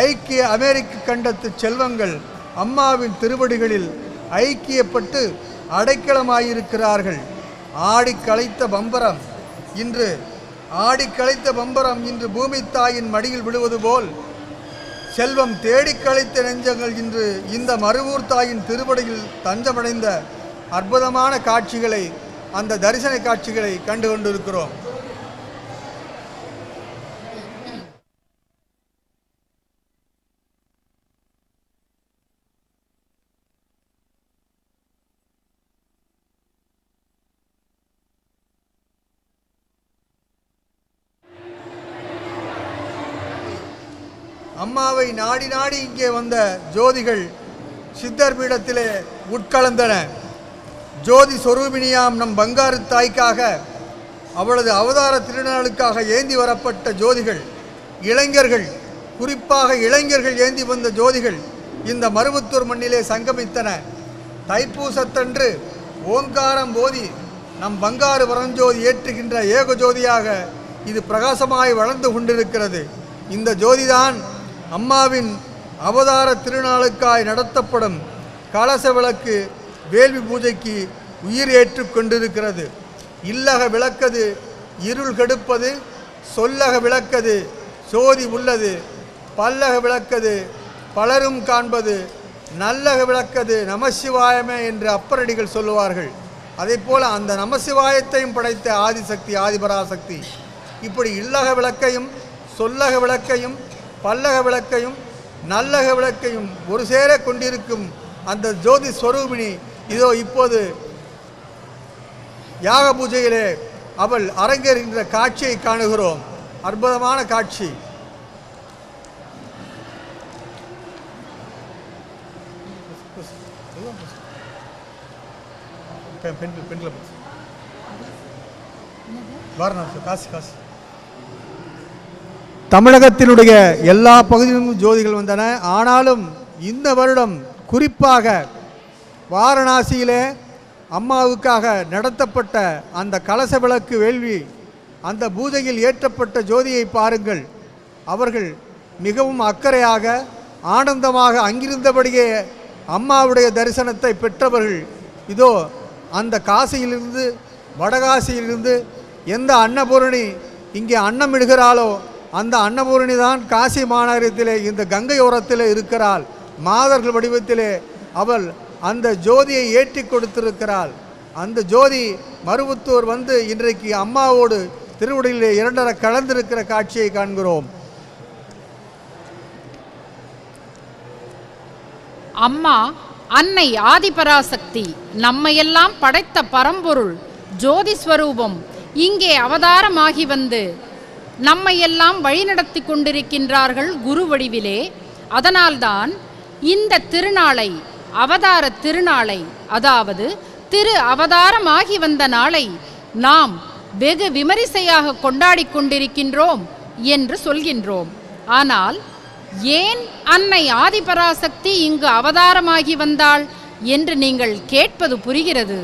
ஐக்கிய அமெரிக்க கண்டத்து செல்வங்கள் அம்மாவின் திருவடிகளில் ஐக்கியப்பட்டு அடைக்கலமாயிருக்கிறார்கள். ஆடிக்களைத்த பம்பரம் இன்று பூமி தாயின் மடியில் விழுவது போல் செல்வம் தேடிக்களைத்த நெஞ்சங்கள் இன்று இந்த மருவூர் தாயின் திருவடியில் தஞ்சமடைந்த அற்புதமான காட்சிகளை, அந்த தரிசன காட்சிகளை கண்டு கொண்டிருக்கிறோம். அம்மாவை நாடி நாடி இங்கே வந்த ஜோதிகள் சித்தர் பீடத்திலே உட்கலந்தன. ஜோதி சொரூபிணியாம் நம் பங்காரு தாய்க்காக அவளது அவதார திருநாளுக்காக ஏந்தி வரப்பட்ட ஜோதிகள், இளைஞர்கள், குறிப்பாக இளைஞர்கள் ஏந்தி வந்த ஜோதிகள் இந்த மருவத்தூர் மண்ணிலே சங்கமித்தன. தைப்பூசத்தன்று ஓங்காரம் போதி நம் பங்காரு பரஞ்சோதி ஏற்றுகின்ற ஏக ஜோதியாக இது பிரகாசமாய் வளர்ந்து கொண்டிருக்கிறது. இந்த ஜோதிதான் அம்மாவின் அவதார திருநாளுக்காய் நடத்தப்படும் கலச விளக்கு வேள்வி பூஜைக்கு உயிர் ஏற்று கொண்டிருக்கிறது. இல்லக விளக்கது இருள் கெடுப்பது, சொல்லக விளக்கது சோதி உள்ளது, பல்லக விளக்கது பலரும் காண்பது, நல்லக விளக்கது நமசிவாயமே என்று அப்பரடிகள் சொல்லுவார்கள். அதே போல் அந்த நமசிவாயத்தையும் படைத்த ஆதிசக்தி ஆதிபராசக்தி இப்படி இல்லக விளக்கையும் சொல்லக விளக்கையும் பல்லக விளக்கையும் நல்லக விளக்கையும் ஒரு சேர கொண்டிருக்கும் அந்த ஜோதி ஸ்வரூபிணி இதோ இப்போது யாக பூஜையிலே அவள் அரங்கேறுகின்ற காட்சியை காணுகிறோம். அற்புதமான காட்சி. தமிழகத்தினுடைய எல்லா பகுதியிலும் ஜோதிகள் வந்தன. ஆனாலும் இந்த வருடம் குறிப்பாக வாரணாசியிலே அம்மாவுக்காக நடத்தப்பட்ட அந்த கலச விளக்கு வேள்வி, அந்த பூஜையில் ஏற்றப்பட்ட ஜோதியை பாருங்கள். அவர்கள் மிகவும் அக்கறையாக ஆனந்தமாக அங்கிருந்தபடியே அம்மாவுடைய தரிசனத்தை பெற்றவர்கள். இதோ அந்த காசியிலிருந்து வடகாசியிலிருந்து எந்த அன்னபூரணி இங்கே அன்னமிடுகிறாளோ அந்த அன்னபூரணி தான் காசி மாநகரத்திலே இந்த கங்கையோரத்திலே இருக்கிறாள். மாதர்கள் வடிவத்திலே அவள் அந்த ஜோதியை ஏற்றி கொடுத்திருக்கிறாள். அந்த ஜோதி மருவத்தூர் வந்து இன்றைக்கு அம்மாவோடு திருவுடையிலே இரண்டர கலந்திருக்கிற காட்சியை காண்கிறோம். அம்மா அன்னை ஆதிபராசக்தி நம்மையெல்லாம் படைத்த பரம்பொருள் ஜோதி ஸ்வரூபம் இங்கே அவதாரமாகி வந்து நம்மையெல்லாம் வழிநடத்தி கொண்டிருக்கின்றார்கள் குரு வடிவிலே. அதனால்தான் இந்த திருநாளை, அவதார திருநாளை, அதாவது திரு அவதாரமாகி வந்த நாளை நாம் வெகு விமரிசையாக கொண்டாடி கொண்டிருக்கின்றோம் என்று சொல்கின்றோம். ஆனால் ஏன் அன்னை ஆதிபராசக்தி இங்கு அவதாரமாகி வந்தாள் என்று நீங்கள் கேட்பது புரிகிறது.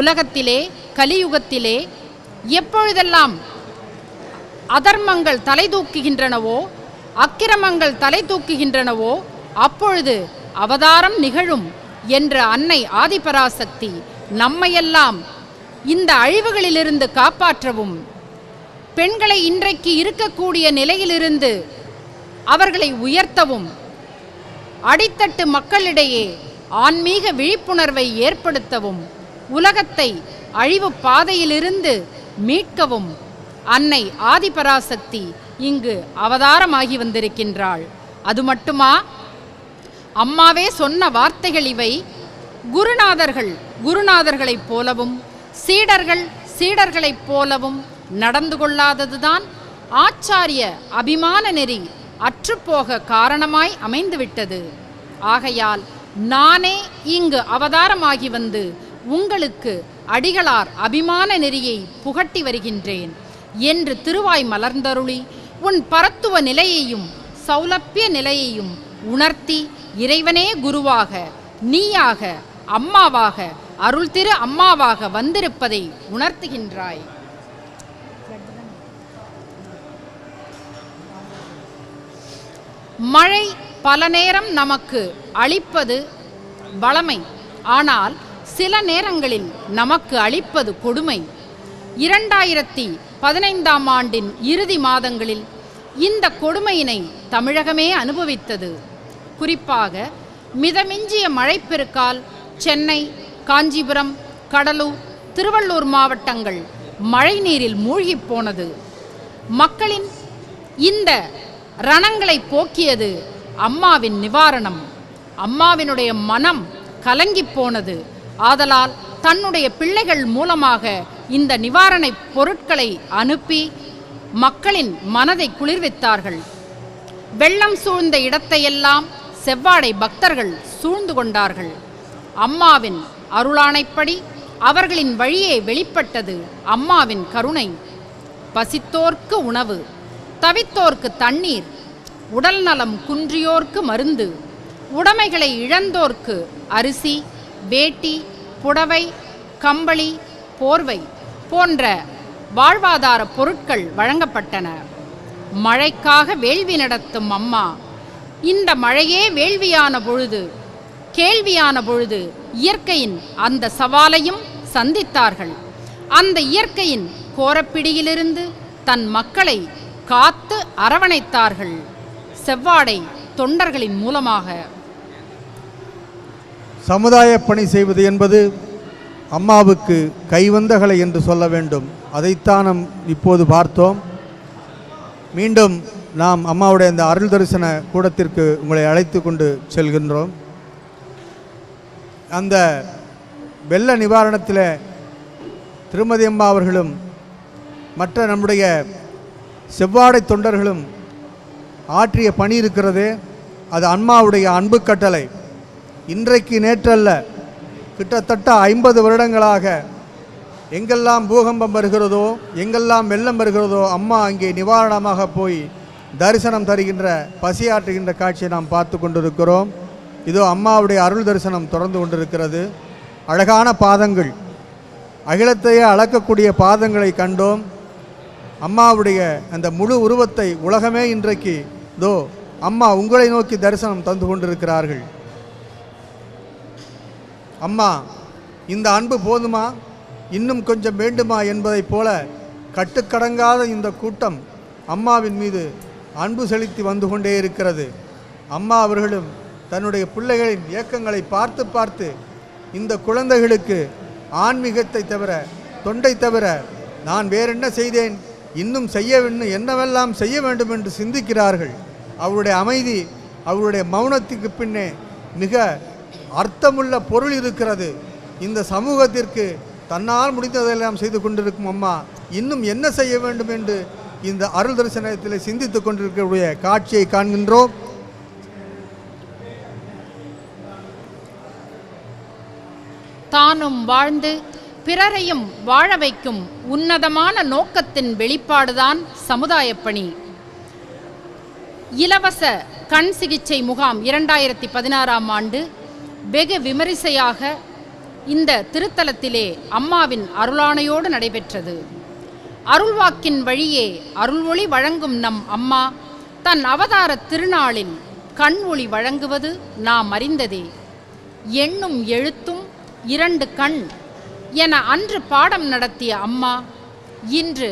உலகத்திலே கலியுகத்திலே எப்பொழுதெல்லாம் அதர்மங்கள் தலை தூக்குகின்றனவோ, அக்கிரமங்கள் தலை தூக்குகின்றனவோ அப்பொழுது அவதாரம் நிகழும் என்ற அன்னை ஆதிபராசக்தி நம்மையெல்லாம் இந்த அழிவுகளிலிருந்து காப்பாற்றவும், பெண்களை இன்றைக்கு இருக்கக்கூடிய நிலையிலிருந்து அவர்களை உயர்த்தவும், அடித்தட்டு மக்களிடையே ஆன்மீக விழிப்புணர்வை ஏற்படுத்தவும், உலகத்தை அழிவு பாதையிலிருந்து மீட்கவும் அன்னை ஆதிபராசக்தி இங்கு அவதாரமாகி வந்திருக்கின்றாள். அது மட்டுமா, அம்மாவே சொன்ன வார்த்தைகள் இவை. குருநாதர்கள் குருநாதர்களைப் போலவும் சீடர்கள் சீடர்களைப் போலவும் நடந்து கொள்ளாததுதான் ஆச்சாரிய அபிமான நெறி அற்றுப்போக காரணமாய் அமைந்துவிட்டது. ஆகையால் நானே இங்கு அவதாரமாகி வந்து உங்களுக்கு அடிகளார் அபிமான நெறியை புகட்டி வருகின்றேன் என்று திருவாய் மலர்ந்தருளி உன் பரத்துவ நிலையையும் சௌலப்பிய நிலையையும் உணர்த்தி இறைவனே குருவாக, நீயாக, அம்மாவாக, அருள் திரு அம்மாவாக வந்திருப்பதை உணர்த்துகின்றாய். மழை பல நேரம் நமக்கு அளிப்பது வளமை, ஆனால் சில நேரங்களில் நமக்கு அளிப்பது கொடுமை. 2015ஆம் ஆண்டின் இறுதி மாதங்களில் இந்த கொடுமையினை தமிழகமே அனுபவித்தது. குறிப்பாக மிதமிஞ்சிய மழைப்பெருக்கால் சென்னை, காஞ்சிபுரம், கடலூர், திருவள்ளூர் மாவட்டங்கள் மழை நீரில் மூழ்கி போனது. மக்களின் இந்த ரணங்களை போக்கியது அம்மாவின் நிவாரணம். அம்மாவினுடைய மனம் கலங்கி போனது. ஆதலால் தன்னுடைய பிள்ளைகள் மூலமாக இந்த நிவாரணப் பொருட்களை அனுப்பி மக்களின் மனதை குளிர்வித்தார்கள். வெள்ளம் சூழ்ந்த இடத்தையெல்லாம் செவ்வாடை பக்தர்கள் சூழ்ந்து கொண்டார்கள். அம்மாவின் அருளாணைப்படி அவர்களின் வழியே வெளிப்பட்டது அம்மாவின் கருணை. பசித்தோர்க்கு உணவு, தவித்தோர்க்கு தண்ணீர், உடல் நலம் குன்றியோர்க்கு மருந்து, உடைமைகளை இழந்தோர்க்கு அரிசி, வேட்டி, புடவை, கம்பளி, போர்வை போன்ற வாழ்வாதார பொருட்கள் வழங்கப்பட்டன. மழைக்காக வேள்வி நடத்தும் அம்மா இந்த மழையே வேள்வியான பொழுது, கேள்வியான பொழுது இயற்கையின் அந்த சவாலையும் சந்தித்தார்கள். அந்த இயற்கையின் கோரப்பிடியிலிருந்து தன் மக்களை காத்து அரவணைத்தார்கள் செவ்வாடை தொண்டர்களின் மூலமாக. சமுதாய பணி செய்வது என்பது அம்மாவுக்கு கைவந்த கலை என்று சொல்ல வேண்டும். அதைத்தான் நாம் இப்போது பார்த்தோம். மீண்டும் நாம் அம்மாவுடைய இந்த அருள் தரிசன கூடத்திற்கு உங்களை அழைத்து கொண்டு செல்கின்றோம். அந்த வெள்ள நிவாரணத்தில் திருமதி அம்மா அவர்களும் மற்ற நம்முடைய செவ்வாடை தொண்டர்களும் ஆற்றிய பணி இருக்கிறது. அது அம்மாவுடைய அன்பு கட்டளை. இன்றைக்கு நேற்றல்ல, கிட்டத்தட்ட 50 வருடங்களாக எங்கெல்லாம் பூகம்பம் வருகிறதோ, எங்கெல்லாம் வெள்ளம் வருகிறதோ, அம்மா அங்கே நிவாரணமாக போய் தரிசனம் தருகின்ற, பசியாற்றுகின்ற காட்சியை நாம் பார்த்து கொண்டிருக்கிறோம். இதோ அம்மாவுடைய அருள் தரிசனம் தொடர்ந்து கொண்டிருக்கிறது. அழகான பாதங்கள், அகிலத்தையே அளக்கக்கூடிய பாதங்களை கண்டோம். அம்மாவுடைய அந்த முழு உருவத்தை உலகமே இன்றைக்கு இதோ அம்மா உங்களை நோக்கி தரிசனம் தந்து கொண்டிருக்கிறார்கள். அம்மா, இந்த அன்பு போதுமா, இன்னும் கொஞ்சம் வேண்டுமா என்பதைப் போல கட்டுக்கடங்காத இந்த கூட்டம் அம்மாவின் மீது அன்பு செலுத்தி வந்து கொண்டே இருக்கிறது. அம்மா அவர்களும் தன்னுடைய பிள்ளைகளின் இயக்கங்களை பார்த்து பார்த்து இந்த குழந்தைகளுக்கு ஆன்மீகத்தை தவிர, தொண்டை தவிர நான் வேறென்ன செய்தேன், இன்னும் என்னவெல்லாம் செய்ய வேண்டும் என்று சிந்திக்கிறார்கள். அவருடைய அமைதி, அவருடைய மௌனத்துக்கு பின்னே மிக அர்த்தமுள்ள பொருள் இருக்கிறது. இந்த சமூகத்திற்கு தன்னால் முடிந்ததெல்லாம் செய்து கொண்டிருக்கும் அம்மா இன்னும் என்ன செய்ய வேண்டும் என்று இந்த அருள் தரிசனத்தில் சிந்தித்து கொண்டிருக்கக்கூடிய காட்சியை காண்கின்றோம். தானும் வாழ்ந்து பிறரையும் வாழ வைக்கும் உன்னதமான நோக்கத்தின் வெளிப்பாடுதான் சமுதாய பணி. இலவச கண் சிகிச்சை முகாம் 2016ஆம் ஆண்டு வெகு விமரிசையாக இந்த திருத்தலத்திலே அம்மாவின் அருளாணையோடு நடைபெற்றது. அருள்வாக்கின் வழியே அருள் ஒளி வழங்கும் நம் அம்மா தன் அவதார திருநாளில் கண் ஒளி வழங்குவது நாம் அறிந்ததே. எண்ணும் எழுத்தும் 2 கண் என அன்று பாடம் நடத்திய அம்மா இன்று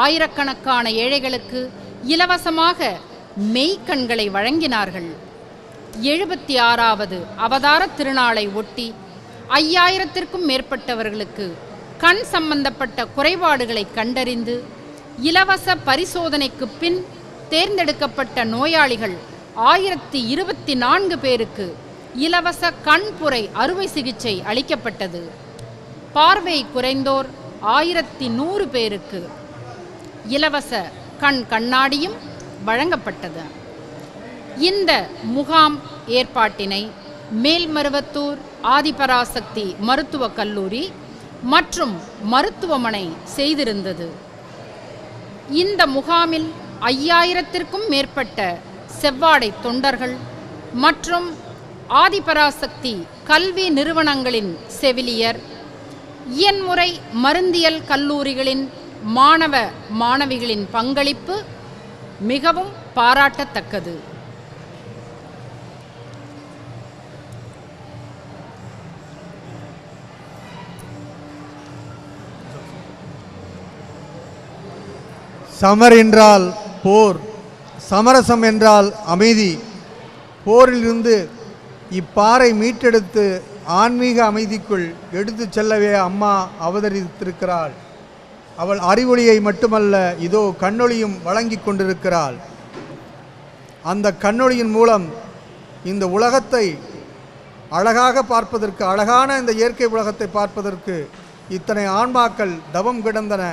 ஆயிரக்கணக்கான ஏழைகளுக்கு இலவசமாக மெய்க்கண்களை வழங்கினார்கள். 76வது அவதார திருநாளை ஒட்டி 5000த்திற்கும் மேற்பட்டவர்களுக்கு கண் சம்பந்தப்பட்ட குறைபாடுகளை கண்டறிந்து இலவச பரிசோதனைக்கு பின் தேர்ந்தெடுக்கப்பட்ட நோயாளிகள் 1024 பேருக்கு இலவச கண்புரை அறுவை சிகிச்சை அளிக்கப்பட்டது. பார்வை குறைந்தோர் 1100 பேருக்கு இலவச கண்ணாடியும் வழங்கப்பட்டது. இந்த முகாம் ஏற்பாட்டினை மேல்மருவத்தூர் ஆதிபராசக்தி மருத்துவக் கல்லூரி மற்றும் மருத்துவமனை செய்திருந்தது. இந்த முகாமில் 5000த்திற்கும் மேற்பட்ட செவ்வாடை தொண்டர்கள் மற்றும் ஆதிபராசக்தி கல்வி நிறுவனங்களின் செவிலியர், இயன்முறை மருந்தியல் கல்லூரிகளின் மாணவ மாணவிகளின் பங்களிப்பு மிகவும் பாராட்டத்தக்கது. சமர் என்றால் போர், சமரசம் என்றால் அமைதி. போரிலிருந்து இப்பாறை மீட்டெடுத்து ஆன்மீக அமைதிக்குள் எடுத்து செல்லவே அம்மா அவதரித்திருக்கிறாள். அவள் அறிவொளியை மட்டுமல்ல, இதோ கண்ணொளியும் வழங்கி கொண்டிருக்கிறாள். அந்த கண்ணொளியின் மூலம் இந்த உலகத்தை அழகாக பார்ப்பதற்கு, அழகான இந்த இயற்கை உலகத்தை பார்ப்பதற்கு இத்தனை ஆன்மாக்கள் தவம் கிடந்தன.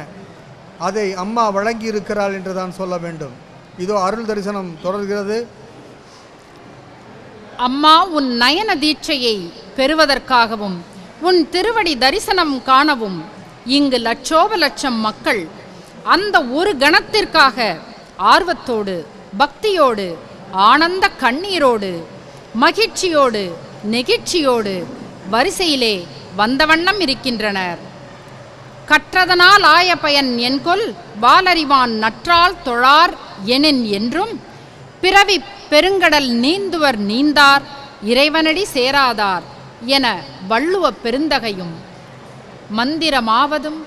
அதை அம்மா வழங்கி இருக்கிறாள் என்று தான் சொல்ல வேண்டும். இதோ அருள் தரிசனம் தொடர்கிறது. அம்மா உன் நயன தீட்சையை பெறுவதற்காகவும் உன் திருவடி தரிசனம் காணவும் இங்கு லட்சோப லட்சம் மக்கள் அந்த ஒரு கணத்திற்காக ஆர்வத்தோடு, பக்தியோடு, ஆனந்த கண்ணீரோடு, மகிழ்ச்சியோடு, நெகிழ்ச்சியோடு வரிசையிலே வந்தவண்ணம் இருக்கின்றனர். கற்றதனால் ஆய பயன் என்கொல் வாலறிவான் நற்றால் தொழார் எனின் என்றும் பிறவி பெருங்கடல் நீந்துவர் நீந்தார் இறைவனடி சேராதார் என வள்ளுவ பெருந்தகையும் மந்திரமாவதும்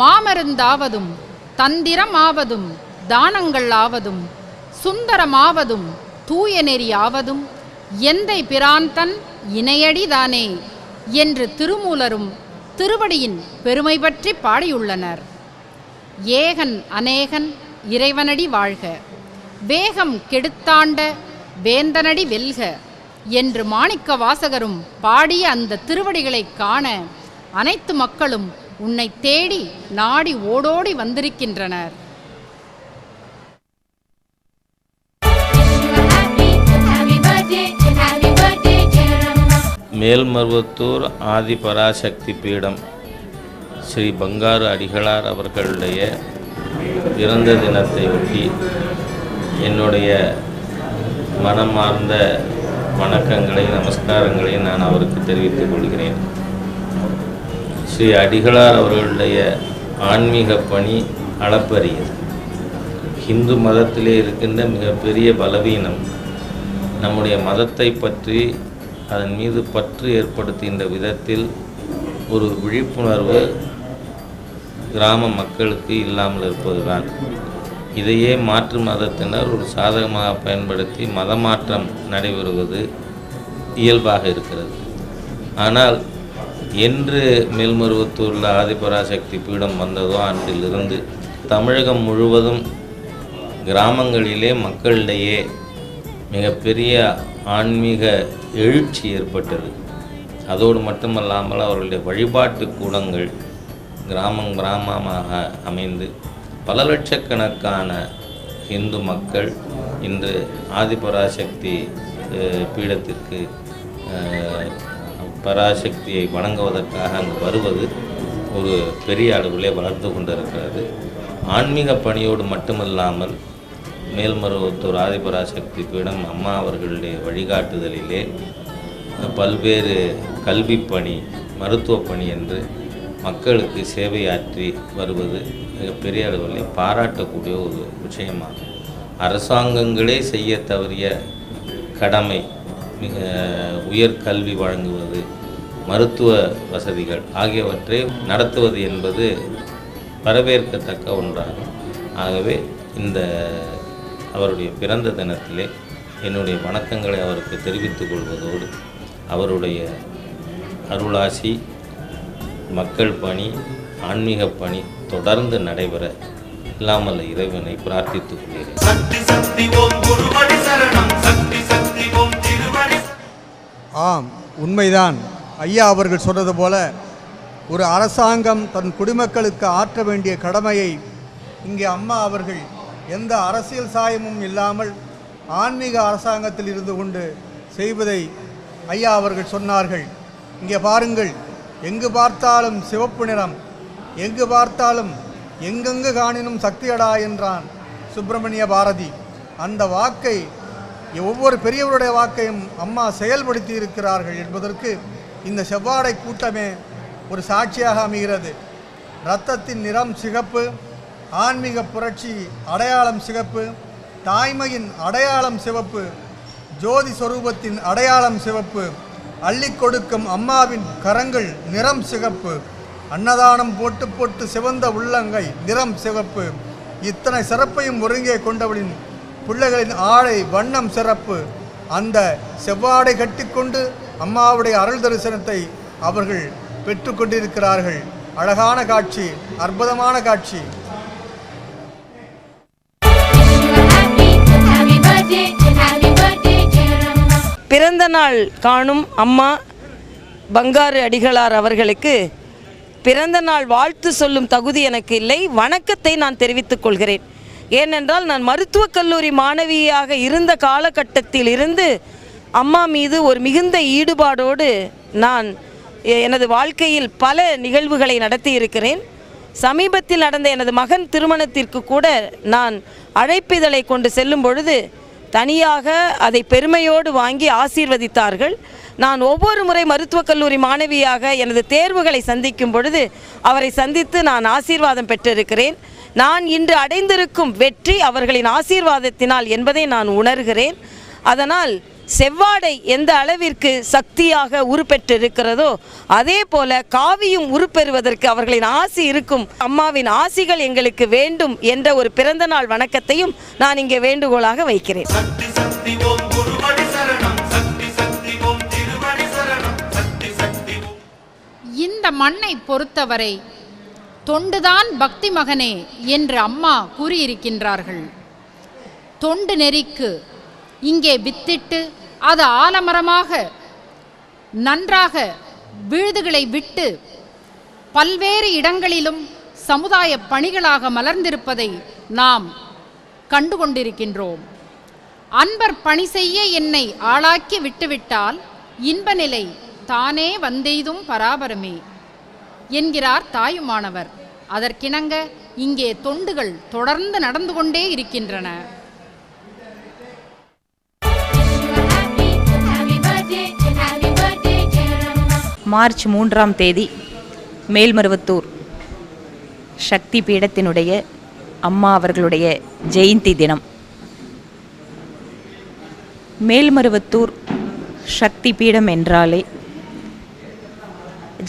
மாமருந்தாவதும் தந்திரமாவதும் தானங்கள் ஆவதும் சுந்தரமாவதும் தூய நெறியாவதும் எந்தை பிரான்தன் இணையடிதானே என்று திருமூலரும் திருவடியின் பெருமை பற்றி பாடியுள்ளனர். ஏகன் அநேகன் இறைவனடி வாழ்க, வேகம் கெடுத்தாண்ட வேந்தனடி வெல்க என்று மாணிக்க வாசகரும் பாடிய அந்த திருவடிகளை காண அனைத்து மக்களும் உன்னை தேடி நாடி ஓடோடி வந்திருக்கின்றனர். மேல்மருவத்தூர் ஆதிபராசக்தி பீடம் ஸ்ரீ பங்காரு அடிகளார் அவர்களுடைய பிறந்த தினத்தை ஒட்டி என்னுடைய மனமார்ந்த வணக்கங்களை, நமஸ்காரங்களை நான் அவருக்கு தெரிவித்துக் கொள்கிறேன். ஸ்ரீ அடிகளார் அவர்களுடைய ஆன்மீக பணி அளப்பரியது. ஹிந்து மதத்திலே இருக்கின்ற மிகப்பெரிய பலவீனம் நம்முடைய மதத்தை பற்றி அதன் மீது பற்று ஏற்படுத்துகின்ற விதத்தில் ஒரு விழிப்புணர்வு கிராம மக்களுக்கு இல்லாமல் இருப்பதுதான். இதையே மாற்று மதத்தினர் ஒரு சாதகமாக பயன்படுத்தி மதமாற்றம் நடைபெறுவது இயல்பாக இருக்கிறது. ஆனால் என்று மேல்மருவத்தூரில் ஆதிபராசக்தி பீடம் வந்ததோ அன்றிலிருந்து தமிழகம் முழுவதும் கிராமங்களிலே மக்களிடையே மிகப்பெரிய ஆன்மீக எழுச்சி ஏற்பட்டது. அதோடு மட்டுமல்லாமல் அவர்களுடைய வழிபாட்டு கூடங்கள் கிராமமாக அமைந்து பல லட்சக்கணக்கான இந்து மக்கள் இன்று ஆதிபராசக்தி பீடத்திற்கு பராசக்தியை வணங்குவதற்காக அங்கு வருவது ஒரு பெரிய அளவிலே வளர்ந்து கொண்டிருக்கிறது. ஆன்மீக பணியோடு மட்டுமல்லாமல் மேல்மருவத்தூர் ஆதிபராசக்தி பீடம் அம்மா அவர்களுடைய வழிகாட்டுதலிலே பல்வேறு கல்வி பணி, மருத்துவ பணி என்று மக்களுக்கு சேவையாற்றி வருவது மிகப்பெரிய அளவில் பாராட்டக்கூடிய ஒரு விஷயமாகும். அரசாங்கங்களே செய்ய தவறிய கடமை மிக உயர்கல்வி வழங்குவது, மருத்துவ வசதிகள் ஆகியவற்றை நடத்துவது என்பது வரவேற்கத்தக்க ஒன்றாகும். ஆகவே இந்த அவருடைய பிறந்த தினத்திலே என்னுடைய வணக்கங்களை அவருக்கு தெரிவித்துக் கொள்வதோடு அவருடைய அருளாசி, மக்கள் பணி, ஆன்மீக பணி தொடர்ந்து நடைபெற இல்லாமல் இறைவனை பிரார்த்தித்துக் கொள்கிறேன். ஆம், உண்மைதான். ஐயா அவர்கள் சொன்னது போல ஒரு அரசாங்கம் தன் குடிமக்களுக்கு ஆற்ற வேண்டிய கடமையை இங்கே அம்மா அவர்கள் எந்த அரசியல் சாயமும் இல்லாமல் ஆன்மீக அரசாங்கத்தில் இருந்து கொண்டு செய்வதை ஐயா அவர்கள் சொன்னார்கள். இங்கே பாருங்கள், எங்கு பார்த்தாலும் சிவப்பு நிறம், எங்கு பார்த்தாலும் எங்கெங்கு காணினும் சக்தியடா என்றான் சுப்பிரமணிய பாரதி. அந்த வாக்கை, ஒவ்வொரு பெரியவருடைய வாக்கையும் அம்மா செயல்படுத்தி இருக்கிறார்கள் என்பதற்கு இந்த செவ்வாடை கூட்டமே ஒரு சாட்சியாக அமைகிறது. இரத்தத்தின் நிறம் சிகப்பு, ஆன்மீக புரட்சி அடையாளம் சிகப்பு, தாய்மையின் அடையாளம் சிவப்பு, ஜோதி சொரூபத்தின் அடையாளம் சிவப்பு, அள்ளி கொடுக்கும் அம்மாவின் கரங்கள் நிறம் சிகப்பு, அன்னதானம் போட்டு போட்டு சிவந்த உள்ளங்கை நிறம் சிவப்பு. இத்தனை சிறப்பையும் ஒருங்கே கொண்டவளின் பிள்ளைகளின் ஆடை வண்ணம் சிறப்பு. அந்த செவ்வாடை கட்டிக்கொண்டு அம்மாவுடைய அருள் தரிசனத்தை அவர்கள் பெற்றுக்கொண்டிருக்கிறார்கள். அழகான காட்சி, அற்புதமான காட்சி. பிறந்த நாள் காணும் அம்மா பங்காரு அடிகளார் அவர்களுக்கு பிறந்த நாள் வாழ்த்து சொல்லும் தகுதி எனக்கு இல்லை. வணக்கத்தை நான் தெரிவித்துக் கொள்கிறேன். ஏனென்றால் நான் மருத்துவக் கல்லூரி மாணவியாக இருந்த காலகட்டத்தில் இருந்து அம்மா மீது ஒரு மிகுந்த ஈடுபாடோடு நான் எனது வாழ்க்கையில் பல நிகழ்வுகளை நடத்தி இருக்கிறேன். சமீபத்தில் நடந்த எனது மகன் திருமணத்திற்கு கூட நான் அழைப்பிதழை கொண்டு செல்லும் பொழுது தனியாக அதை பெருமையோடு வாங்கி ஆசீர்வதித்தார்கள். நான் ஒவ்வொரு முறை மருத்துவக் கல்லூரி மாணவியாக எனது தேர்வுகளை சந்திக்கும் பொழுது அவரை சந்தித்து நான் ஆசீர்வாதம் பெற்றிருக்கிறேன். நான் இன்று அடைந்திருக்கும் வெற்றி அவர்களின் ஆசீர்வாதத்தினால் என்பதை நான் உணர்கிறேன். அதனால் செவ்வாடை எந்த அளவிற்கு சக்தியாக உருப்பெற்றிருக்கிறதோ அதே போல காவியும் உருப்பெறுவதற்கு அவர்களின் ஆசி இருக்கும். அம்மாவின் ஆசிகள் எங்களுக்கு வேண்டும் என்ற ஒரு பிறந்த நாள் வணக்கத்தையும் நான் இங்கே வேண்டுகோளாக வைக்கிறேன். இந்த மண்ணை பொறுத்தவரை தொண்டுதான் பக்தி மகனே என்று அம்மா கூறியிருக்கின்றார்கள். தொண்டு நெறிக்கு இங்கே வித்திட்டு அது ஆலமரமாக நன்றாக விழுதுகளை விட்டு பல்வேறு இடங்களிலும் சமுதாய பணிகளாக மலர்ந்திருப்பதை நாம் கண்டுகொண்டிருக்கின்றோம். அன்பர் பணி செய்ய என்னை ஆளாக்கி விட்டுவிட்டால் இன்ப நிலை தானே வந்தெய்தும் பராபரமே என்கிறார் தாயுமானவர். அதற்கிணங்க இங்கே தொண்டுகள் தொடர்ந்து நடந்து கொண்டே இருக்கின்றன. மார்ச் 3ஆம் தேதி மேல்மருவத்தூர் சக்தி பீடத்தினுடைய அம்மா அவர்களுடைய ஜெயந்தி தினம். மேல்மருவத்தூர் சக்தி பீடம் என்றாலே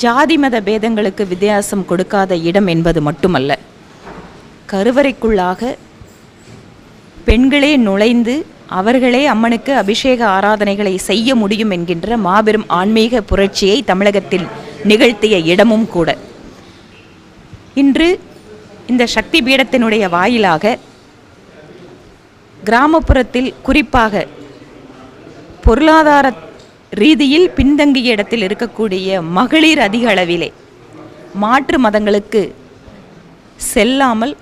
ஜாதி மத பேதங்களுக்கு வித்தியாசம் கொடுக்காத இடம் என்பது மட்டுமல்ல, கருவறைக்குள்ளாக பெண்களே நுழைந்து அவர்களே அம்மனுக்கு அபிஷேக ஆராதனைகளை செய்ய முடியும் என்கின்ற மாபெரும் ஆன்மீக புரட்சியை தமிழகத்தில் நிகழ்த்திய இடமும் கூட. இன்று இந்த சக்தி பீடத்தினுடைய வாயிலாக கிராமப்புறத்தில் குறிப்பாக பொருளாதார ரீதியில் பின்தங்கிய இடத்தில் இருக்கக்கூடிய மகளிர் அதிக அளவிலே மாற்று மதங்களுக்கு செல்லாமல்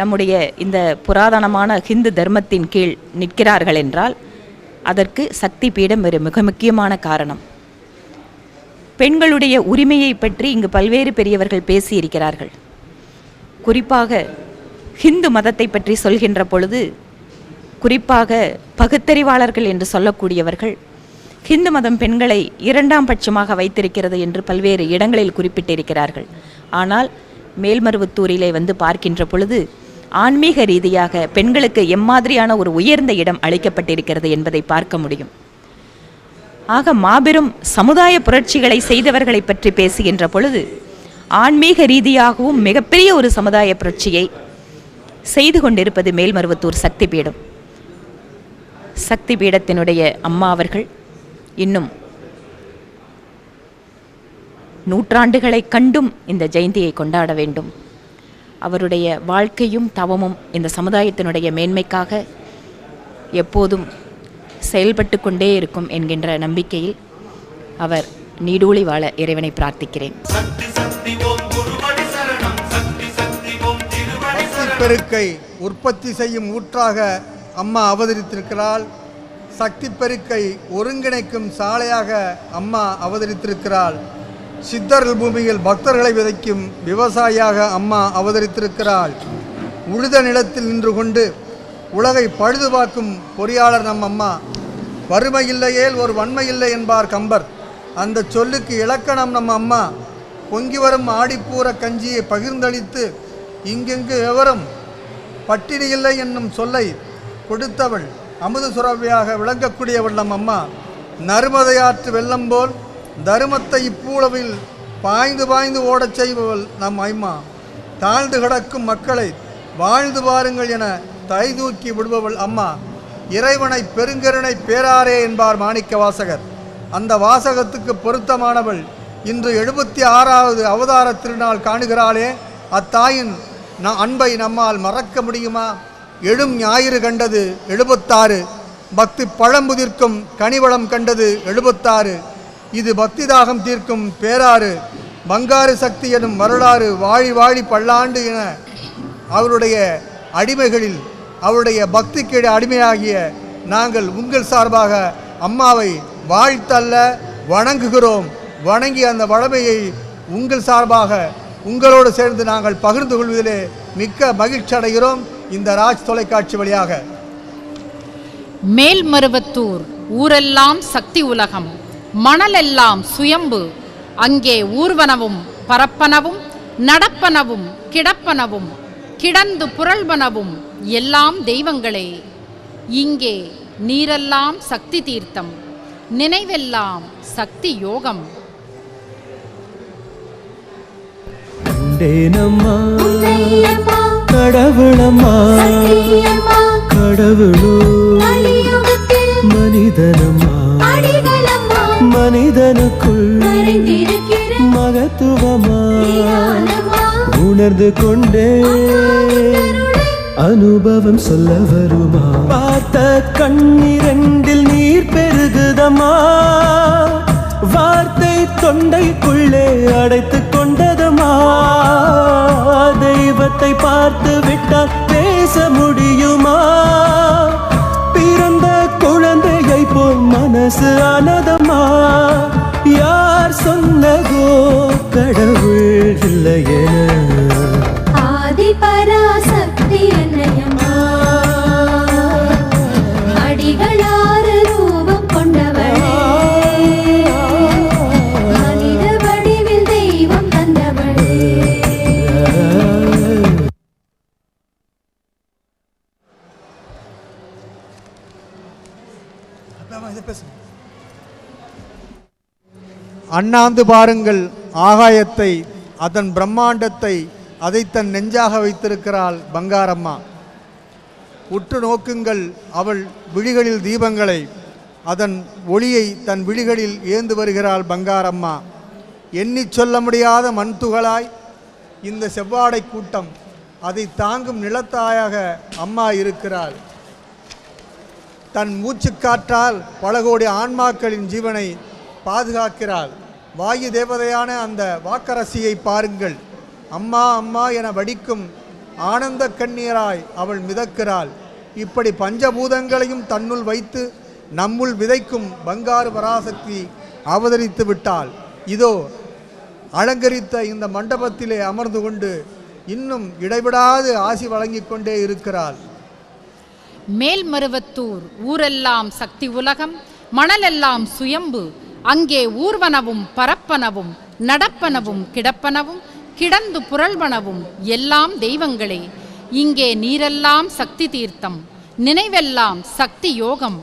நம்முடைய இந்த புராதனமான ஹிந்து தர்மத்தின் கீழ் நிற்கிறார்கள் என்றால் அதற்கு சக்தி பீடம் ஒரு மிக முக்கியமான காரணம். பெண்களுடைய உரிமையை பற்றி இங்கு பல்வேறு பெரியவர்கள் பேசியிருக்கிறார்கள். குறிப்பாக ஹிந்து மதத்தை பற்றி சொல்கின்ற பொழுது குறிப்பாக பகுத்தறிவாளர்கள் என்று சொல்லக்கூடியவர்கள் ஹிந்து மதம் பெண்களை 2ஆம் பட்சமாக வைத்திருக்கிறது என்று பல்வேறு இடங்களில் குறிப்பிட்டிருக்கிறார்கள். ஆனால் மேல்மருவத்தூரிலே வந்து பார்க்கின்ற பொழுது ஆன்மீக ரீதியாக பெண்களுக்கு எம்மாதிரியான ஒரு உயர்ந்த இடம் அளிக்கப்பட்டிருக்கிறது என்பதை பார்க்க முடியும். ஆக மாபெரும் சமுதாய புரட்சிகளை செய்தவர்களை பற்றி பேசுகின்ற பொழுது ஆன்மீக ரீதியாகவும் மிகப்பெரிய ஒரு சமுதாய புரட்சியை செய்து கொண்டிருப்பது மேல்மருவத்தூர் சக்தி பீடம். சக்தி பீடத்தினுடைய அம்மா அவர்கள் இன்னும் நூற்றாண்டுகளை கண்டும் இந்த ஜெயந்தியை கொண்டாட வேண்டும். அவருடைய வாழ்க்கையும் தவமும் இந்த சமுதாயத்தினுடைய மேன்மைக்காக எப்போதும் செயல்பட்டு கொண்டே இருக்கும் என்கின்ற நம்பிக்கையில் அவர் நீடூழி வாழ இறைவனை பிரார்த்திக்கிறேன். பெருக்கை உற்பத்தி செய்யும் ஊற்றாக அம்மா அவதரித்திருக்கிறாள். சக்தி பெருக்கை ஒருங்கிணைக்கும் சாலையாக அம்மா அவதரித்திருக்கிறாள். சித்தர்கள் பூமியில் பக்தர்களை விதைக்கும் விவசாயியாக அம்மா அவதரித்திருக்கிறாள். உழுத நிலத்தில் நின்று கொண்டு உலகை பழுது பார்க்கும் பொறியாளர் நம் அம்மா. வறுமை இல்லையேல் ஒரு வன்மை இல்லை என்பார் கம்பர். அந்த சொல்லுக்கு இலக்கணம் நம் அம்மா. பொங்கி வரும் ஆடிப்பூர கஞ்சியை பகிர்ந்தளித்து இங்கெங்கு எவரும் பட்டினி இல்லை என்னும் சொல்லை கொடுத்தவள் அமுத சுரபியாக விளங்கக்கூடியவள் நம் அம்மா. நருமதையாற்று வெள்ளம் போல் தருமத்தை இப்பூளவில் பாய்ந்து பாய்ந்து ஓடச் செய்பவள் நம் அம்மா. தாழ்ந்து கிடக்கும் மக்களை வாழ்ந்து பாருங்கள் என தைதூக்கி விடுபவள் அம்மா. இறைவனை பெருங்கருணை பேராரே என்பார் மாணிக்க வாசகர். அந்த வாசகத்துக்கு பொருத்தமானவள் இன்று 76வது அவதார திருநாள் காணுகிறாளே. அத்தாயின் அன்பை நம்மால் மறக்க முடியுமா? எழும் ஞாயிறு கண்டது 76, பக்தி பழம்புதிர்க்கும் கனிவளம் கண்டது 76. இது பக்தி தாகம் தீர்க்கும் பேராறு. பங்காரு சக்தி எனும் வரலாறு வாழி வாழி பல்லாண்டு என அவருடைய அடிமைகளில் அவருடைய பக்திக்கு அடிமையாகிய நாங்கள் உங்கள் சார்பாக அம்மாவை வாழ்த்தல்ல வணங்குகிறோம். வணங்கி அந்த வளமையை உங்கள் சார்பாக உங்களோடு சேர்ந்து நாங்கள் பகிர்ந்து கொள்வதிலே மிக்க மகிழ்ச்சி அடைகிறோம். இந்த ராஜ் தொலைக்காட்சி வழியாக மேல்மருவத்தூர் ஊரெல்லாம் சக்தி உலகம், மணலெல்லாம் சுயம்பு, அங்கே ஊர்வனவும் பரப்பனவும் நடப்பனவும் கிடப்பனவும் கிடந்து புரள்வனவும் எல்லாம் தெய்வங்களே. இங்கே நீரெல்லாம் சக்தி தீர்த்தம், நினைவெல்லாம் சக்தி யோகம். கண்டேனம்மா கடவுளம்மா, கடவுளோ மனிதனம்மா, மனிதனுக்குள் மகத்துவமா உணர்ந்து கொண்டே அனுபவம் சொல்ல வருமா. பார்த்த கண்ணிரண்டில் நீர் பெருகுதம்மா, வார்த்தை தொண்டைக்குள்ளே அடைத்து கொண்டதம்மா. தெய்வத்தை பார்த்து விட்டால் பேச முடியுமா? பிறந்த குழந்தையை போல் மனசு ஆனதம்மா. யார் சொன்னதோ கடவுள் இல்லையென, ஆதி பராசக்தி அன்னையம்மா, அடிகளாறு ரூபம் கொண்டவளே, மனித வடிவில் தெய்வம் தந்தவளே. அண்ணாந்து பாருங்கள் ஆகாயத்தை, அதன் பிரம்மாண்டத்தை, அதை தன் நெஞ்சாக வைத்திருக்கிறாள் பங்காரம்மா. உற்று நோக்குங்கள் அவள் விழிகளில் தீபங்களை, அதன் ஒளியை தன் விழிகளில் ஏந்து வருகிறாள் பங்காரம்மா. எண்ணி சொல்ல முடியாத மண்துகளாய் இந்த செவ்வாடை கூட்டம், அதை தாங்கும் நிலத்தாயாக அம்மா இருக்கிறாள். தன் மூச்சுக்காற்றால் பல கோடி ஆன்மாக்களின் ஜீவனை பாதுகாக்கிறாள். வாயு தேவதையான அந்த வாக்கரசியை பாருங்கள். அம்மா அம்மா என வடிக்கும் ஆனந்த கண்ணீராய் அவள் மிதக்கிறாள். இப்படி பஞ்சபூதங்களையும் தன்னுள் வைத்து நம்முள் விதைக்கும் பங்காரு பராசக்தி அவதரித்து விட்டாள். இதோ அலங்கரித்த இந்த மண்டபத்திலே அமர்ந்து கொண்டு இன்னும் இடைவிடாது ஆசி வழங்கிக் கொண்டே இருக்கிறாள். மேல்மருவத்தூர் ஊரெல்லாம் சக்தி உலகம், மணலெல்லாம் சுயம்பு, அங்கே ஊர்வனவும் பரப்பனவும் நடப்பனவும் கிடப்பனவும் கிடந்து புரள்வனவும் எல்லாம் தெய்வங்களே. இங்கே நீரெல்லாம் சக்தி தீர்த்தம், நினைவெல்லாம் சக்தி யோகம்,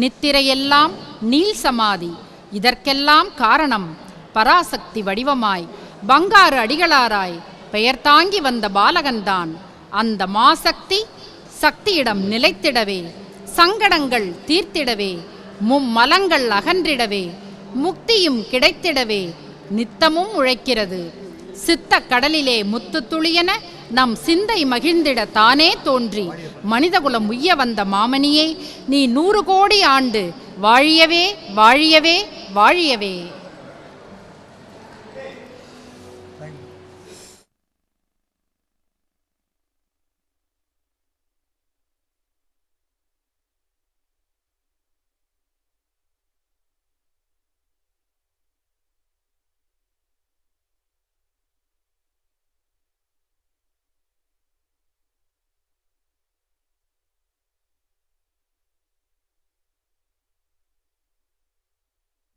நித்திரையெல்லாம் நீல் சமாதி. இதற்கெல்லாம் காரணம் பராசக்தி வடிவமாய் பங்காரு அடிகளாராய் பெயர் தாங்கி வந்த பாலகன்தான். அந்த மாசக்தி சக்தியிடம் நிலைத்திடவே, சங்கடங்கள் தீர்த்திடவே, மும்மலங்கள் அகன்றிடவே, முக்தியும் கிடைத்திடவே நித்தமும் உழைக்கிறது. சித்த கடலிலே முத்து துளியென நம் சிந்தை மகிழ்ந்திட தானே தோன்றி மனிதகுலம் உய்ய வந்த மாமணியே, நீ 100 கோடி ஆண்டு வாழியவே வாழியவே வாழியவே.